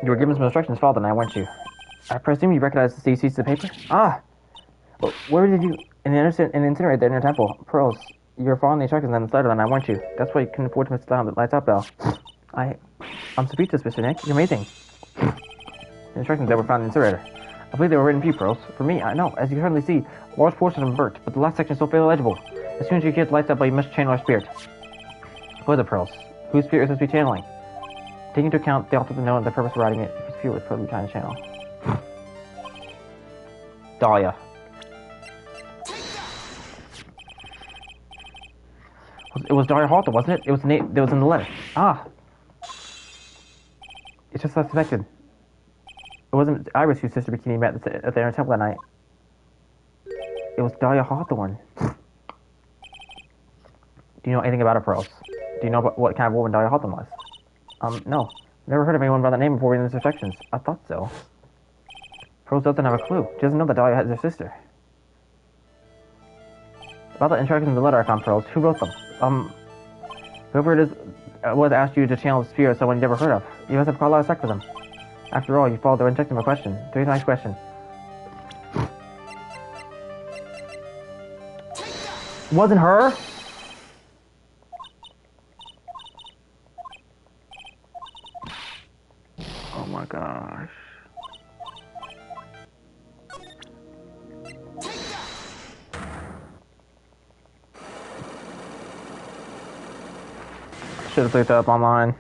You were given some instructions, Father, and weren't you? I presume you recognize these pieces of paper? Ah! Where did you... In the incinerator in your temple. Pearls, you were following the instructions on the letter, and I weren't you. That's why you couldn't afford to miss the sound that lights up bell. I'm speechless, Mr. Nick. You're amazing. The instructions that were found in the incinerator. I believe they were written for you, Pearls. For me, I know. As you can currently see, a large portion of them burnt, but the last section is still fairly legible. As soon as you hear the lights up bell, you must channel our spirit. What is it, Pearls? Whose spirit is this to be channeling? Taking into account the author of the note and the purpose of writing it, if his spirit was probably trying to channel. Dahlia. It was Dahlia Halter, wasn't it? It was the name that was in the letter. Ah. It's just as I suspected. It wasn't Iris whose sister Bikini met at the inner temple that night. It was Dahlia Hawthorne. Do you know anything about her, Pearls? Do you know what kind of woman Dahlia Hawthorne was? No. Never heard of anyone by that name before reading the instructions. I thought so. Pearls doesn't have a clue. She doesn't know that Dahlia has her sister. About the instructions in the letter I found, Pearls, who wrote them? Whoever it is was asked you to channel the spirit of someone you never heard of. You must have quite a lot of respect for them. After all, you followed their instructions of a question. Three nice question. Wasn't her? Oh my gosh. Should have looked that up online.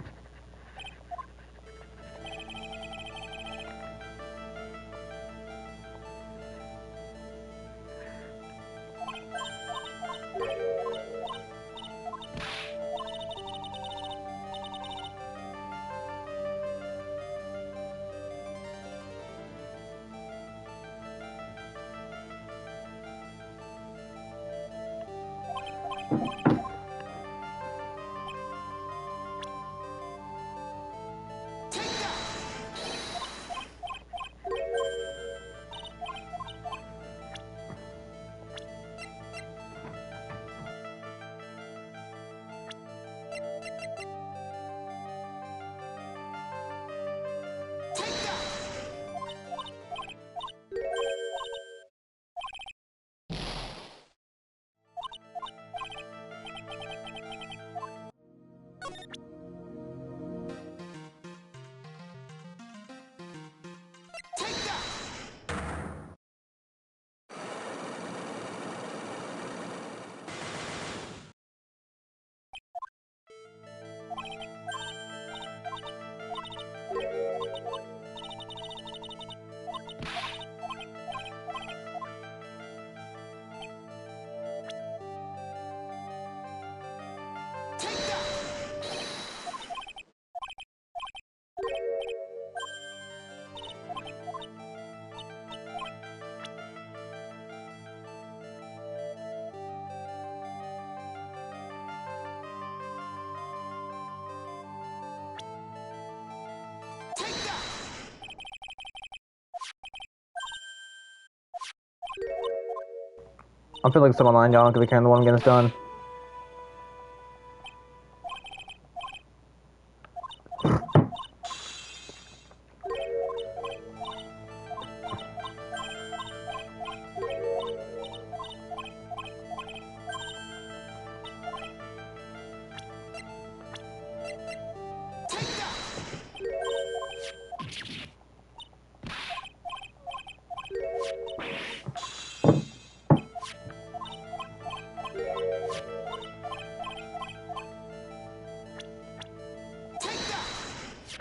I'm feeling like some online, y'all. I'm gonna be carrying the one getting this done.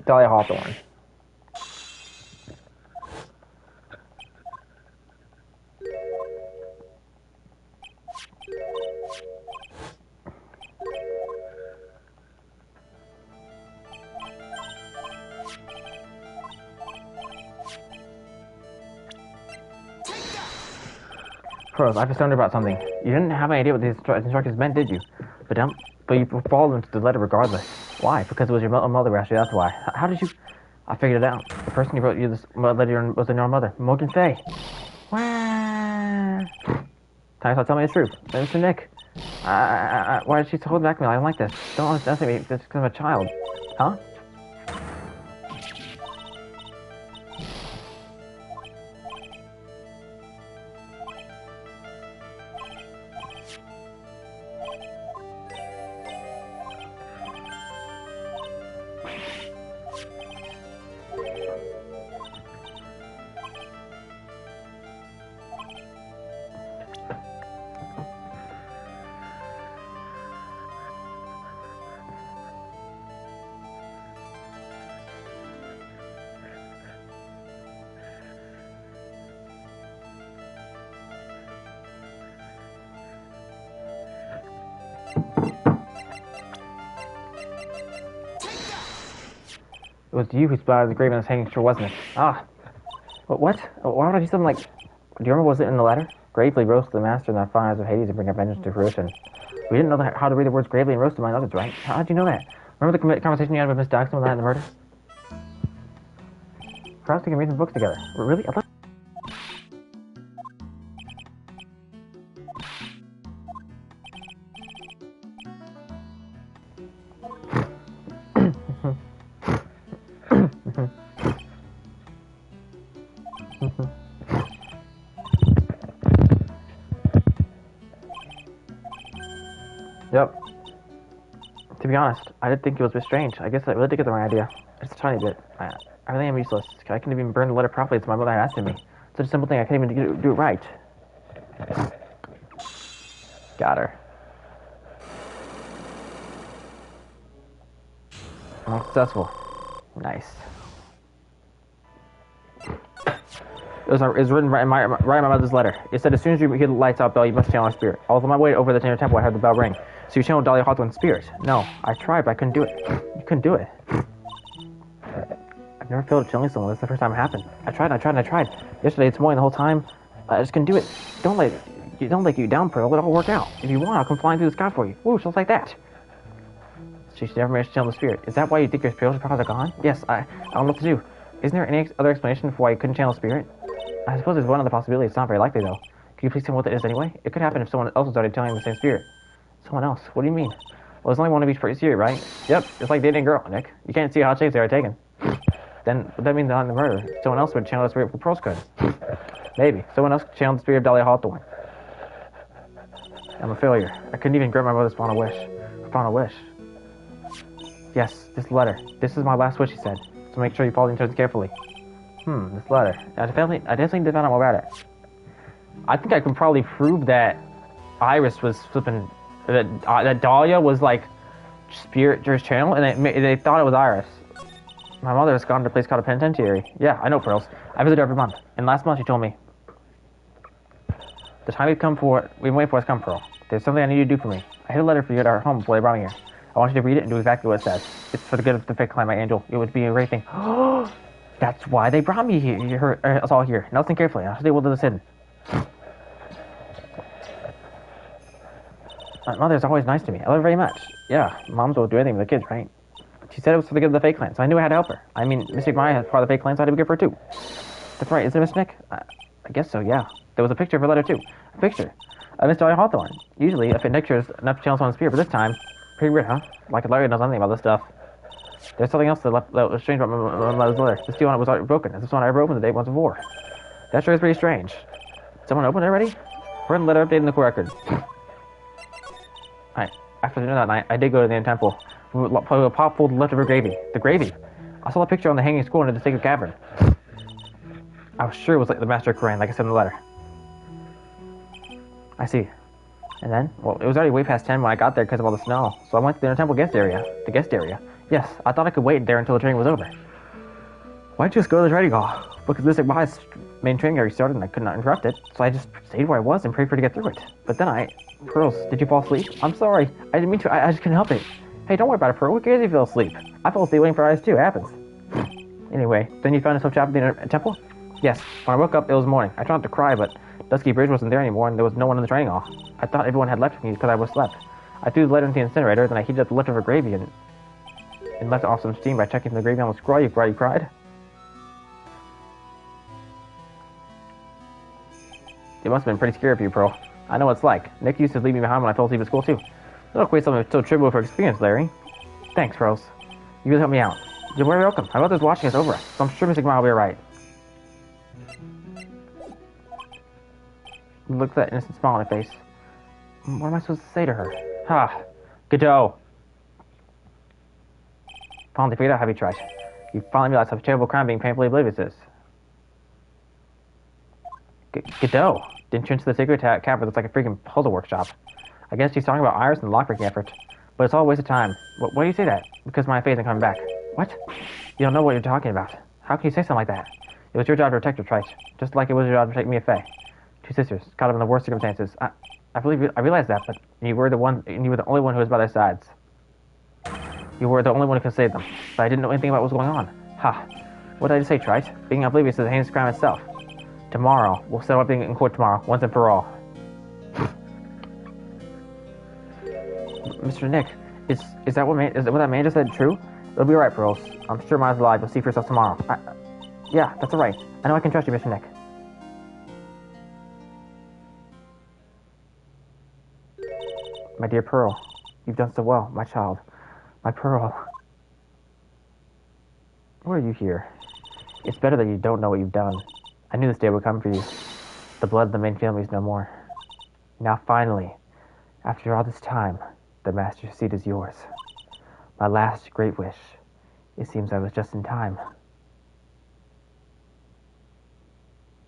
Dahlia Hawthorne. Pros, I was wondering about something. You didn't have any idea what these instructions meant, did you? But you followed them to the letter regardless. Why? Because it was your mother, actually, that's why. How did you... I figured it out. The person who wrote you this letter was your mother, Morgan Fay. Wah! Time to tell me the truth. Mr. Nick. Why did she hold back me? I don't like this. Don't underestimate me. This is because I'm a child. Huh? It was you who spotted the grave and was hanging sure, wasn't it? Ah. What? Why would I do something like... Do you remember what was it in the letter? Gravely roast the master in the fires of Hades and bring our vengeance to fruition. We didn't know how to read the words gravely and roast among others, right? How did you know that? Remember the conversation you had with Miss Daxton on that and the murder? Perhaps we can read some books together. Really? I thought... Yep. To be honest, I did think it was a bit strange. I guess I really did get the wrong idea. Just a tiny bit. I really am useless. I couldn't even burn the letter properly as my mother had asked me. Such a simple thing, I couldn't even do it right. Got her. I'm successful. Nice. It was written right in my mother's letter. It said, as soon as you hear the lights out bell, you must channel our spirit. Although on my way over the temple, I heard the bell ring. So you channeled Dahlia Hawthorne's spirit. No, I tried, but I couldn't do it. You couldn't do it. I've never failed at channeling someone. This is the first time it happened. I tried. Yesterday, this morning, the whole time, I just couldn't do it. Don't let you down, Pearl. It'll all work out. If you want, I'll come flying through the sky for you. Woo, just like that. She never managed to channel the spirit. Is that why you think your spiritual powers are gone? Yes, I don't know what to do. Isn't there any other explanation for why you couldn't channel spirit? I suppose there's one other possibility. It's not very likely, though. Can you please tell me what it is anyway? It could happen if someone else was already telling the same spirit. Someone else? What do you mean? Well, there's only one of each spirit, right? Yep, it's like dating a girl, Nick. You can't see how shapes they are taken. Then, that means they're not in the murder. Someone else would channel the spirit for Pearl's could. Maybe. Someone else channeled the spirit of Dahlia Hawthorne. I'm a failure. I couldn't even grant my mother's final wish. Her final wish. Yes, this letter. This is my last wish, he said. So make sure you follow the instructions carefully. This letter. I definitely did find out more about it. I think I can probably prove that Iris was flipping... That Dahlia was, like, Spirit's channel, and they thought it was Iris. My mother has gone to a place called a penitentiary. Yeah, I know, Pearls. I visit her every month. And last month she told me... The time we've been waiting for has come, Pearl. There's something I need you to do for me. I hid a letter for you at our home before they brought me here. I want you to read it and do exactly what it says. It's for the good of the fake clan, my angel. It would be a great thing. That's why they brought me here. Us all here. Now listen carefully. I'll stay well to this hidden. My mother's always nice to me. I love her very much. Yeah, moms will do anything for the kids, right? She said it was for the good of the fake clan, so I knew I had to help her. I mean, Mystic Maya has part of the fake clan, so I had to be good for her too. That's right, isn't it, Miss Nick? I guess so, yeah. There was a picture of her letter too. A picture. Mr. Hawthorne. Usually, if it nictures enough channels on his spear, but this time, pretty weird, huh? Like Larry knows nothing about this stuff. There's something else that was strange about my letter. The steel on it was already broken. It's the one I ever opened the day once before. That sure is pretty strange. Someone opened it already? We're the letter updated in the record. After dinner that night, I did go to the temple. A pot full of leftover gravy. The gravy. I saw the picture on the hanging scroll in the sacred cavern. I was sure it was like the Master of Koran, like I said in the letter. I see. And then, well, it was already way past 10 when I got there because of all the snow. So I went to the inner temple guest area. The guest area? Yes, I thought I could wait there until the training was over. Why'd you just go to the training hall? Because this main training area started and I could not interrupt it. So I just stayed where I was and prayed for it to get through it. But then Pearls, did you fall asleep? I'm sorry. I didn't mean to. I just couldn't help it. Hey, don't worry about it, Pearl. Who cares if you fell asleep? I fell asleep waiting for eyes too. It happens. Anyway, then you found yourself trapped in the inner temple? Yes. When I woke up, it was morning. I tried not to cry, but Dusky Bridge wasn't there anymore and there was no one in the training hall. I thought everyone had left me because I was slept. I threw the letter into the incinerator, then I heated up the leftover gravy and left off some steam by checking the gravy on the scroll. You cried. It must have been pretty scary for you, Pearl. I know what it's like. Nick used to leave me behind when I fell asleep at school, too. Don't equate something so trivial for experience, Larry. Thanks, Pearls. You really helped me out. You're very welcome. My mother's watching us over us, so I'm sure Mr. Gmal will be alright. Look at that innocent smile on her face. What am I supposed to say to her? Ha! Godot! Finally figured out how you tried. You finally realized how terrible crime being painfully oblivious is. Godot! Didn't you into the sacred cavern that's like a freaking puzzle workshop. I guess she's talking about Iris and the lockpicking effort. But it's all a waste of time. Why do you say that? Because my faith isn't coming back. What? You don't know what you're talking about. How can you say something like that? It was your job to protect her, Trite. Just like it was your job to protect Mia Fey. Two sisters, caught up in the worst circumstances. I realized that, but you were the only one who was by their sides. You were the only one who could save them. But I didn't know anything about what was going on. Ha! What did I just say, Trite? Being oblivious is a heinous crime itself. Tomorrow, we'll settle everything in court tomorrow, once and for all. Mr. Nick, is what that man just said true? It'll be alright, Pearls. I'm sure mine's alive. You'll see for yourself tomorrow. Yeah, that's alright. I know I can trust you, Mr. Nick. My dear Pearl, you've done so well, my child. My Pearl. Why are you here? It's better that you don't know what you've done. I knew this day would come for you. The blood of the main family is no more. Now finally, after all this time, the master's seat is yours. My last great wish. It seems I was just in time.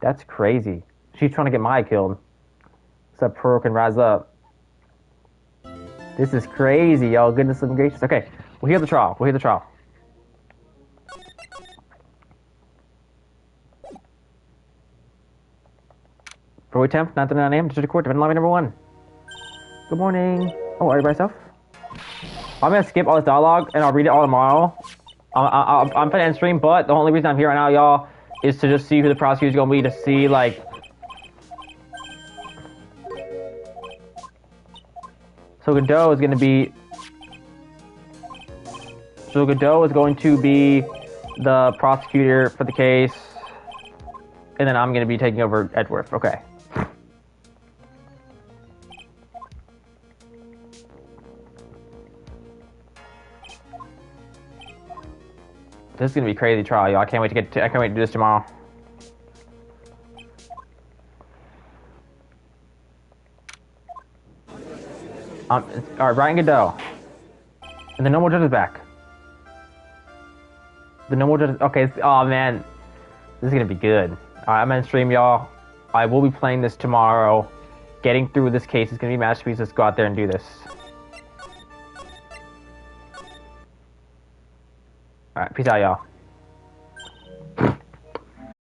That's crazy. She's trying to get Maya killed. So Pearl can rise up. This is crazy, y'all. Goodness and gracious. Okay, we'll hear the trial. February 10th, 9:39 a.m. District Court, Defendant Lobby number 1. Good morning. Oh, are you by yourself? I'm gonna skip all this dialogue and I'll read it all tomorrow. I'm finna end stream, but the only reason I'm here right now, y'all, is to just see who the prosecutor's gonna be, to see, like... So Godot is going to be the prosecutor for the case, and then I'm going to be taking over Edgeworth. Okay. This is going to be a crazy trial, y'all. I can't wait to do this tomorrow. Alright, Brian Godot. And the normal judge is back. The normal judge is... Okay, oh man. This is gonna be good. Alright, I'm gonna stream, y'all. I will be playing this tomorrow. Getting through this case is gonna be a masterpiece. Let's go out there and do this. Alright, peace out, y'all.